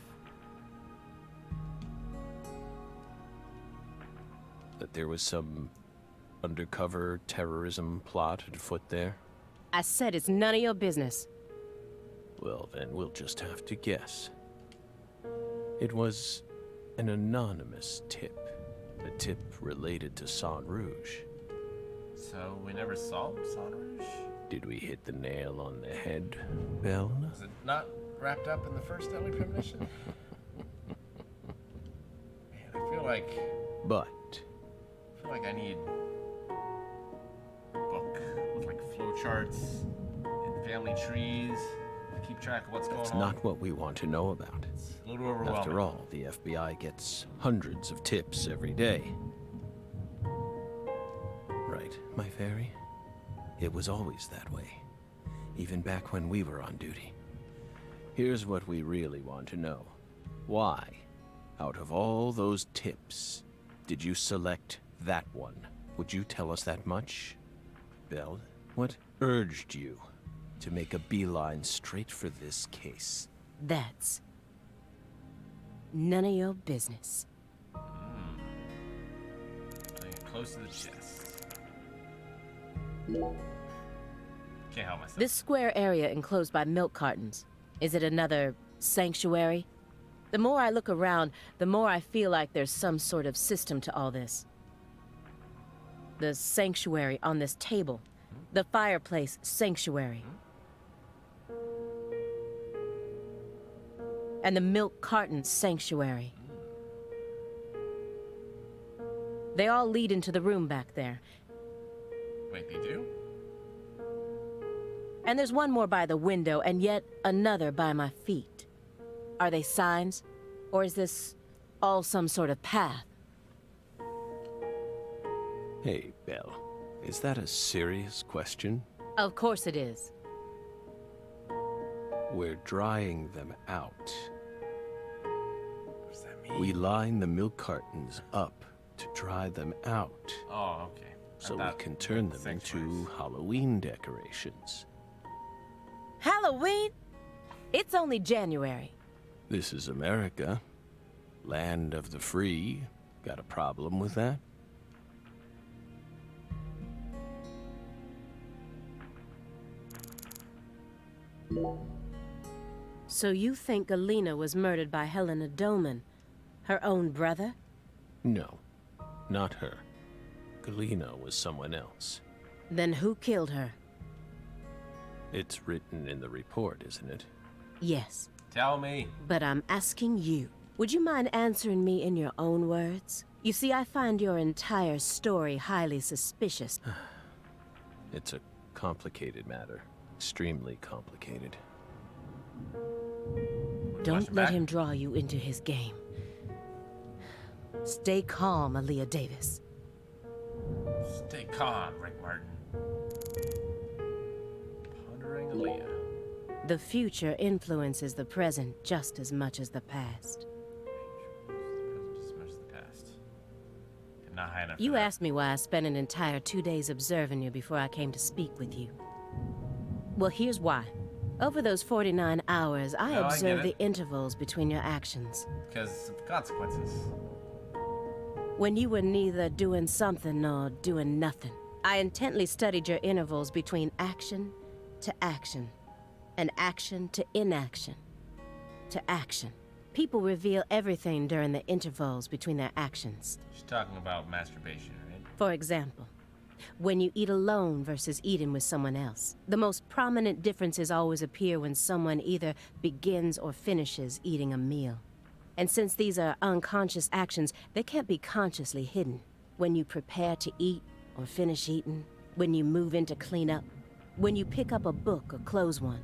That there was some undercover terrorism plot afoot there? I said it's none of your business. Well, then we'll just have to guess. It was an anonymous tip. A tip related to Saint Rouge. So we never solved Sonrouge? Did we hit the nail on the head, Belle? Was it not wrapped up in the first Deadly Premonition? Man, I feel like I need a book with like flowcharts and family trees to keep track of what's going on. That's not what we want to know about. It's a little overwhelming. After all, the FBI gets hundreds of tips every day. Right, my fairy? It was always that way, even back when we were on duty. Here's what we really want to know. Why, out of all those tips, did you select that one? Would you tell us that much? Belle, what urged you to make a beeline straight for this case? That's none of your business. Putting it close to the chest. Can't help myself. This square area enclosed by milk cartons, is it another sanctuary? The more I look around, the more I feel like there's some sort of system to all this. The sanctuary on this table. The fireplace sanctuary. And the milk carton sanctuary. They all lead into the room back there. Wait, they do? And there's one more by the window, and yet another by my feet. Are they signs? Or is this all some sort of path? Hey, Belle, is that a serious question? Of course it is. We're drying them out. What does that mean? We line the milk cartons up to dry them out. Oh, okay. So we can turn them into Halloween decorations. Halloween? It's only January. This is America. Land of the free. Got a problem with that? So you think Galena was murdered by Helena Doman, her own brother? No, not her. Galena was someone else. Then who killed her? It's written in the report, isn't it? Yes. Tell me. But I'm asking you. Would you mind answering me in your own words? You see, I find your entire story highly suspicious. It's a complicated matter. Extremely complicated. Don't let him draw you into his game. Stay calm, Aaliyah Davis. Stay calm, Rick Martin. Pondering Aaliyah. The future influences the present just as much as the past. Just as much as the past. I'm not high enough. You asked me why I spent an entire 2 days observing you before I came to speak with you. Well, here's why. Over those 49 hours, I observed the intervals between your actions. Because of the consequences. When you were neither doing something nor doing nothing, I intently studied your intervals between action to action, and action to inaction, to action. People reveal everything during the intervals between their actions. She's talking about masturbation, right? For example, when you eat alone versus eating with someone else. The most prominent differences always appear when someone either begins or finishes eating a meal. And since these are unconscious actions, they can't be consciously hidden. When you prepare to eat or finish eating, when you move in to clean up, when you pick up a book or close one,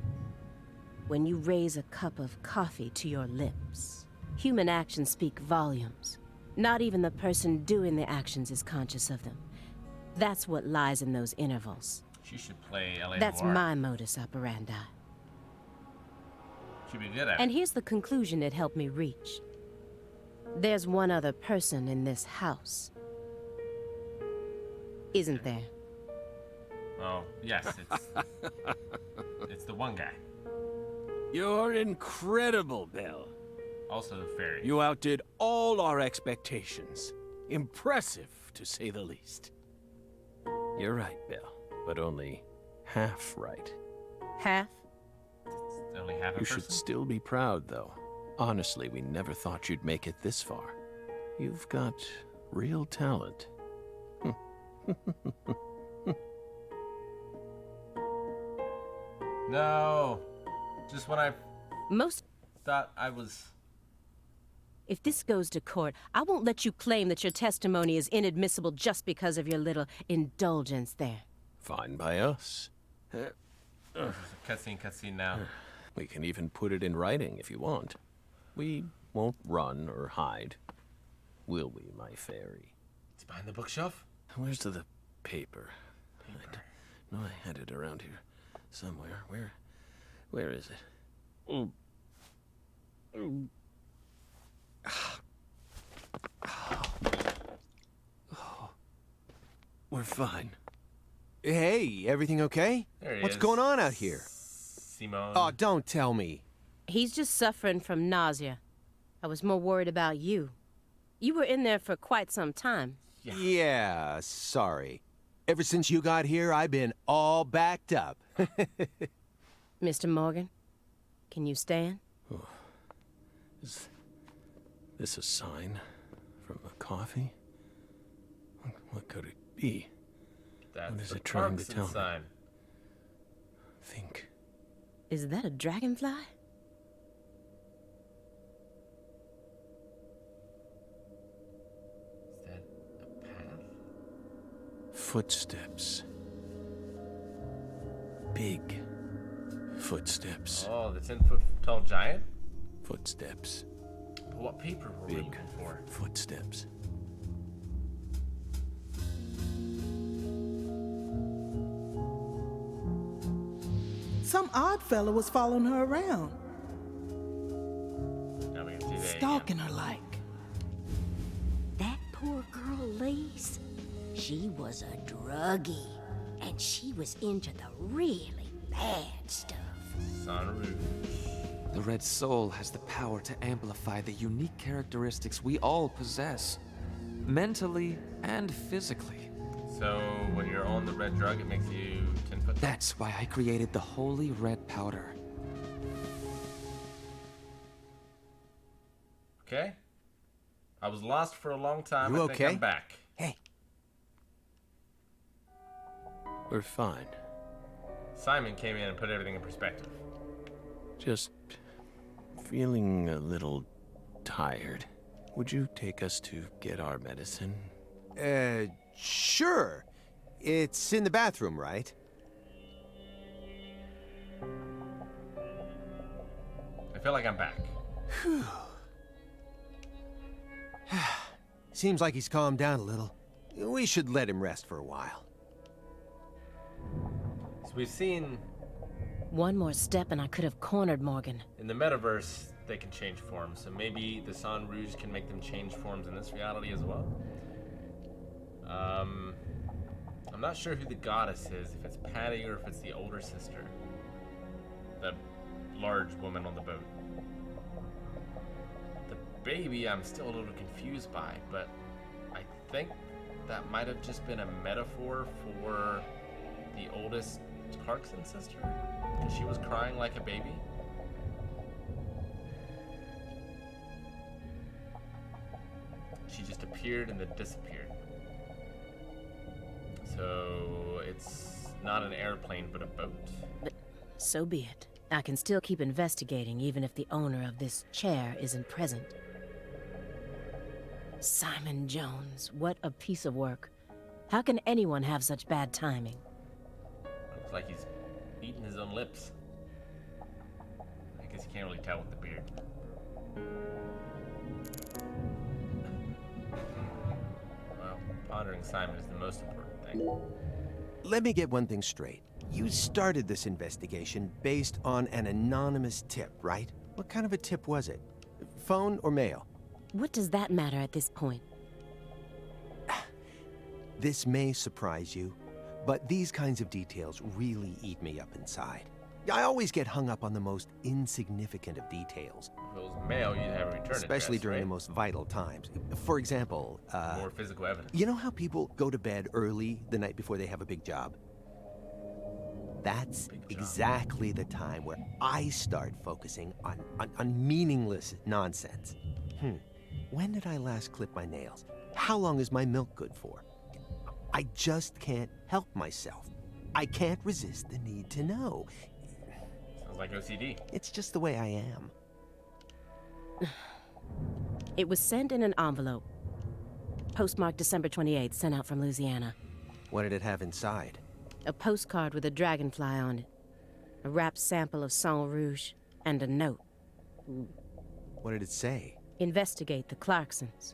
when you raise a cup of coffee to your lips. Human actions speak volumes. Not even the person doing the actions is conscious of them. That's what lies in those intervals. She should play L.A. That's Noire. my modus operandi. She'd be good at And it. here's the conclusion it helped me reach. There's one other person in this house. Isn't there? Oh, yes, it's the one guy. You're incredible, Belle. Also the fairy. You outdid all our expectations. Impressive, to say the least. You're right, Belle, but only half right. Half? It's only half a You person. should still be proud, though. Honestly, we never thought you'd make it this far. You've got real talent. No. Just when I Most. thought I was... If this goes to court, I won't let you claim that your testimony is inadmissible just because of your little indulgence there. Fine by us. Cutscene now. We can even put it in writing if you want. We won't run or hide. Will we, my fairy? It's behind the bookshelf? Where's the paper? No, I had it around here somewhere. Where is it? We're fine. Hey, everything okay? There he What's is. going on out here? Simone. Oh, don't tell me. He's just suffering from nausea. I was more worried about you. You were in there for quite some time. Yeah, sorry. Ever since you got here, I've been all backed up. Mr. Morgan, can you stand? Oh. Is this a sign from a coffee? What could it be? That's what is the it trying to Clarkson tell sign. me? Think. Is that a dragonfly? Is that a path? Footsteps. Big footsteps. Oh, the 10-foot tall giant? Footsteps. But what paper were we Big looking for? footsteps. Some odd fella was following her around, Now we can see that stalking her like. That poor girl, Lise, she was a druggie, and she was into the really bad stuff. Sonru. The Red Soul has the power to amplify the unique characteristics we all possess, mentally and physically. So when you're on the red drug, it makes you 10 foot tall? That's why I created the holy red powder. Okay. I was lost for a long time. You I think okay? I'm back. Hey. We're fine. Simon came in and put everything in perspective. Just feeling a little tired. Would you take us to get our medicine? Sure. It's in the bathroom, right? I feel like I'm back. Seems like he's calmed down a little. We should let him rest for a while. So we've seen One more step and I could have cornered Morgan. in the metaverse they can change forms, so maybe the San Rouge can make them change forms in this reality as well. I'm not sure who the goddess is, if it's Patty or if it's the older sister. The large woman on the boat. The baby I'm still a little confused by, but I think that might have just been a metaphor for the oldest Clarkson sister, because she was crying like a baby. She just appeared and then disappeared. So it's not an airplane, but a boat. But so be it. I can still keep investigating even if the owner of this chair isn't present. Simon Jones, what a piece of work. How can anyone have such bad timing? Looks like he's eating his own lips. I guess you can't really tell with the beard. Well, pondering Simon is the most important thing. Let me get one thing straight. You started this investigation based on an anonymous tip, right? What kind of a tip was it? Phone or mail? What does that matter at this point? This may surprise you, but these kinds of details really eat me up inside. I always get hung up on the most insignificant of details. If it was mail, you'd have a return Especially address, during right? the most vital times. For example, More physical evidence. you know how people go to bed early the night before they have a big job? That's exactly the time where I start focusing on meaningless nonsense. When did I last clip my nails? How long is my milk good for? I just can't help myself. I can't resist the need to know. like OCD. It's just the way I am. It was sent in an envelope. Postmarked December 28th, sent out from Louisiana. What did it have inside? A postcard with a dragonfly on it. A wrapped sample of Sang Rouge. And a note. What did it say? Investigate the Clarksons.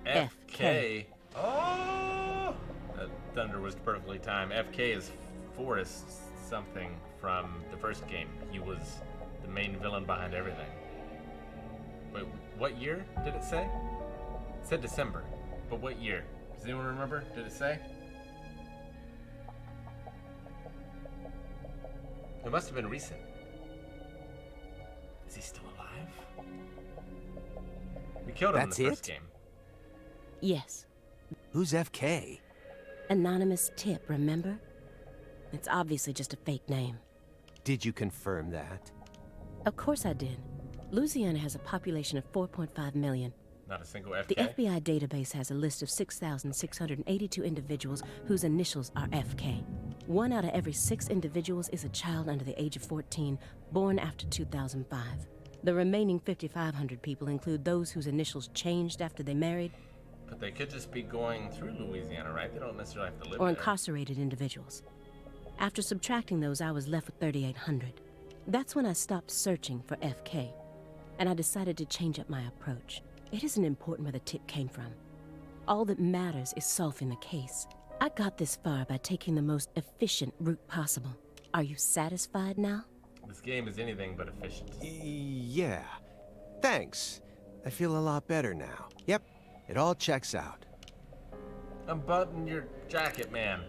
FK. Oh! That thunder was perfectly timed. FK is Forrest something from the first game. He was the main villain behind everything. Wait, what year did it say? It said December, but what year? Does anyone remember? Did it say? It must have been recent. Is he still alive? We killed him in the first game. Yes. Who's FK? Anonymous tip, remember? It's obviously just a fake name. Did you confirm that? Of course I did. Louisiana has a population of 4.5 million. Not a single FK? The FBI database has a list of 6,682 individuals whose initials are FK. 1 out of every 6 individuals is a child under the age of 14, born after 2005. The remaining 5,500 people include those whose initials changed after they married. But they could just be going through Louisiana, right? They don't necessarily have to live Or there. incarcerated individuals. After subtracting those, I was left with 3,800. That's when I stopped searching for FK, and I decided to change up my approach. It isn't important where the tip came from. All that matters is solving the case. I got this far by taking the most efficient route possible. Are you satisfied now? This game is anything but efficient. Yeah. Thanks. I feel a lot better now. Yep, it all checks out. Unbutton your jacket, man.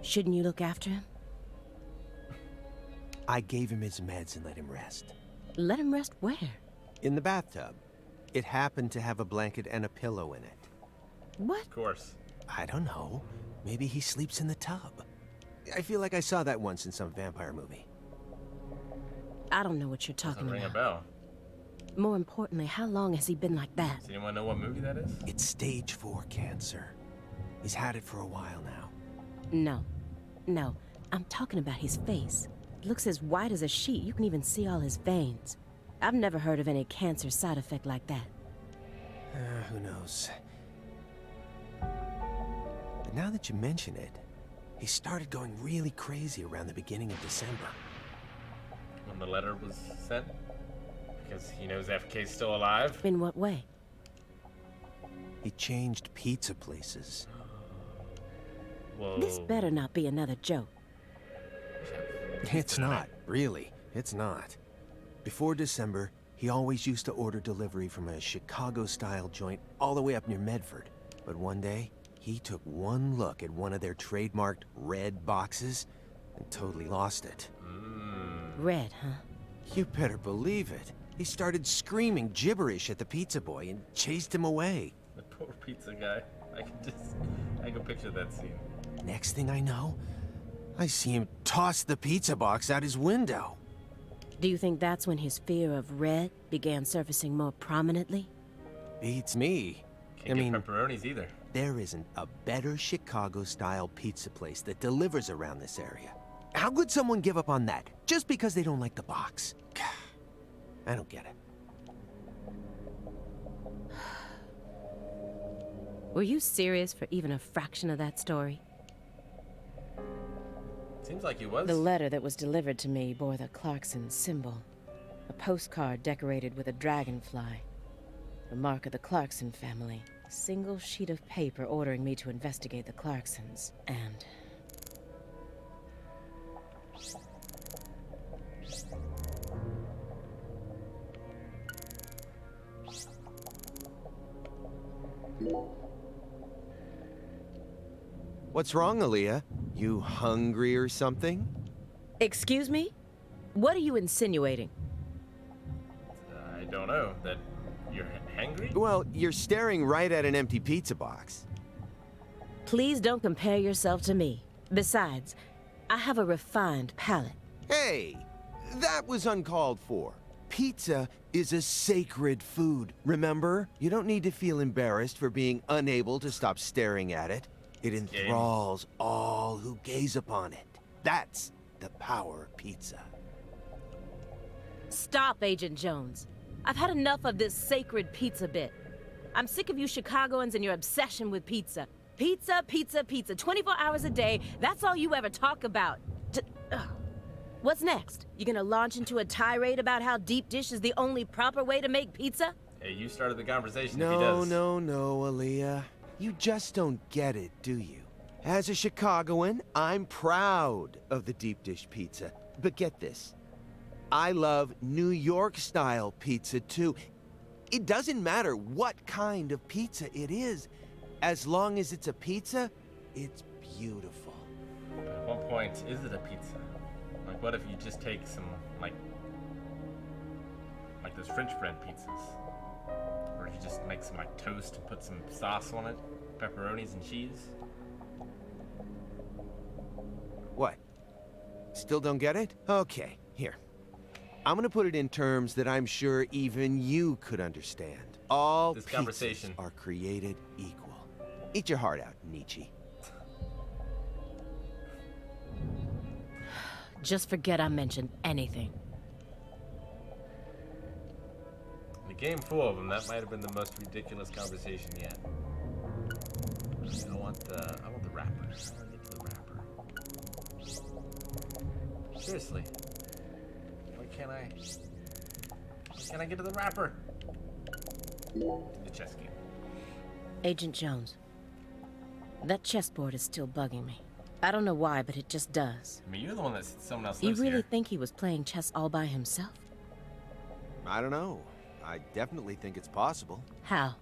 Shouldn't you look after him? I gave him his meds and let him rest. Let him rest where? In the bathtub. It happened to have a blanket and a pillow in it. What? Of course. I don't know. Maybe he sleeps in the tub. I feel like I saw that once in some vampire movie. I don't know what you're talking Doesn't ring a about. bell. More importantly, how long has he been like that? Does anyone know what movie that is? It's stage 4 cancer. He's had it for a while now. No. I'm talking about his face. It looks as white as a sheet. You can even see all his veins. I've never heard of any cancer side effect like that. Who knows? But now that you mention it, he started going really crazy around the beginning of December. When the letter was sent? Because he knows FK's still alive? In what way? He changed pizza places. Whoa. This better not be another joke. It's not, really. It's not. Before December, he always used to order delivery from a Chicago-style joint all the way up near Medford. But one day, he took one look at one of their trademarked red boxes and totally lost it. Red, huh? You better believe it. He started screaming gibberish at the pizza boy and chased him away. The poor pizza guy. I can picture that scene. Next thing I know, I see him toss the pizza box out his window. Do you think that's when his fear of red began surfacing more prominently? Beats me. Can't get pepperonis either. There isn't a better Chicago-style pizza place that delivers around this area. How could someone give up on that just because they don't like the box? I don't get it. Were you serious for even a fraction of that story? Seems like he was. The letter that was delivered to me bore the Clarkson symbol. A postcard decorated with a dragonfly. The mark of the Clarkson family. A single sheet of paper ordering me to investigate the Clarksons. And... What's wrong, Aaliyah? You hungry or something? Excuse me? What are you insinuating? I don't know. That you're hangry? Well, you're staring right at an empty pizza box. Please don't compare yourself to me. Besides, I have a refined palate. Hey, that was uncalled for. Pizza is a sacred food, remember? You don't need to feel embarrassed for being unable to stop staring at it. It enthralls all who gaze upon it. That's the power of pizza. Stop, Agent Jones. I've had enough of this sacred pizza bit. I'm sick of you Chicagoans and your obsession with pizza. Pizza, pizza, pizza. 24 hours a day, that's all you ever talk about. What's next? You gonna launch into a tirade about how deep dish is the only proper way to make pizza? Hey, you started the conversation if he No, does. no, Aaliyah. You just don't get it, do you? As a Chicagoan, I'm proud of the deep dish pizza. But get this. I love New York-style pizza, too. It doesn't matter what kind of pizza it is. As long as it's a pizza, it's beautiful. At what point is it a pizza? Like, what if you just take some, like those French bread pizzas? Or you just make some, like, toast and put some sauce on it, pepperonis and cheese? What? Still don't get it? Okay, here. I'm gonna put it in terms that I'm sure even you could understand. All this pizzas conversation are created equal. Eat your heart out, Nietzsche. Just forget I mentioned anything. In a game full of them, that might have been the most ridiculous conversation yet. I want the wrapper. I want to get to the wrapper. Seriously. Why can't I get to the wrapper? The chess game. Agent Jones, that chessboard is still bugging me. I don't know why, but it just does. I mean, you're the one that someone else You lives really here. think he was playing chess all by himself? I don't know. I definitely think it's possible. How?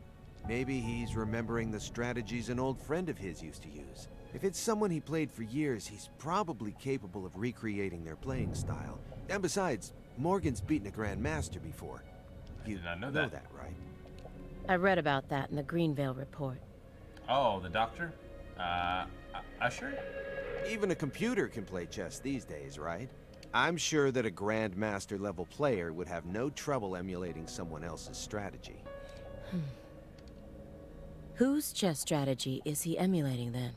Maybe he's remembering the strategies an old friend of his used to use. If it's someone he played for years, he's probably capable of recreating their playing style. And besides, Morgan's beaten a Grandmaster before. You did not know know that. that, right? I read about that in the Greenvale report. Oh, the doctor? Usher? Even a computer can play chess these days, right? I'm sure that a Grandmaster level player would have no trouble emulating someone else's strategy. Whose chess strategy is he emulating then?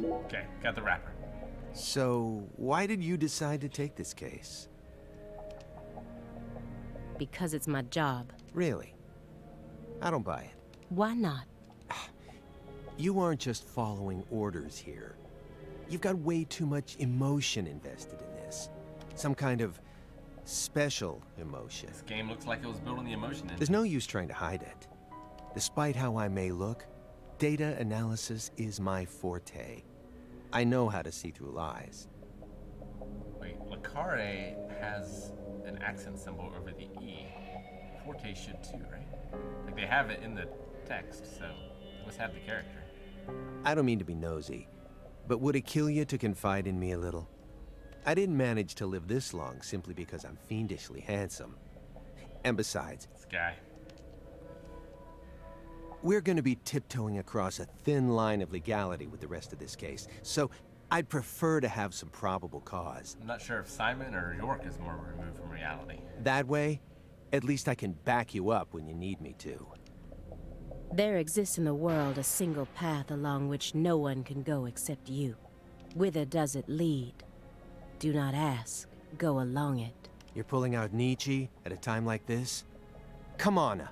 Okay, got the wrapper. So, why did you decide to take this case? Because it's my job. Really? I don't buy it. Why not? You aren't just following orders here. You've got way too much emotion invested in this. Some kind of special emotion. This game looks like it was built on the emotion engine. There's no use trying to hide it. Despite how I may look, data analysis is my forte. I know how to see through lies. Wait, Lucare has an accent symbol over the E. Forte should too, right? Like, they have it in the text, so it must have the character. I don't mean to be nosy, but would it kill you to confide in me a little? I didn't manage to live this long simply because I'm fiendishly handsome. And besides, This guy. we're gonna be tiptoeing across a thin line of legality with the rest of this case, so I'd prefer to have some probable cause. I'm not sure if Simon or York is more removed from reality. That way, at least I can back you up when you need me to. There exists in the world a single path along which no one can go except you. Whither does it lead? Do not ask, go along it. You're pulling out Nietzsche at a time like this? Come on.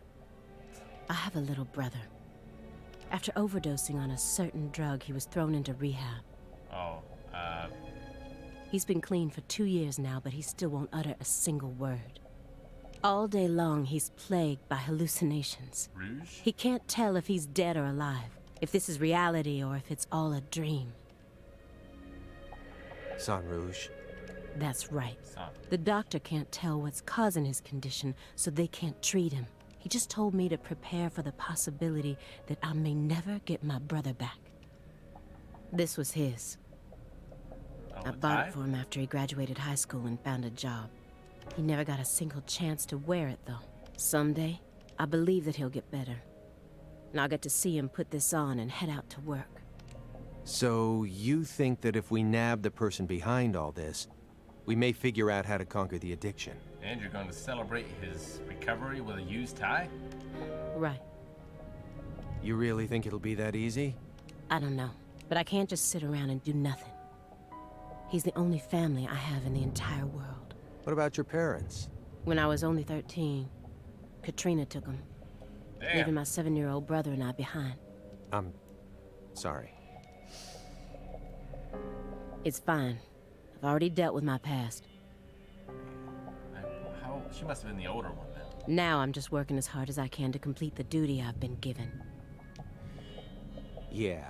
I have a little brother. After overdosing on a certain drug, he was thrown into rehab. Oh, He's been clean for 2 years now, but he still won't utter a single word. All day long, he's plagued by hallucinations. Rouge? He can't tell if he's dead or alive, if this is reality or if it's all a dream. Sang Rouge. That's right. Son. The doctor can't tell what's causing his condition, so they can't treat him. He just told me to prepare for the possibility that I may never get my brother back. This was his. Oh, I the bought tie? it for him after he graduated high school and found a job. He never got a single chance to wear it, though. Someday, I believe that he'll get better. And I'll get to see him put this on and head out to work. So you think that if we nab the person behind all this, we may figure out how to conquer the addiction? And you're going to celebrate his recovery with a used tie? Right. You really think it'll be that easy? I don't know, but I can't just sit around and do nothing. He's the only family I have in the entire world. What about your parents? When I was only 13, Katrina took him, leaving my 7-year-old brother and I behind. I'm sorry. It's fine. I've already dealt with my past. She must have been the older one then. Now I'm just working as hard as I can to complete the duty I've been given. Yeah.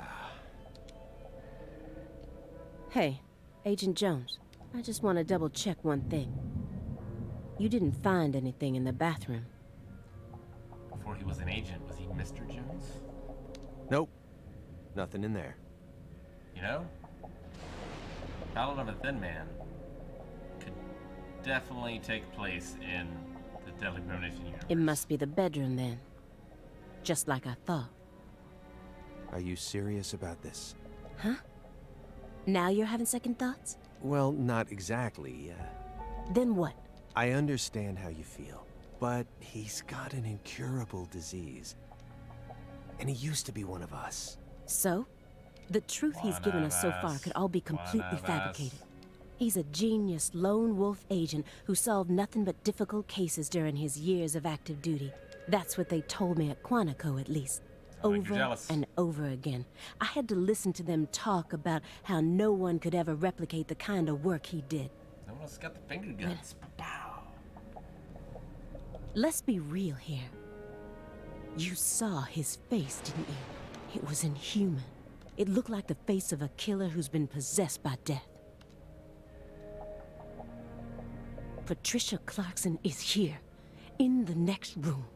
Hey, Agent Jones, I just want to double check one thing. You didn't find anything in the bathroom. Before he was an agent, was he Mr. Jones? Nope. Nothing in there. You know? Ballad of a Thin Man could definitely take place in the Deadly Premonition universe. It must be the bedroom then. Just like I thought. Are you serious about this? Huh? Now you're having second thoughts? Well, not exactly. Then what? I understand how you feel, but he's got an incurable disease. And he used to be one of us. So? The truth he's given us so far could all be completely fabricated. He's a genius lone wolf agent who solved nothing but difficult cases during his years of active duty. That's what they told me at Quantico, at least. Over and over again. I had to listen to them talk about how no one could ever replicate the kind of work he did. No one else got the finger guns. Pow. Let's be real here. You saw his face, didn't you? It was inhuman. It looked like the face of a killer who's been possessed by death. Patricia Clarkson is here, in the next room,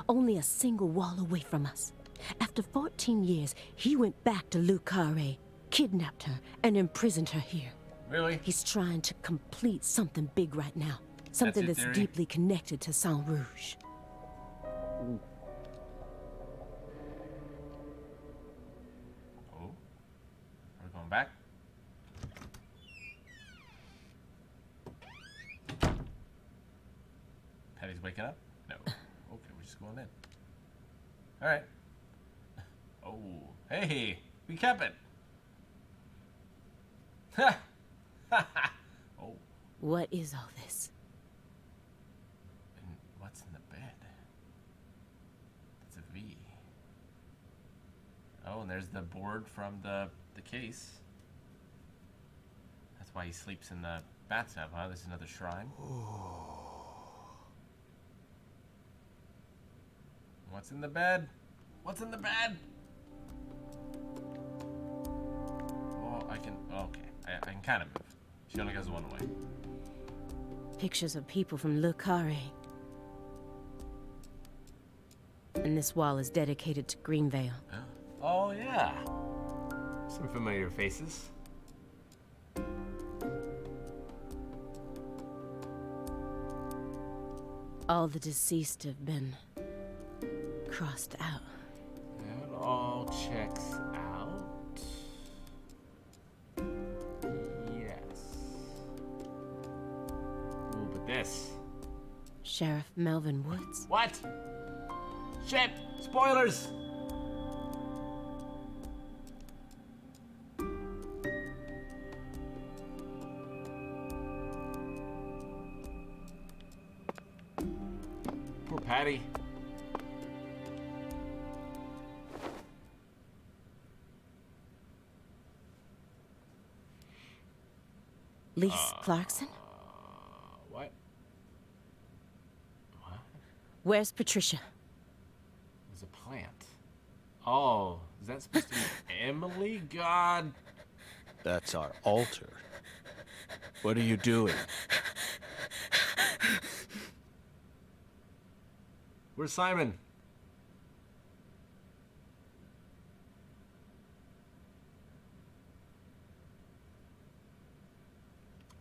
only a single wall away from us. After 14 years, he went back to Lucare, kidnapped her, and imprisoned her here. Really? He's trying to complete something big right now. Something that's deeply connected to Saint Rouge. Oh. Are we going back? Patty's waking up? No. Okay, we're just going in. Alright. Oh. Hey! We kept it! Ha! Ha ha! Oh. What is all this? And what's in the bed? It's a V. Oh, and there's the board from the case. That's why he sleeps in the bathtub, huh? There's another shrine. What's in the bed? What's in the bed? Oh, I can... Okay. I can kind of move. She only goes one way. Pictures of people from Lucare. And this wall is dedicated to Greenvale. Oh, yeah. Some familiar faces. All the deceased have been crossed out. That all checks out. Yes. Ooh, but this. Sheriff Melvin Woods. What? Shit! Spoilers! Poor Patty. Lise Clarkson? What? What? Where's Patricia? There's a plant. Oh, is that supposed to be Emily? God. That's our altar. What are you doing? Where's Simon?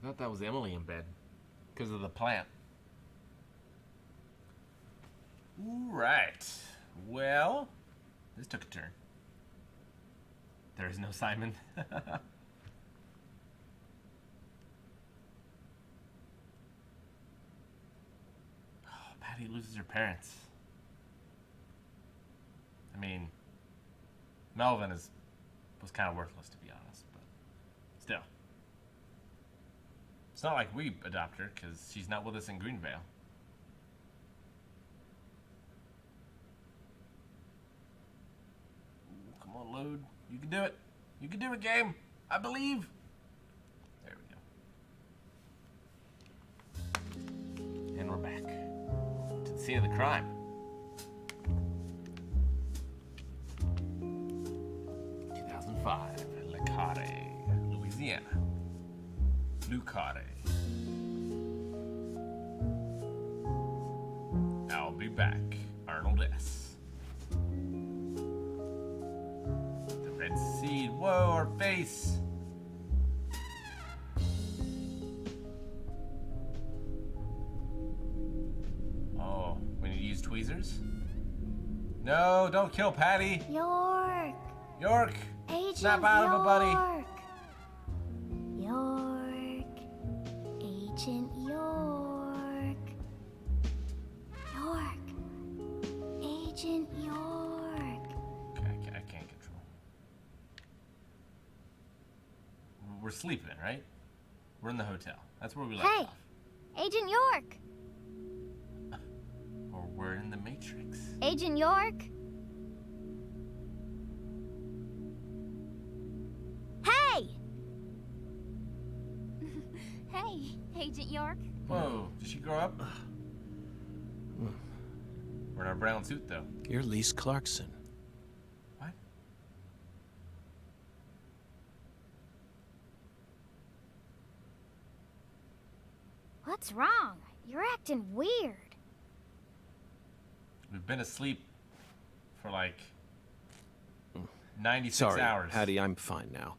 I thought that was Emily in bed because of the plant. Right. Well, this took a turn. There is no Simon. Oh, Patty loses her parents. I mean, Melvin was kind of worthless, to be honest, but still. It's not like we adopt her, because she's not with us in Greenvale. Ooh, come on, load. You can do it. You can do it, game. I believe. There we go. And we're back to the scene of the crime. Le Carre, Louisiana. Le Carre. I'll be back. Arnold S. The red seed. Whoa, our face. Oh, we need to use tweezers? No, don't kill Patty. York. York. Agent Snap out of it, buddy. York. Agent York. York. Agent York. Okay, I can't control. We're sleeping, right? We're in the hotel. That's where we left Hey, off. Agent York. Or we're in the Matrix. Agent York. Hey! Hey, Agent York. Whoa, did she grow up? We're in our brown suit, though. You're Lise Clarkson. What? What's wrong? You're acting weird. We've been asleep for like 96 Sorry, hours. Patty, I'm fine now.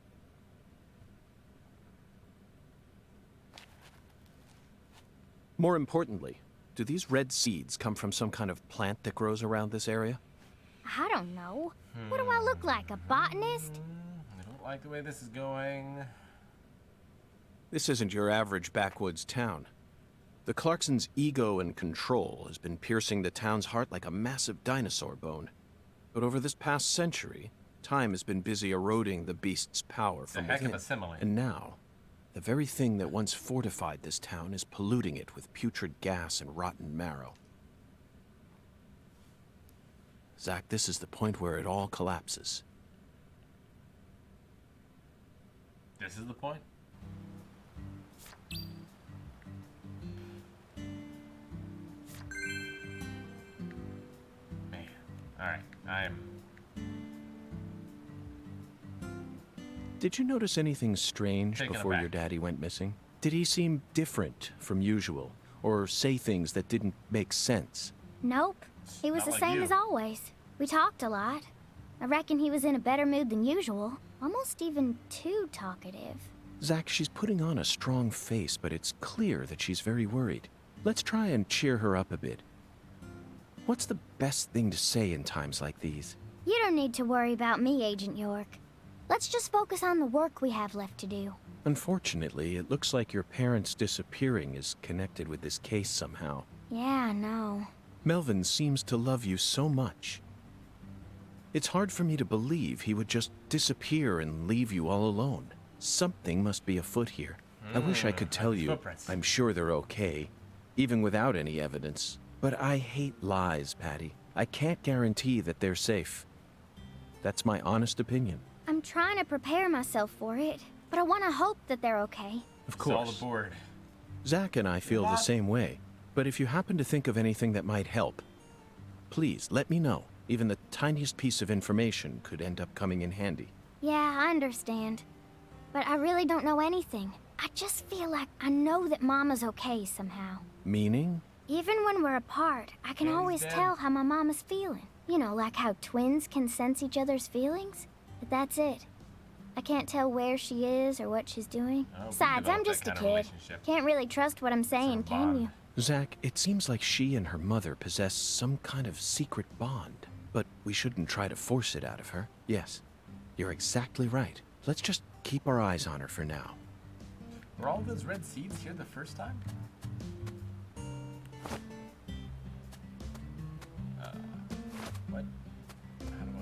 More importantly, do these red seeds come from some kind of plant that grows around this area? I don't know. What do I look like, a botanist? I don't like the way this is going. This isn't your average backwoods town. The Clarksons' ego and control has been piercing the town's heart like a massive dinosaur bone. But over this past century, time has been busy eroding the beast's power from a heck within. of a simile. And now, the very thing that once fortified this town is polluting it with putrid gas and rotten marrow. Zach, this is the point where it all collapses. This is the point? Man. Alright, Did you notice anything strange Taken before your aback. daddy went missing? Did he seem different from usual, or say things that didn't make sense? Nope. He was Not the like same you. as always. We talked a lot. I reckon he was in a better mood than usual. Almost even too talkative. Zach, she's putting on a strong face, but it's clear that she's very worried. Let's try and cheer her up a bit. What's the best thing to say in times like these? You don't need to worry about me, Agent York. Let's just focus on the work we have left to do. Unfortunately, it looks like your parents disappearing is connected with this case somehow. Yeah, I know. Melvin seems to love you so much. It's hard for me to believe he would just disappear and leave you all alone. Something must be afoot here. I wish I could tell you. footprints. I'm sure they're okay, even without any evidence. But I hate lies, Patty. I can't guarantee that they're safe. That's my honest opinion. I'm trying to prepare myself for it, but I want to hope that they're okay. Of It's all course. aboard. Zach and I feel the same way. But if you happen to think of anything that might help, please let me know. Even the tiniest piece of information could end up coming in handy. Yeah, I understand. But I really don't know anything. I just feel like I know that Mama's okay somehow. Meaning? Even when we're apart, I can Daddy's always dead. tell how my mama's feeling. You know, like how twins can sense each other's feelings? But that's it. I can't tell where she is or what she's doing. Oh, we Besides, I'm developed that just a kind of kid. relationship. Can't really trust what I'm saying, It's a can bond. you? Zach, it seems like she and her mother possess some kind of secret bond. But we shouldn't try to force it out of her. Yes, you're exactly right. Let's just keep our eyes on her for now. Were all those red seeds here the first time? What? How do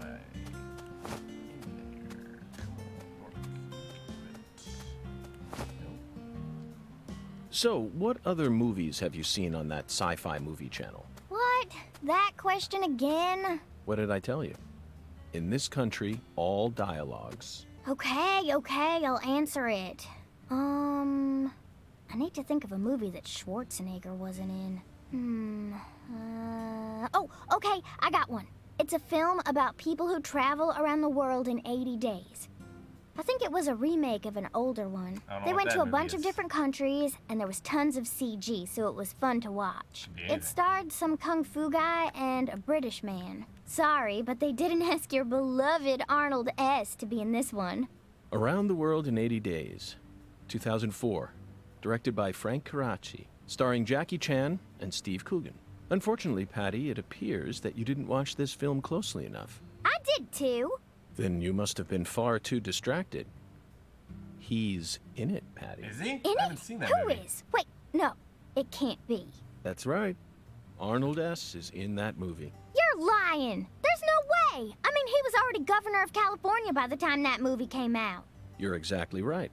So, what other movies have you seen on that sci-fi movie channel? What? That question again? What did I tell you? In this country, all dialogues. Okay, I'll answer it. I need to think of a movie that Schwarzenegger wasn't in. Oh, okay, I got one. It's a film about people who travel around the world in 80 days. I think it was a remake of an older one. They went to a bunch of different countries, and there was tons of CG, so it was fun to watch. Yeah. It starred some kung fu guy and a British man. Sorry, but they didn't ask your beloved Arnold S. to be in this one. Around the World in 80 Days, 2004. Directed by Frank Karachi, starring Jackie Chan and Steve Coogan. Unfortunately, Patty, it appears that you didn't watch this film closely enough. I did too. Then you must have been far too distracted. He's in it, Patty. Is he? In I haven't it? seen that Who movie. is? Wait, no, it can't be. That's right. Arnold S. is in that movie. You're lying. There's no way. I mean, he was already governor of California by the time that movie came out. You're exactly right.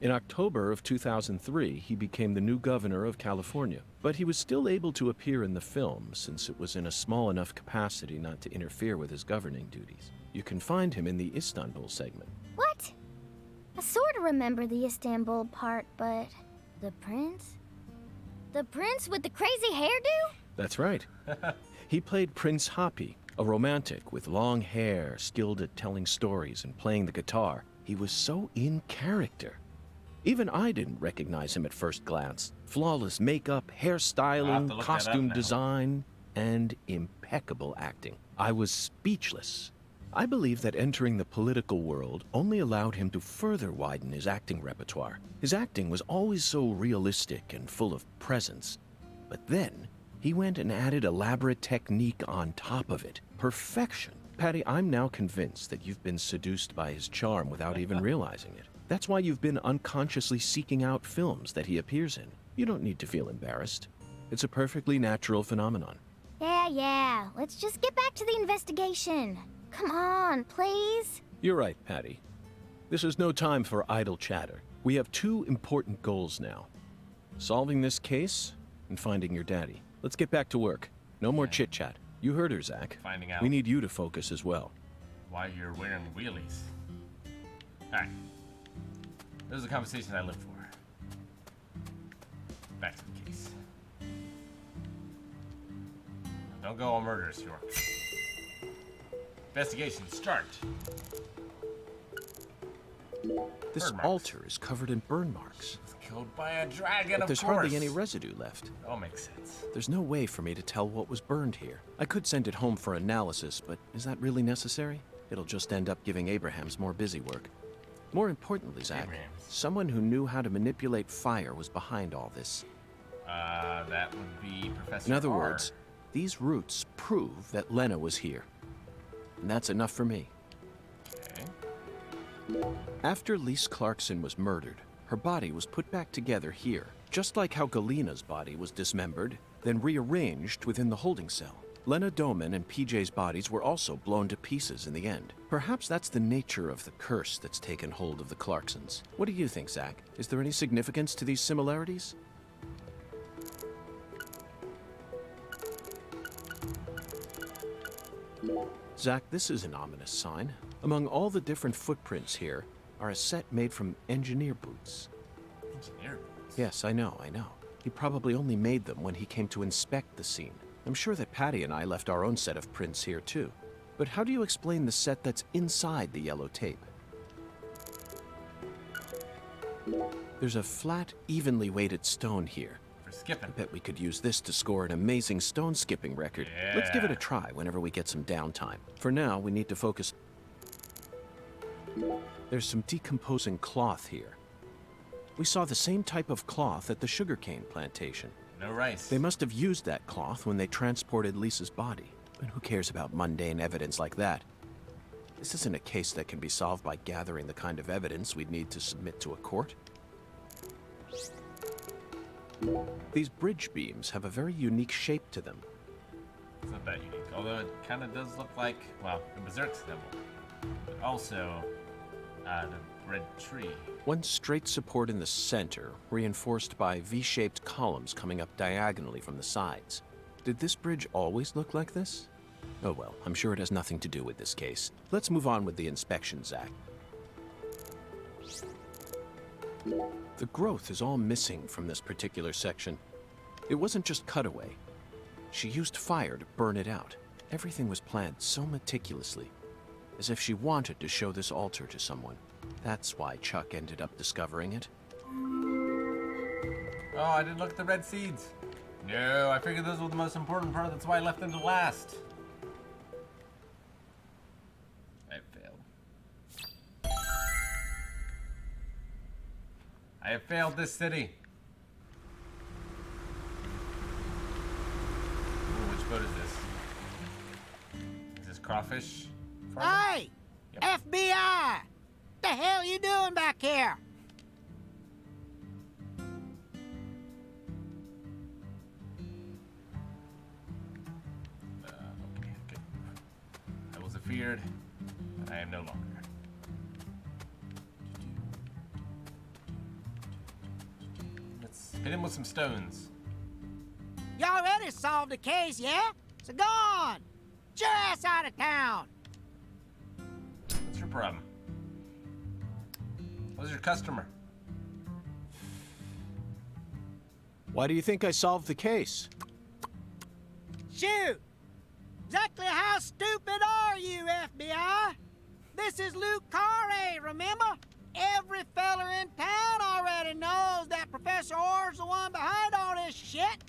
In October of 2003, he became the new governor of California, but he was still able to appear in the film since it was in a small enough capacity not to interfere with his governing duties. You can find him in the Istanbul segment. What? I sort of remember the Istanbul part, but the prince? The prince with the crazy hairdo? That's right. He played Prince Happy, a romantic with long hair, skilled at telling stories and playing the guitar. He was so in character. Even I didn't recognize him at first glance. Flawless makeup, hairstyling, costume design, and impeccable acting. I was speechless. I believe that entering the political world only allowed him to further widen his acting repertoire. His acting was always so realistic and full of presence. But then, he went and added elaborate technique on top of it. Perfection. Patty, I'm now convinced that you've been seduced by his charm without even realizing it. That's why you've been unconsciously seeking out films that he appears in. You don't need to feel embarrassed. It's a perfectly natural phenomenon. Yeah. Let's just get back to the investigation. Come on, please. You're right, Patty. This is no time for idle chatter. We have two important goals now. Solving this case and finding your daddy. Let's get back to work. No more chit-chat. You heard her, Zach. Finding out We need you to focus as well. why you're wearing wheelies. Alright. This is a conversation I live for. Back to the case. Don't go all murderous, York. Investigation start. This altar is covered in burn marks. Was killed by a dragon, But there's of course. hardly any residue left. All makes sense. There's no way for me to tell what was burned here. I could send it home for analysis, but is that really necessary? It'll just end up giving Abrahams more busy work. More importantly, Zach, someone who knew how to manipulate fire was behind all this. That would be Professor In other R. words, these roots prove that Lena was here. And that's enough for me. Okay. After Lise Clarkson was murdered, her body was put back together here, just like how Galena's body was dismembered, then rearranged within the holding cell. Lena Doman and PJ's bodies were also blown to pieces in the end. Perhaps that's the nature of the curse that's taken hold of the Clarksons. What do you think, Zach? Is there any significance to these similarities? Zach, this is an ominous sign. Among all the different footprints here are a set made from engineer boots. Engineer boots? Yes, I know. He probably only made them when he came to inspect the scene. I'm sure that Patty and I left our own set of prints here too. But how do you explain the set that's inside the yellow tape? There's a flat, evenly weighted stone here. For skipping. I bet we could use this to score an amazing stone skipping record. Yeah. Let's give it a try whenever we get some downtime. For now, we need to focus. There's some decomposing cloth here. We saw the same type of cloth at the sugarcane plantation. No rice. They must have used that cloth when they transported Lisa's body. But who cares about mundane evidence like that? This isn't a case that can be solved by gathering the kind of evidence we'd need to submit to a court. These bridge beams have a very unique shape to them. It's not that unique, although it kind of does look like, well, the Berserk symbol. But also, The red tree. One straight support in the center, reinforced by V-shaped columns coming up diagonally from the sides. Did this bridge always look like this? Oh well, I'm sure it has nothing to do with this case. Let's move on with the inspection, Zach. The growth is all missing from this particular section. It wasn't just cutaway. She used fire to burn it out. Everything was planned so meticulously, as if she wanted to show this altar to someone. That's why Chuck ended up discovering it. Oh, I didn't look at the red seeds. No, I figured those were the most important part. That's why I left them to last. I failed. I have failed this city. Ooh, which boat is this? Is this crawfish? Hey! Yep. FBI! The hell you doing back here? Okay, good. I was afeared, but I am no longer. Let's hit him with some stones. You already solved the case, yeah? So go on! Get your ass out of town! What's your problem? Who's your customer? Why do you think I solved the case? Shoot! Exactly how stupid are you, FBI? This is Luke Carre, remember? Every feller in town already knows that Professor Orr's the one behind all this shit.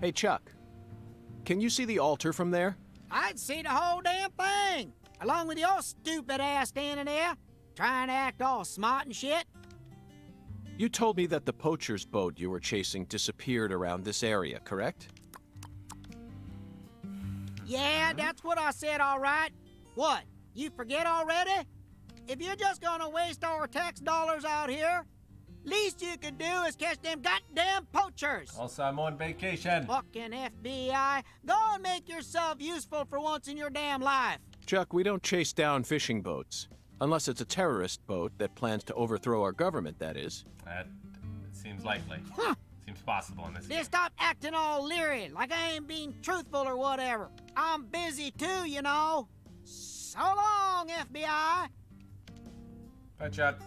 Hey, Chuck. Can you see the altar from there? I'd see the whole damn thing, along with your stupid ass standing there, trying to act all smart and shit. You told me that the poacher's boat you were chasing disappeared around this area, correct? Yeah, that's what I said, all right. What, you forget already? If you're just gonna waste our tax dollars out here, least you can do is catch them goddamn poachers. Also, I'm on vacation. Fucking FBI, go and make yourself useful for once in your damn life. Chuck, we don't chase down fishing boats. Unless it's a terrorist boat that plans to overthrow our government, that is. That seems likely. Huh. Seems possible in this Then case. stop acting all leery, like I ain't being truthful or whatever. I'm busy too, you know. So long, FBI. Bye, Chuck.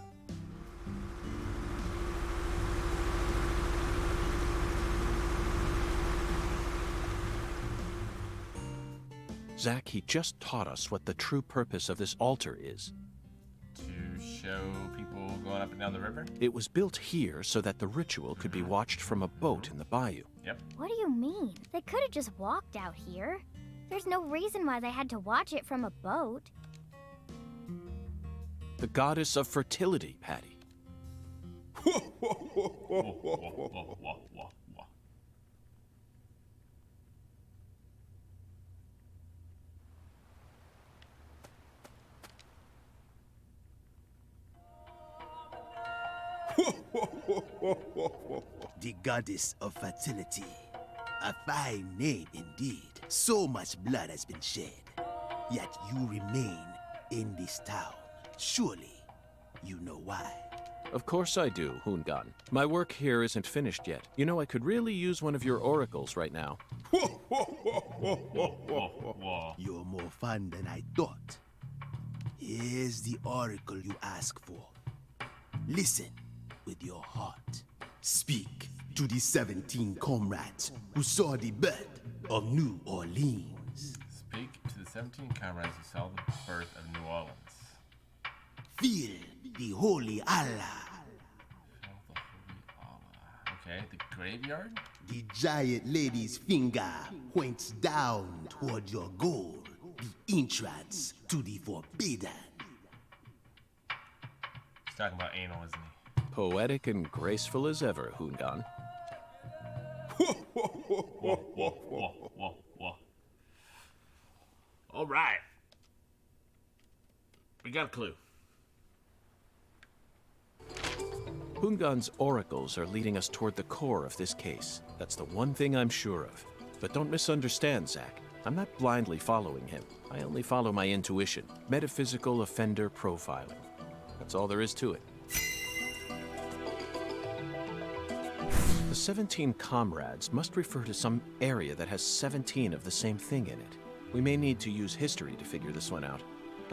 Zach, he just taught us what the true purpose of this altar is. To show people going up and down the river? It was built here so that the ritual could be watched from a boat in the bayou. Yep. What do you mean? They could have just walked out here. There's no reason why they had to watch it from a boat. The goddess of fertility, Patty. The goddess of fertility. A fine name indeed. So much blood has been shed. Yet you remain in this town. Surely you know why. Of course I do, Hoongan. My work here isn't finished yet. You know, I could really use one of your oracles right now. You're more fun than I thought. Here's the oracle you ask for. Listen with your heart. Speak to the 17 comrades who saw the birth of New Orleans. Speak to the 17 comrades who saw the birth of New Orleans. Feel the holy Allah. Okay, the graveyard? The giant lady's finger points down toward your goal, the entrance to the forbidden. He's talking about anal, isn't he? Poetic and graceful as ever, Hoongan. All right. We got a clue. Hoongan's oracles are leading us toward the core of this case. That's the one thing I'm sure of. But don't misunderstand, Zach. I'm not blindly following him. I only follow my intuition. Metaphysical offender profiling. That's all there is to it. The 17 comrades must refer to some area that has 17 of the same thing in it. We may need to use history to figure this one out.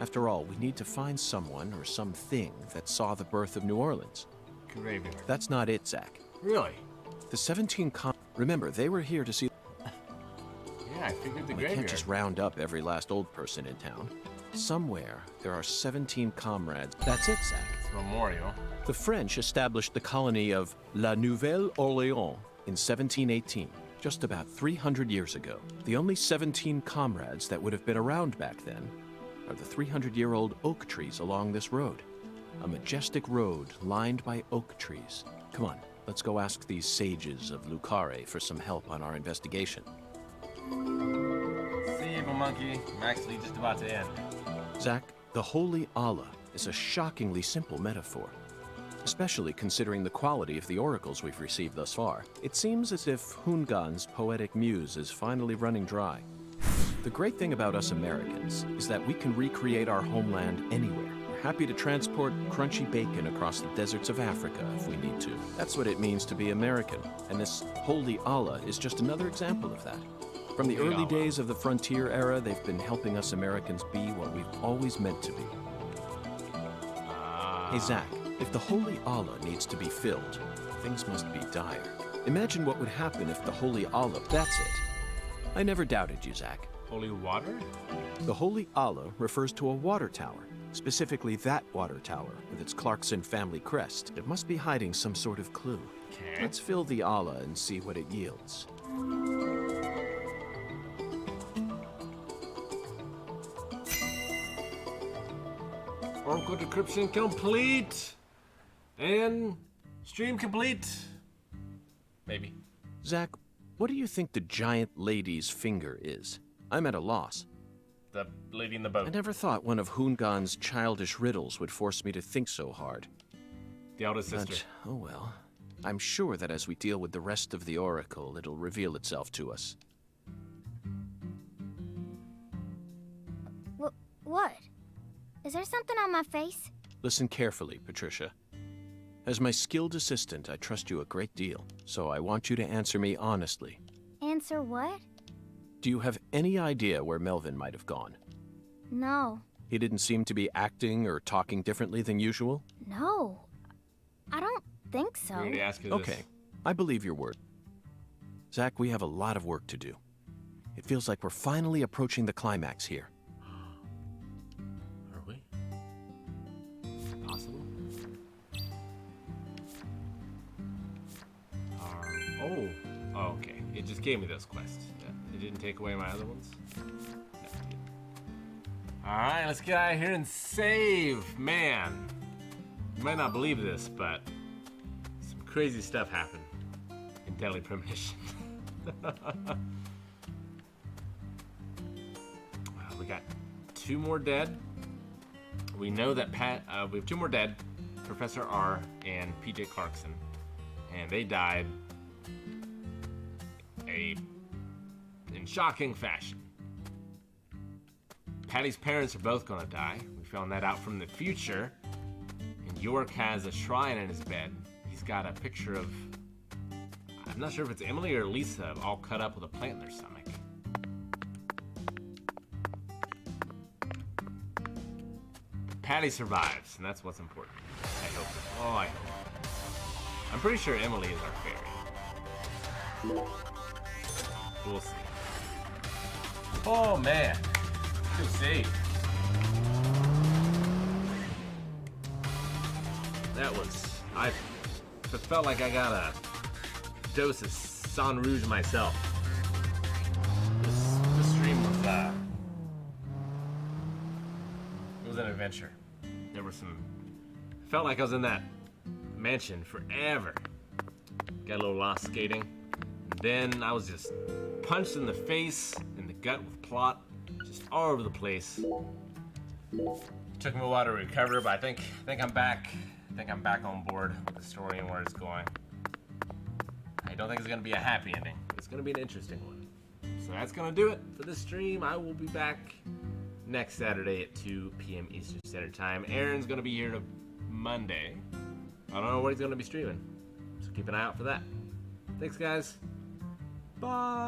After all, we need to find someone or something that saw the birth of New Orleans. Graveyard. That's not it, Zach. Really? The 17 Remember, they were here to see... Yeah, I figured the We graveyard. can't just round up every last old person in town. Somewhere, there are 17 comrades. That's it, Zach. It's a memorial. The French established the colony of La Nouvelle-Orléans in 1718, just about 300 years ago. The only 17 comrades that would have been around back then are the 300-year-old oak trees along this road. A majestic road lined by oak trees. Come on, let's go ask these sages of Lucare for some help on our investigation. See, evil monkey. I'm actually just about to end. Zach, the Holy Allah is a shockingly simple metaphor, especially considering the quality of the oracles we've received thus far. It seems as if Hungan's poetic muse is finally running dry. The great thing about us Americans is that we can recreate our homeland anywhere. We're happy to transport crunchy bacon across the deserts of Africa if we need to. That's what it means to be American, and this Holy Allah is just another example of that. From the early days of the frontier era, they've been helping us Americans be what we've always meant to be. Hey, Zach, if the Holy Allah needs to be filled, things must be dire. Imagine what would happen if the Holy Allah... That's it. I never doubted you, Zach. Holy water? The Holy Allah refers to a water tower, specifically that water tower with its Clarkson family crest. It must be hiding some sort of clue. Okay. Let's fill the Allah and see what it yields. Oracle decryption complete. And stream complete. Maybe. Zach, what do you think the giant lady's finger is? I'm at a loss. The lady in the boat. I never thought one of Hungan's childish riddles would force me to think so hard. The eldest sister. But, oh well. I'm sure that as we deal with the rest of the Oracle, it'll reveal itself to us. What? Is there something on my face? Listen carefully, Patricia. As my skilled assistant, I trust you a great deal, so I want you to answer me honestly. Answer what? Do you have any idea where Melvin might have gone? No. He didn't seem to be acting or talking differently than usual? No. I don't think so. We already asked you Okay, this. I believe your word. Zach, we have a lot of work to do. It feels like we're finally approaching the climax here. Are we? Possible? Oh, okay. It just gave me those quests. Yeah, it didn't take away my other ones. No, it didn't. All right, let's get out of here and save. Man, you might not believe this, but some crazy stuff happened in Deadly Premonition. Wow, we got 2 more dead. We know that we have 2 more dead, Professor R and PJ Clarkson, and they died in shocking fashion. Patty's parents are both gonna die. We found that out from the future. And York has a shrine in his bed. He's got a picture of, I'm not sure if it's Emily or Lisa, all cut up with a plant in their stomach. Patty survives, and that's what's important. I hope. Oh, I hope. I'm pretty sure Emily is our fairy. We'll see. Oh man, good save. That was, I felt like I got a dose of San Rouge myself. This stream was, it was an adventure. There were felt like I was in that mansion forever. Got a little lost skating. And then I was just punched in the face, in the gut with plot, just all over the place. Took me a while to recover, but I think I'm back. I think I'm back on board with the story and where it's going. I don't think it's gonna be a happy ending. It's gonna be an interesting one. So that's going to do it for this stream. I will be back next Saturday at 2 p.m. Eastern Standard Time. Aaron's going to be here Monday. I don't know what he's going to be streaming, so keep an eye out for that. Thanks, guys. Bye.